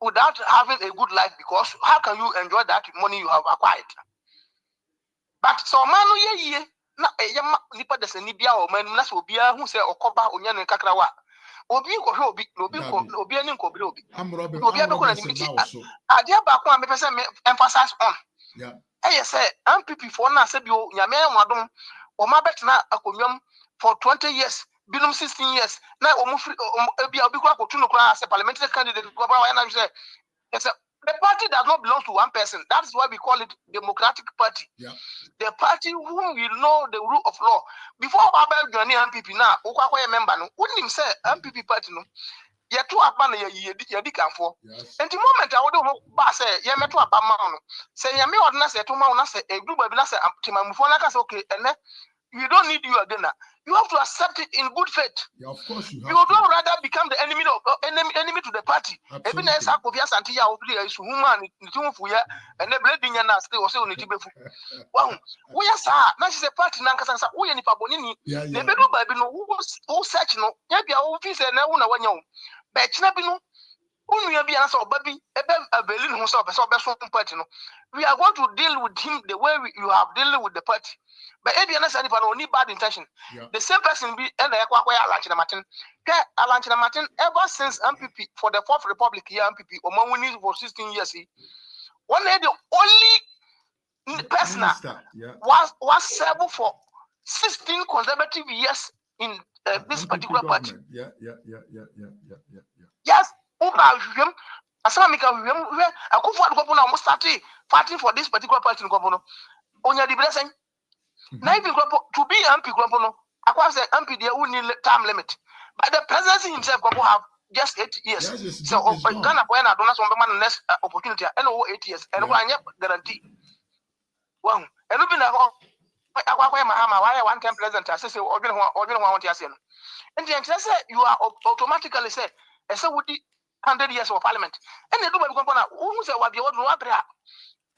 without having a good life because how can you enjoy that money you have acquired? But so man ye na eyama nipa de sani bia o man na so bia hu se okoba onya ne kakra wa obi ko hwe obi ani ko bi obi obi abeko na nimiti ade ba ko am pese emphasize on yeah say MPP for na se bi o nyame amadom o ma betena akonwam for 20 years binum 16 years na free bia obi kwa kotu no kwa as a parliamentary candidate kwa ba na say the party does not belong to one person. That is why we call it Democratic Party. Yeah. The party who will know the rule of law. Before Babel joining MPP now, Okwa member no, wouldn't him say MPP party no. Ye two abana ye di kanfo. And the moment I would ba say ye meto abama no. Say ye me ordinance say to ma na say e group be na say timamufo na ka say okay and you don't need you again. You have to accept it in good faith. Yeah, of course you have. You would not rather become the enemy to the party. Even as I could be a Santia or human, and the bleeding and stay or so. Well, we are sir. Now she's a party. Nankasa, we are Nipabonini. Yeah. The Bedu Babino, who search no, maybe our office and no one when you bet Nabino. Only a answer, baby, a Berlin himself, a best party. We are going to deal with him the way you have dealt with the party. But if you understand, if I only bad intention, the same person be and Alanchina Martin. Alanchina Martin, ever since MPP for the Fourth Republic here, MPP, Oman winning for 16 years, one day the only person was served for 16 consecutive years in this particular party. Yeah. Yes. Asamika Kufuor almost started fighting for this particular party in Governor. Onya the blessing. Now if you to be MP Governor, across the MP there will need time limit. But the presidency himself have just 8 years. So Ghana when I don't know next opportunity and over 8 years and one guarantee. Well, and looking at Mahama, why one time president I say or want to say. And the answer you are automatically say, and so would 100 years of parliament. And they do who say what you want to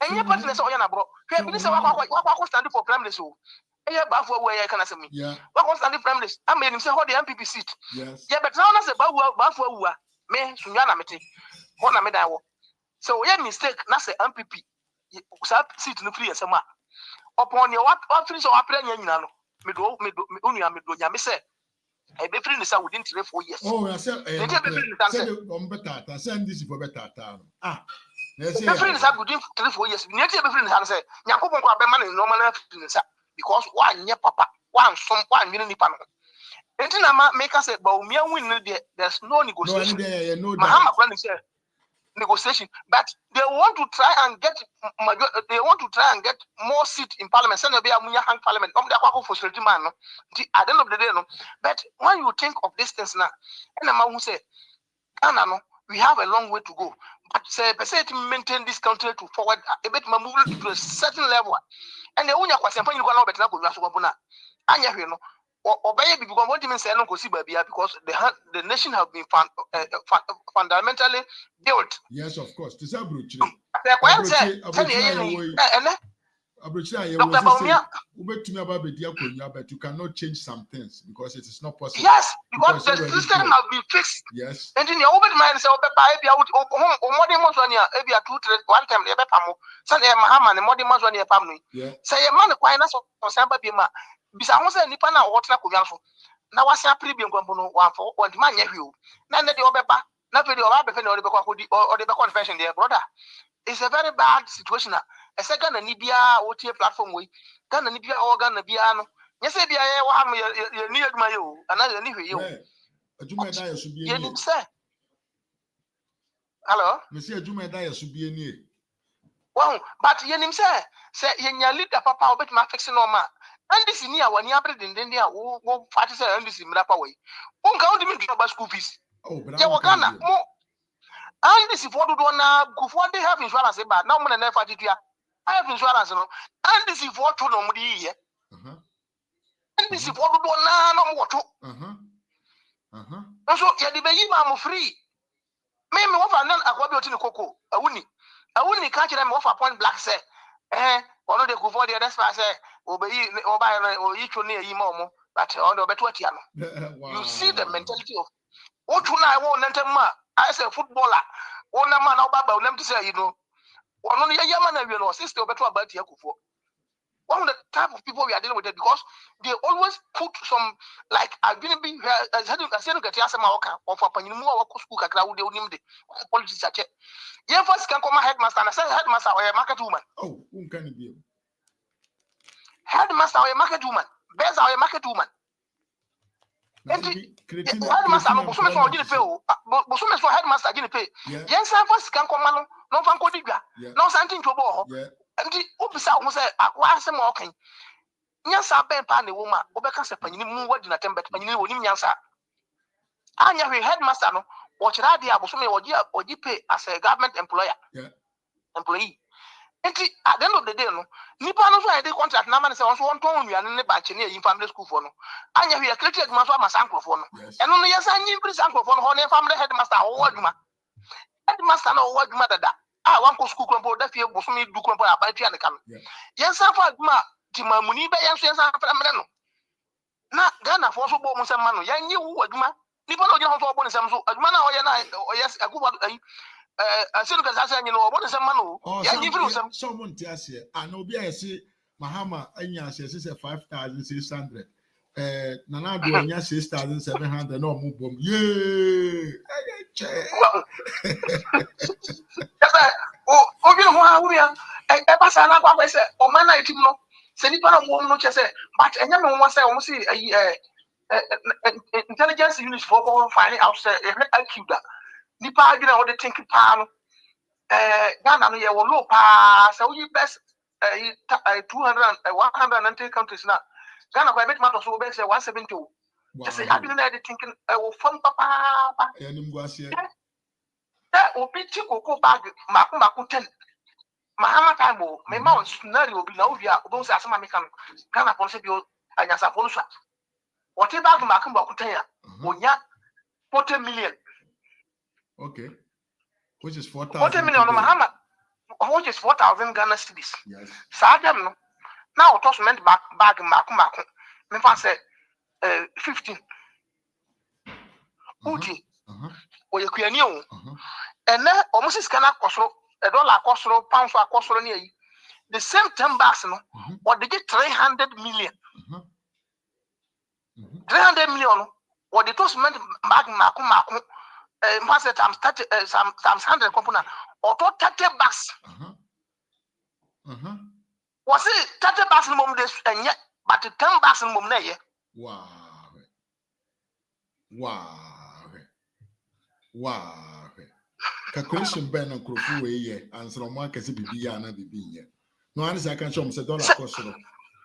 and your partners are yana bro. What stand for prime minister? And you're back for where I can ask me. Yeah. What stand prime minister? I made him say hold the MPP seat. Yes. Yeah, but now that's about back for who are me Sunyana Meti. What I made I so yeah, mistake, that's the MPP. Seat no free as a man. Upon your what office or applying Yanano, me say. I be free nisa within 3-4 years. Oh, I said send this for better time. Be free nisa within 3-4 years. You need to be free nisa say, Yakupon kwa be man in normal nisa because one year papa, one some one million nipa no. Enti na make us say, but me win there's no negotiation. No, Mahama plan say negotiation, but they want to try and get more seats in parliament. Send be a hang parliament. For man, no. At the end of the day, no. But when you think of this things now, and the man who say, no, we have a long way to go. But say to maintain this country to forward a bit move to a certain level. and the unya kwase mpa nyiko na obetena ko wiaso kwampo na anya hwe no obeye bibi kwampo ntimi nse no kosi babia because the nation have been fundamentally built. Yes, of course. To say abrochire. But you cannot change some things because it is not possible. Yes, because the system has been fixed. Yes. And in your open mind, say, modern Mosonia, maybe a 1 time, the Bepamo, Sunday Mahama, and modern Mosonia family. Say a man acquires for Samba Bima. Besides, Nipana or Trakuyanfo. Now, I say a premium component one for one man, you. None of the Obepa, not really or the confession, dear brother. It's a very bad situation. A second Nibia OTA platform way, Ghana Nibia organ Nabiano. Yes, I near my own, another new you. Jumedaya should be in say. Hello, Monsieur Jumedaya should be in here. Well, but Yenim say, Yenya leader papa, bet my fixing on ma. And this in here when you are in India, who parties are in this in Rapaway. Won't count him about school fees. Oh, but Ghana more. And this is what do now go for they have insurance about now when never did I have insurance no and this is what to no here and this is what do now no what to so ya the bayi ma free me what for nan akwabi oti koko awuni ka kire me what for point black say ono de go for the other say obayi oba o yicho na yi ma omo but on the beto atia no you see the mentality of what na I want nantema as a footballer, one man about them to say, you know, one only a Yaman and your sister better about Yakufu. One of the type of people we are dealing with it because they always put some like I've been Asiedu Nketiah Samaoka or for Panimu or Kusku Kakra, they will name the politics. Yeah, first can come a headmaster and I said headmaster or a market woman. Oh, who can it be? Headmaster or a market woman, best or a market woman. Headmaster no bosume so ogini pay o bosume so headmaster ogini pay yen san first kan komano no fan ko digwa no santin to bo ho ndi obisa ho say akwa asem o kan nyansa ben pa na wo ma obeka se panyini mu wadi na tembe panyini wonim nyansa anya hwe headmaster no wo kira dia bosume ogi pay as a government employee enti at the end of the day no nipa no so dey contract na man say won so won ton nuane ne ba che ne yin family school for no anya hwe create aduma so ama sankrofo no eno no yesa nyi impri sankrofo no ho ne family headmaster ho aduma headmaster no ho aduma dada wan ko school krompo da fie bosomi du krompo aba tua ne kan yesa fa aduma ti mamuni be yenso yesa fa mre no na Ghana for so bo mu sem ma no yan yi wu aduma nipa no gina ho so bo ne sem so aduma na ho ye na yes akuba Asiedu Nketiah you know what is a man yeah give you some someone tells you and obi I say Mahama anya say 5,600 Nana do anya 6,700 no mu bom yeah obi no ho awuria e pasa na kwa say o man na etim no se nipa na mo no che say but enya me won say o mo see intelligence unit for finding out say IQ da nipa agina wo de think pa no Ghana no ye wo low pa say we best 200 190 countries na Ghana kwa bet matter so be say 170 just say agina na de thinking wo fam papa ya nim go asie obi ti koko bag mako 10 Mahama time o me ma on scenario bi na ovia obo say asema me kan Ghana pon se bi anya sa pon so what bag mako 10 ya onya 40 million. Okay, which is 4,000. 40 million, Mahama, which is 4,000 Ghana cedis. Yes. Sadam no. Now toss meant bag maku. Me fa say 15. Uti. O ye kuani o. And then almost is kana kosoro, $1 kosoro, pounds kosoro ni yi. The same 10 bags no, or they get 300 million. 300 million, or the toss meant bag maku. Times 30, times 100 component or 30 bucks. Was it 30 bucks in mom this and yet, but 10 bucks in mom there? Wow. Calculation Ben and Crofu way answer on one case be na be. No answer I can show him say dollar cost.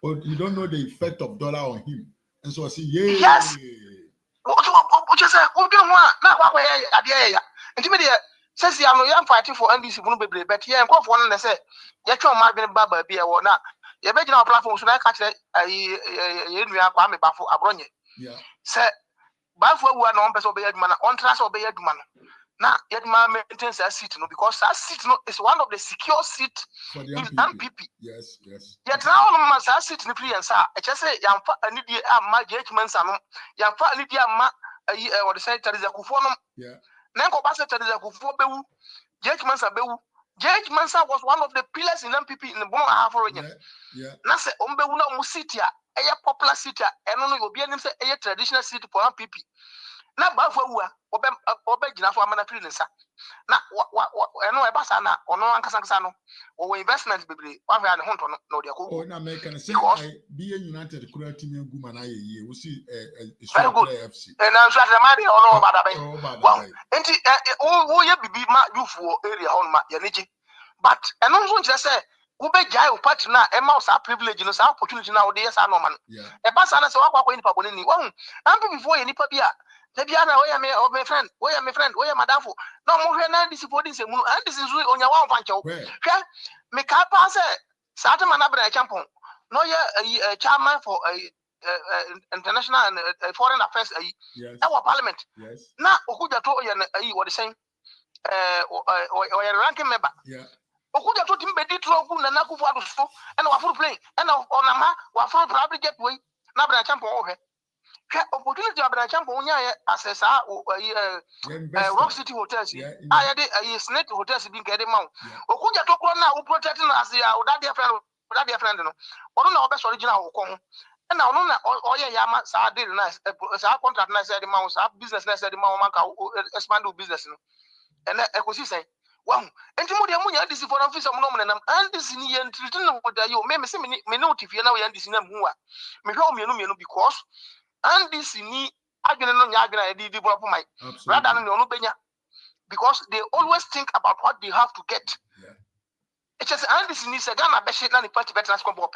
Or you don't know the effect of dollar on him. And so I say, yes. Just say, oh, now what idea? And to me, says I'm fighting for NDC, but yeah, and go for one and say, Yet your margin baba be a war now. ye be gina platform so na ka kire ye nua kwa me bafo abronye se bafo awu na on person be aduma na on trust obey aduma no na yet ma maintain that seat no because that seat no is one of the secure seat for the in MPP. MPP. Yes, yes. Yet now on that seat in the sir. I just say yamfa anidi amma judgment sano yamfa anidi amma what they say Teresa Kufo no. Yeah. Nenko basa Teresa Kufo bewu judgment bewu. Judgment was one of the pillars in MPP in the bon half for yeah. Yeah. Na se ombewu na mu seat ya popular seat ya eno no obi anim say traditional seat for MPP. Na bafo awua obe gina so amana firi nsa na eno e basa na ono ankasa no wo investment bebre wa fa ne honto no na odi akoko na American say I be United kura team enguma na ye we see FC na so atema de ono bada ben enti wo ye bibi ma yufuo area hon ma ye neji but eno so nche say wo be jai o party na e ma o sa privilege no sa opportunity na wo de yes na no man e basa na se wa kwa nipa bonini wo am before ye nipa bia Tebiana, my friend, my friend, madafo. No more than this for this, and this is on your one pancho. Me capa say, Satan Manabra Champon. No, a chairman for international and foreign affairs, our parliament. Yes. Now, Okuja told you what the same, or a ranking member. Yeah. Okuja told him, Beditro, Naku for and our full play, and on a ma, or for probably get way, Nabra Champon over. Opportunity of Champo assess Rock City Hotels. I had a snake hotels being getting mount. Okuja talk now who protecting us that dear friend. Or no best original Okon. And now no Yama sa did nice contract nice at the mouse, business nice at the Mamaka expand business. And I could say, well, and Timodia Munya, this is for office of Noman and this in the end, with you may see me note if you know and this in a mua. Me home you because. And this ni agene no nyagena e develop my rather than no benya because they always think about what they have to get. Yeah. It's just and this ni se Ghana be shit na ni party better na come up.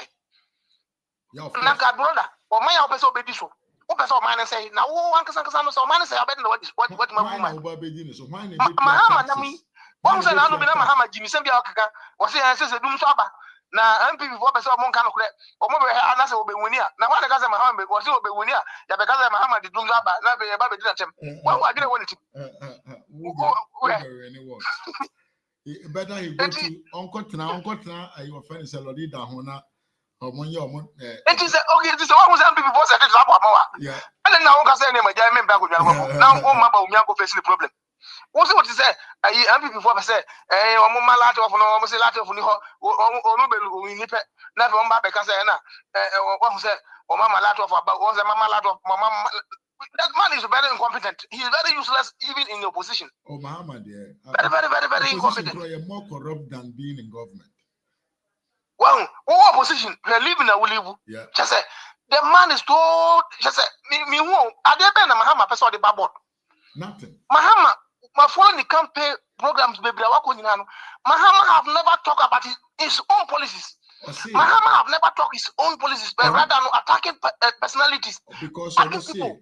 Yeah. Na ka brother, o man ya opeso be diso. O peso man say na wo wan kasa no so man say abed na what my woman. So why na be Mahama na mi. Won say na no be na Mahama Jimmy say bia okaka. O say say dum so aba. Na MPP for person mon kan kure o mo be anase obewunia na wa ka say Mahama be o say obewunia ya be ka say Mahama di dum aba na be ba be di atem wa wa gire woni ti better he go to uncle your friend is a leader hona omo ye omo it is okay it is one say MPP for say it abo amawa yeah and na won ka say na ma ja me ba go nwa na o ma ba o mi go face the problem. What you say? MPP before say, omo malate of no, omo say late of ni ho, onu be ni pe. Na be omba be ka say na, what say? O mama late of about, o say mama late of mama. That man is very incompetent. He is very useless even in the opposition. Oh, Muhammad, very incompetent. You are more corrupt than being in government. Well, opposition, we live in a will. Yeah. Just say the man is told. Just say me who? Are there been a Mahama person the babot? Nothing. Mahama. My foreign campaign programs, baby, Mahama have never talked about his own policies. Mahama have never talked his own policies, but rather attacking personalities. Because honestly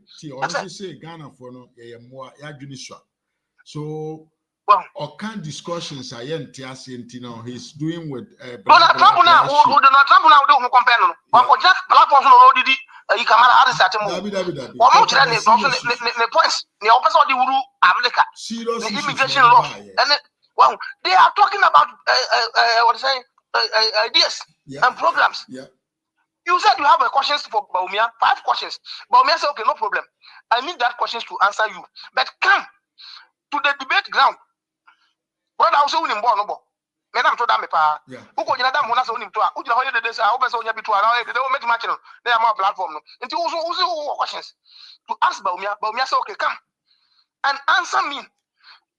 say Ghana for no more so or can discussions are he's doing with Donald Trump now do compare no. Platforms no did you come out of the points the opposite of the Uru America. Serious immigration law. And they are talking about what is saying ideas and programs. Yeah. You said you have a questions for Baumia, 5 questions. Baumia said, okay, no problem. I need that questions to answer you. But come to the debate ground. Brother, I was only born no more. Men am to da me pa. Who go jina da mo na so nim to a. Who jina hoye de say a wo person onya bi to a na they will make match no. They am platform no. Nti also questions to ask Baumia. Baumia say okay, come and answer me.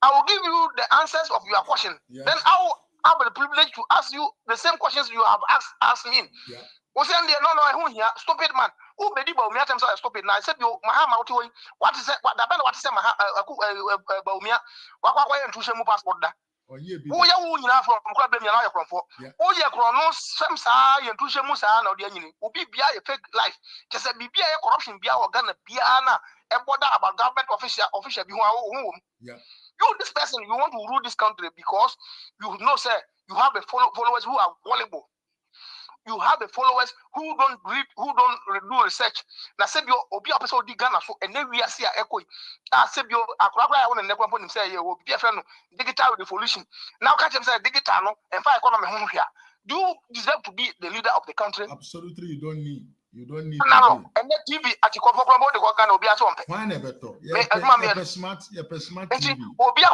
I will give you the answers of your question. Yes. Then I will have the privilege to ask you the same questions you have asked me. Yeah. No, stupid man. Who bedi Baumia terms are stupid. Now I said you Mahama what is it? What is Baumia? What intuition mu passport da? Oh yeah, who you from club them now from for. Oh yeah, no some sa intuition mu sa na odi anyini. Obi bia a fake life. Just say bibia corruption bia organ bia na e border about government official bi ho. Yeah. You this person you want to rule this country because you know say you have a followers who are gullible. you have the followers who don't read, who don't do research. Now, Sebio, Obia episode di Ghana so, and then we are see a echo. Sebio, I want to never put him say, you will be a friend, digital revolution. Now, catch him say digital, and fire economy home here. Do you deserve to be the leader of the country? Absolutely, you don't need. You don't need. No, and the TV at the corporate the work will be at home. Why never talk? Yeah, smart TV. Obia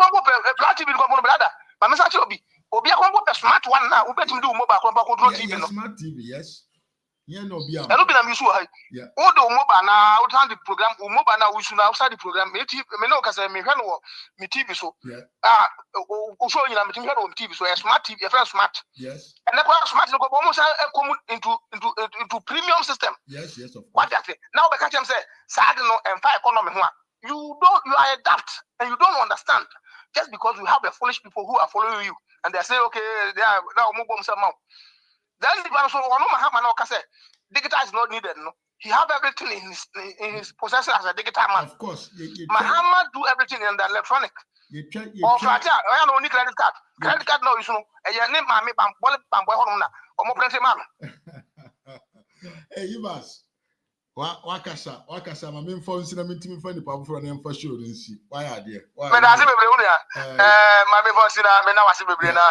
Black TV, brother. But Mr. Chobi, Obia smart one now. We bet him do mobile control TV. Smart TV, yes. Yeah, no, be. I don't be a issue. Yeah. All the mobile now outside the program, mobile now we should outside the program. Me no because me TV so. Yeah. So you know me TV so smart TV, a smart. Yes. And that smart go almost come into premium system. Yes, of course. What that now the catch them say, sad no and fire economy. You are adapt and you don't understand. Just because you have the foolish people who are following you and they say, okay, they are now move on some. Then the person who say digital is not needed. No, he have everything in his possession as a digital man. Of course, Muhammad do everything in the electronic. Or I don't need credit card. Credit card no issue. And your name, mammy, bamboy, or more plenty man. Hey, Ibas. Wakasa, my main phone, I'm intimate for the power for an for sure. Why are there? When I say, my main phone, I now see Brena.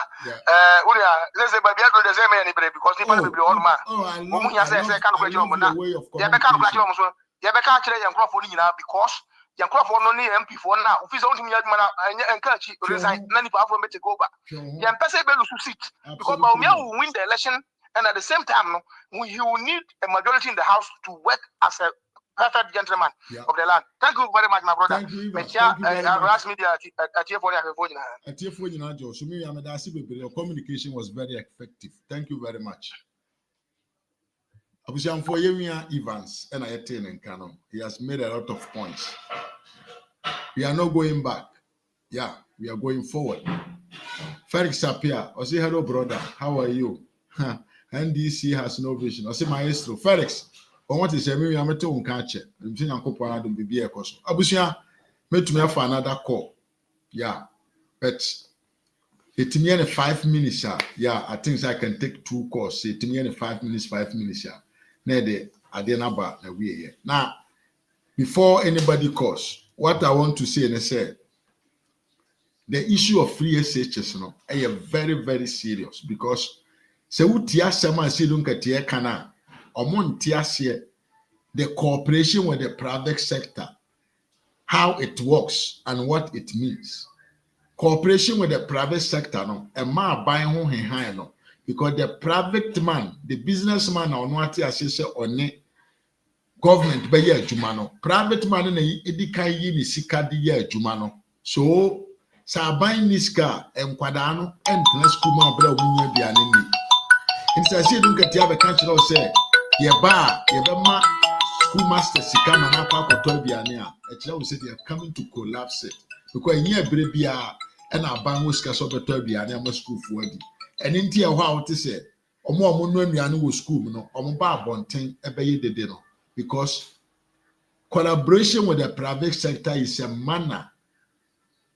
Let's say, baby, I do the same anybody because people will be all man. Oh, I love the way of communication. You can't actually microphone now because you microphone only MP for now. If it's only and catch resign, none of our make go back. You can pass a bell to sit because Baumia will win the election. And at the same time, you will need a majority in the house to work as a perfect gentleman of the land. Thank you very much, my brother. Thank you very much. Your communication was very effective. Thank you very much. For Evans and he has made a lot of points. We are not going back. Yeah, we are going forward. Felix Sapia, I say hello, brother. How are you? NDC has no vision. I say Maestro Felix. I want to say maybe I'm a tone catcher. I'm saying I'm going to be a cost. Abusia, met me for another call. Yeah, but it's me in 5 minutes. Yeah, I think I can take 2 calls. It's me in 5 minutes. Yeah, nede adenaba na we here. Now, before anybody calls, what I want to say and say, the issue of free SHS, is very, very serious because. Se utia sema Asiedu Nketiah kana omontiasie the cooperation with the private sector, how it works and what it means. Cooperation with the private sector no e ma ban ho hehan no because the private man, the businessman na ono ati asese one government be ye adwuma no, private man na edikan yi ni sika de ye adwuma no. So sa ban ni sika enkwada no entena school ma bra wunya biane ni. It's Asiedu Nketiah be country say yeba school master sika na kwa koto biane a e say they are coming to collapse it because yin ebre bia e na ban wo sika so beto biane am school for adi and nti e ho a wote say omo no anuane wo school no omo ba abonten e be ye dede no because collaboration with the private sector is a manner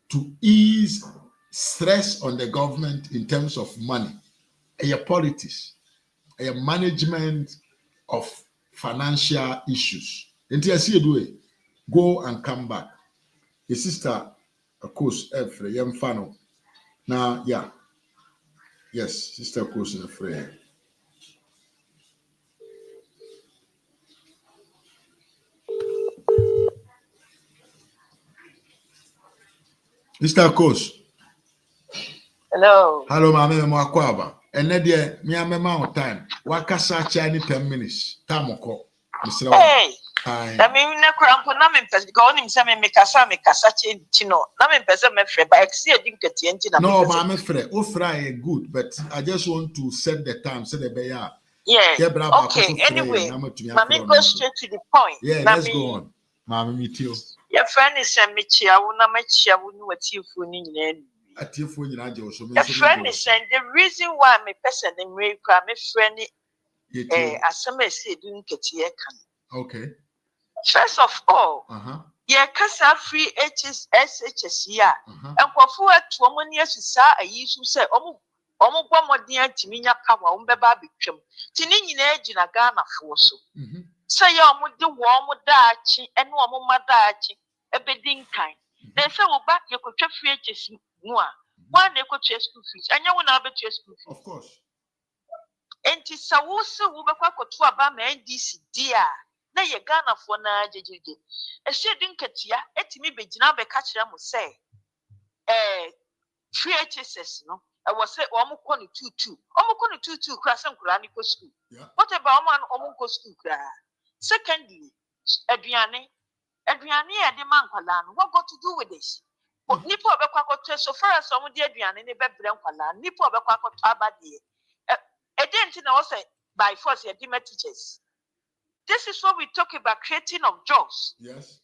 to ease stress on the government in terms of money. A politics, a management of financial issues. And Asiedu, go and come back. His sister, of course, Efre, young fano. Now, yeah. Yes, sister, of course, in a friend. Mr. Coach. Hello. Hello, Mama Mwakwaba. And then there, me and my mouth time. Wakasa chani 10 minutes. Tamoko. Hey. I mean, na kurampo na mempesa because oni mseme mekasa chino. Na mempesa mefre ba Asiedu Nketiah nti na. No, Mama Fre. Ofra good, but I just want to set the time so the beya. Yeah. Okay. Anyway, Mama go straight to the point. Yeah, let's go on. Mama meet you. Your friend is a michia una machia wunu watifu ni nyene. Atifu nyina je so me. Your friend is saying the reason why me person in America me friend asema Asiedu Nketiah kan. Okay. First of all, yeah, kasa free SHS ya. Enkofo atu omo ni asisa ayi su say Omo gwa modin antimi nya power ombeba betwam. Ti ni nyina agina Ghana fo so. Say ya omo de wo omo daachi ene omo madaachi ebedin kan. Na say wo ba ye kotwa fie chesi mu a. One ekotwa school fees. Anya wo na abetwa school fees. Of course. Enti sawo se wo bekwa koto aba ma NDC dia. Na ye Ghana fo na jejeje. Asiedu Nketiah etimi begina be ka kire mo say HSS no I was say omo ko ni 22 omo ko ni 22 kra se nkura ni ko school what about omo ko school kra secondly aduane e de man kwala no what got to do with this nipa obekwa ko so far as omo de aduane ne bebre nkwala nipa obekwa ko abade e didn't na o say by force ye demand teachers. This is what we talk about, creating of jobs. Yes.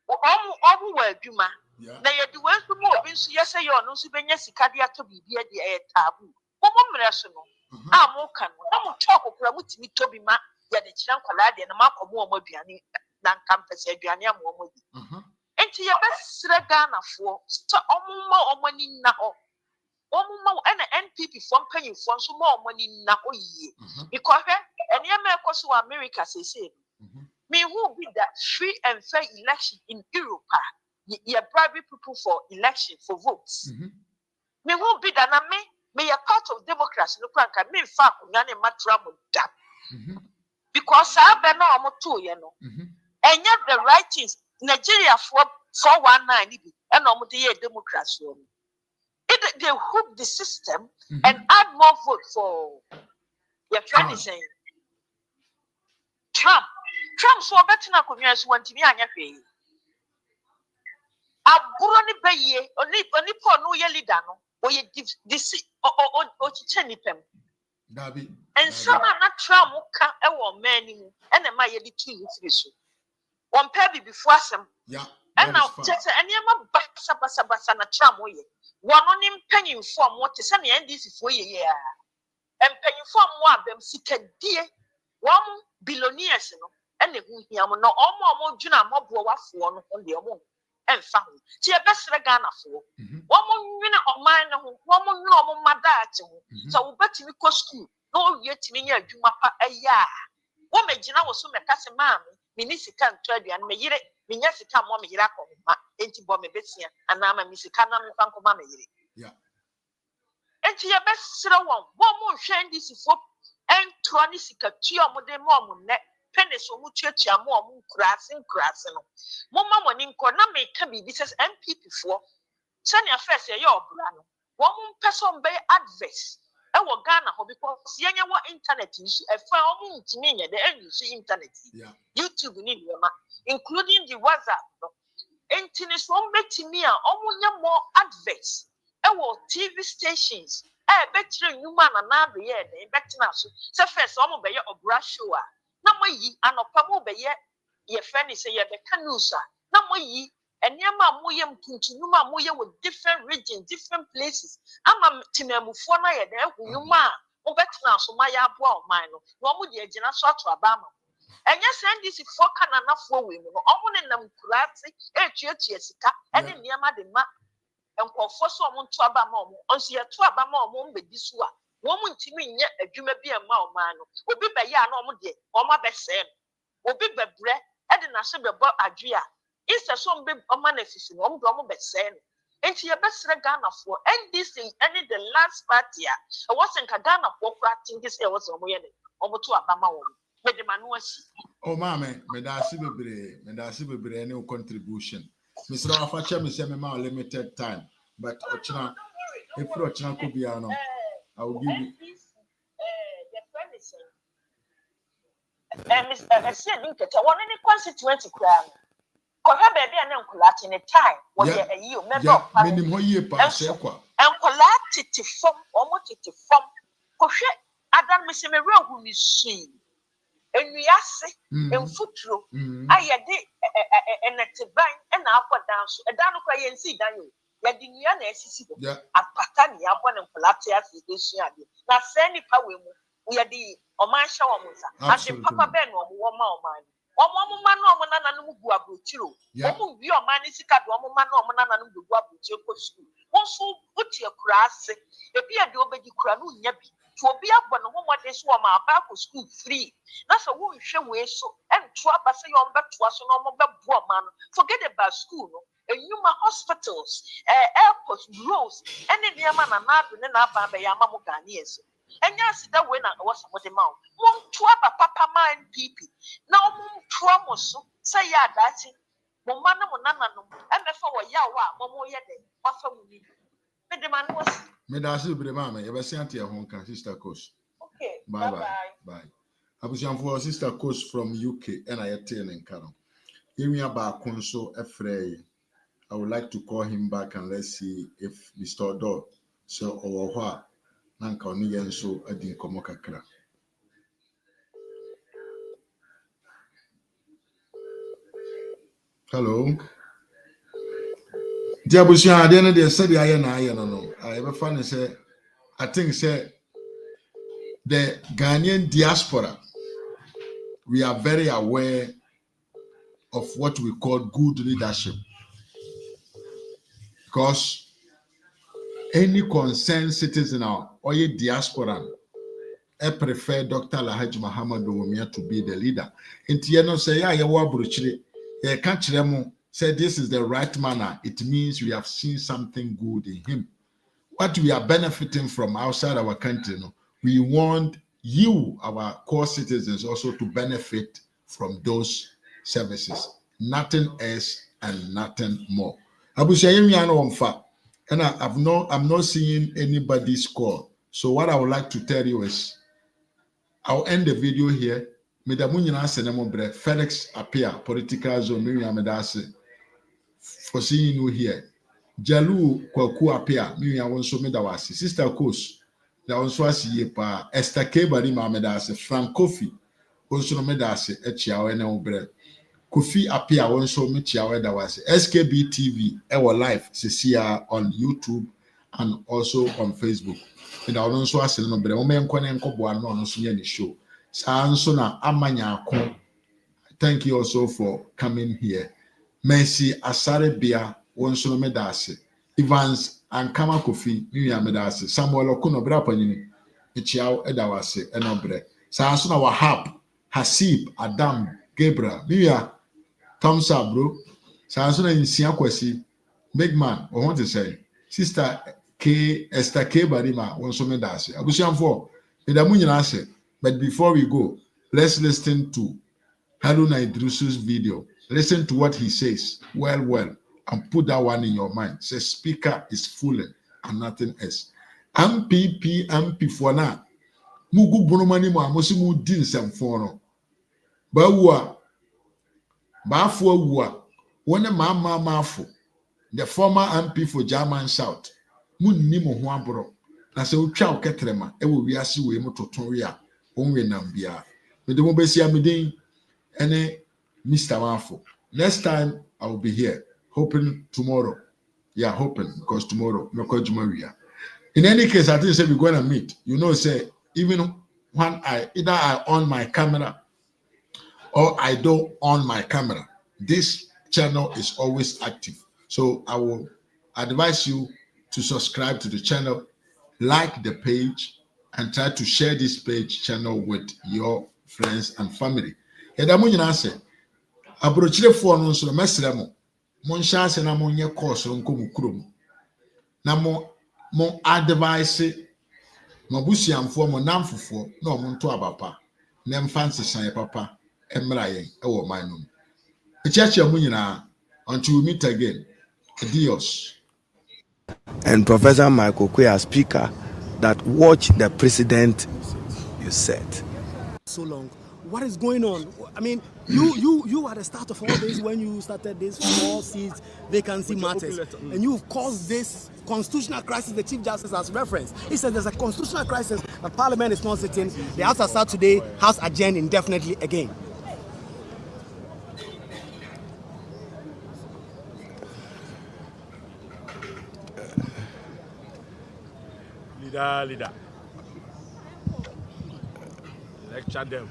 Omu wa adwuma. Na ye de wensu mo obi nso ye say yo no nso benya sika de ato bibia de e tabu. Mo mmere so no. A mo ka no. Na mo talk okura mo timi to bi ma ye de kira nkwala de na makomo omo aduane na campus aduane am omo di. Enti ye besre Ghana fo so omo ma omo ni na o. Omo ma na NPP fo mpanyin fo nso ma omo ni na oyiye. Because ene me ekoso America say me who be that free and fair election in Europe. You bribe people for election, for votes. Me who be that me a part of democracy. No can me fa kunyane matramu da. Because I be no omo to you know. And yet the right things Nigeria for 419 and omo de democracy. They hook the system and add more vote for your friend is saying Trump so better na kunyanso wantimi anya hwe. Aburo ni beye oni po no ye leader no o ye this o chiche ni pem dabi and some na Trump ka e wo mani mu e na ma ye di tu ni so won pa bi before asem and now just anyama basa na Trump ye wono ni mpanyimfo am wote se na NDC fo ye ya mpanyimfo am wo abem sikadie won billionaires no and hu hiam no omo dwuna mobo wafo no de omo emfa ho ti e besre Ghana fo omo nwina oman no ho omo nwina omo madaache ho so wo betimi ko school no wie timi nya adwuma pa aya wo megina wo so meka se maami mini sika nto aduane me yire menya sika mo me yire akoma enti bo me betia ana ma mi sika na me fanko ma me yire enti e besre won bo mo hwe ndisi fo entro ni sika tuo mo de mo ne penis omu chiachia mo omu nkurase no moma moni nko na meka bibi says MPP fo sani affairs ye obra no wo mo person be adverse e wo Ghana ho because yenye wo internet issue e fa omu ntimi nye de use internet YouTube ni niema including the WhatsApp no entini so mbetimi a omu nya more adverse e wo TV stations betri nyuma na do ye de betina so se first omu be ye obra show a na moyi anopa mo be ye friend say ye be kanusa na moyi eniema moye mtuntunuma moye with different regions different places ama tinamufo na ye de hunuma mo betina so ma ya aboa o man no mo de agina so ato abama enye send this for kanana fo we no omo ne nam kurate etuatua sika ene niema de ma enkofo so omo nto abama omo onso ye to abama omo mbedi so a womu ntimi nye adwuma bi ema o man no obi be ya na omo de omo abese obi bebre e de na se bebo adwea isa so mbe omo na sisi no omo de omo bese no enti ye besre Ghana fo NDC any the last party a wasn't ka Ghana fo kra tingi se was omo ye ne omo to abama wo me de manu asi o mame me da asi bebre any contribution Mr. Afache me say me ma limited time but ochina efro ochina ko bia no I will give you. Mr. Asiedu Nketiah, one any constituency crown. Koha baby and uncolate in a time when you're a year, minimum year pass. And colate to form almost to form. Koshe Adam Miss Emery who is seen. And we ask in footro. I had a divine and upward dance, a down cry and see Daniel. Yadinya na esisi go apata ni abo ne nkolate afidesi ade na se nipa we mu we yadi oman hya wo musa ade papa ben wo wo ma oman omo ma no omo nana no mu gu abrochiro omo wi oman ni sika do omo ma no omo nana no mu gu abrochiro ko school Also, put your grass, if you are the obedi cranu yabi, to be up when a woman is one my back school free. That's a woman show way so, and trap us on back to us on my woman. Forget about school, and human hospitals, airports, roads, any man and not in our Yamamu Ghanaians. And yes, that when I was with the mouth. Won't trap a papa man peepee. Now, trauma so say ya that's it. Momana monana, and before Yawa, Momo Yede, offer me. The man was. Medasi Bremama, you ever sent your home, Sister Coach. Okay, bye bye. Bye. I was young for Sister Coach from UK, and I attend in Caron. Give me about Conso Efrey. I would like to call him back and let's see if Mr. Odo so or what. Nanka oni yenso adin komo kakra. Hello. Diabusia ade they said aye na aye no. I ever find say I think say the Ghanaian diaspora, we are very aware of what we call good leadership. Because any concerned citizen or a diaspora, I prefer Dr. Alhaji Muhammad Bawumia to be the leader. And you say, yeah, you can't say this is the right manner. It means we have seen something good in him. What we are benefiting from outside our country, we want you, our core citizens, also to benefit from those services. Nothing else and nothing more. And I'm not seeing anybody score. So what I would like to tell you is, I'll end the video here. Felix appear political zone. For seeing you here. Jalu Kwaku appear. Medawasi. Sister Coach. That also see pa Esther Kebari Medase. Frank Kofi. Also Medase. Echiawe na obre. Kofi appear also Michiawe Dawasi. SKB TV. Our live. Cecilia on YouTube and also on Facebook. And I also ask them, but I'm going to show. Sansona Amanya. Thank you also for coming here. Mercy Asare Bia, Wonso Medase, Evans and Kama Kofi, Miriam Medase, Samuel Okuno Brapanini, Ichiao Edawase, Enobre. Sansona Wahab, Hasib, Adam, Gabriel, Mia, thumbs up, bro. Sansona in Siakwesi, big man, I want to say, Sister K. Esther K. Barima, Wonso Medase. Abusiam for Medamunyanase. But before we go, let's listen to Haruna Idrissu's video. Listen to what he says. Well, and put that one in your mind. Say, speaker is fooling and nothing else. MP for now. Mugu bonomani mo amosi mu din semfono. Ba wua. One mafo. The former MP for German South. Munni mo ho abro. Na se utwa oketrema e wo wiase we mo totonwe a onwe nambia. Me de mo besia me din ene Mr. Mafo. Next time I will be here. Hoping tomorrow. Yeah, hoping because tomorrow in any case, I think say we're going to meet. You know, say even when either I on my camera or I don't on my camera, this channel is always active. So I will advise you to subscribe to the channel, like the page, and try to share this page channel with your friends and family. Abrochire for no so mesre mo nhyase na mo nye course nko mu krom na mo advice mo busiamfo mo namfofo na mo nto abapa na mfanse san papa emra yen e wo man no echiachi mo nyina until we meet again. Adios. And Professor Michael Quay, speaker, that watch the president you said. So long. What is going on? I mean, you at the start of all this when you started this 4 seats vacancy matters, and you've caused this constitutional crisis. The Chief Justice has referenced. He said there's a constitutional crisis. The Parliament is not sitting. The House has sat today. House adjourned indefinitely again. Leader. Lecture them.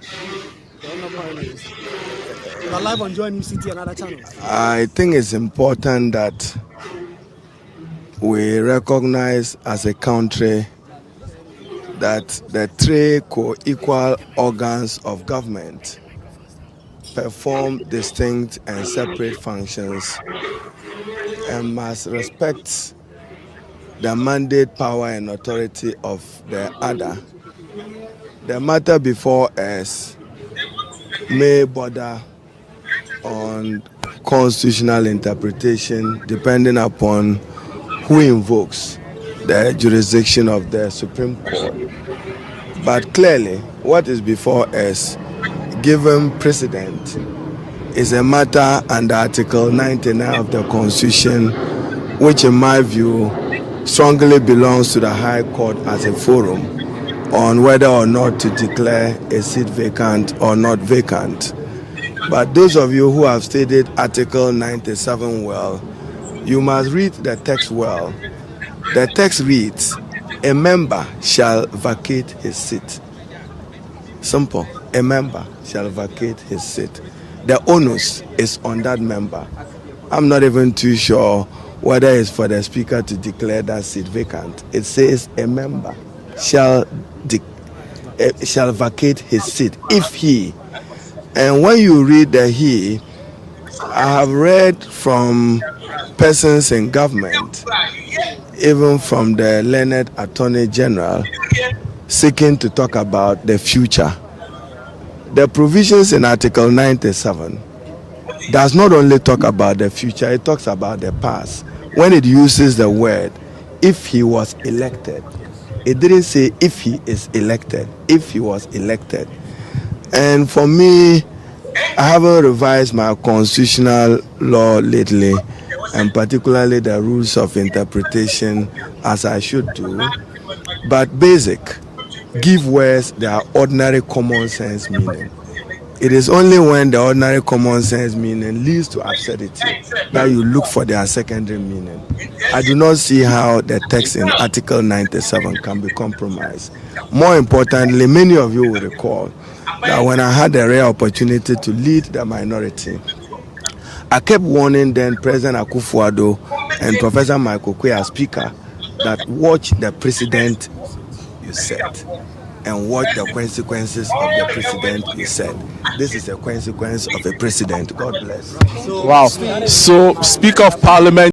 You're live on Join New City and other channels. I think it's important that we recognize as a country that the three co-equal organs of government perform distinct and separate functions and must respect the mandate, power, and authority of the other. The matter before us may border on constitutional interpretation depending upon who invokes the jurisdiction of the Supreme Court. But clearly, what is before us, given precedent, is a matter under Article 99 of the Constitution, which in my view strongly belongs to the High Court as a forum on whether or not to declare a seat vacant or not vacant. But those of you who have studied Article 97 well, you must read the text well. The text reads, a member shall vacate his seat. Simple. A member shall vacate his seat. The onus is on that member. I'm not even too sure whether it's for the speaker to declare that seat vacant. It says a member shall vacate his seat if he. And when you read the he, I have read from persons in government, even from the learned Attorney General, seeking to talk about the future. The provisions in Article 97 does not only talk about the future, it talks about the past. When it uses the word, if he was elected, it didn't say if he is elected, if he was elected. And for me, I haven't revised my constitutional law lately, and particularly the rules of interpretation as I should do. But basic, give words their ordinary common sense meaning. It is only when the ordinary common sense meaning leads to absurdity that you look for their secondary meaning. I do not see how the text in Article 97 can be compromised. More importantly, many of you will recall that when I had the rare opportunity to lead the minority, I kept warning then President Akufo-Addo and Professor Michael Quay as Speaker that watch the precedent you set and watch the consequences of the precedent you set. This is a consequence of a precedent. God bless. Wow. So, Speaker of Parliament.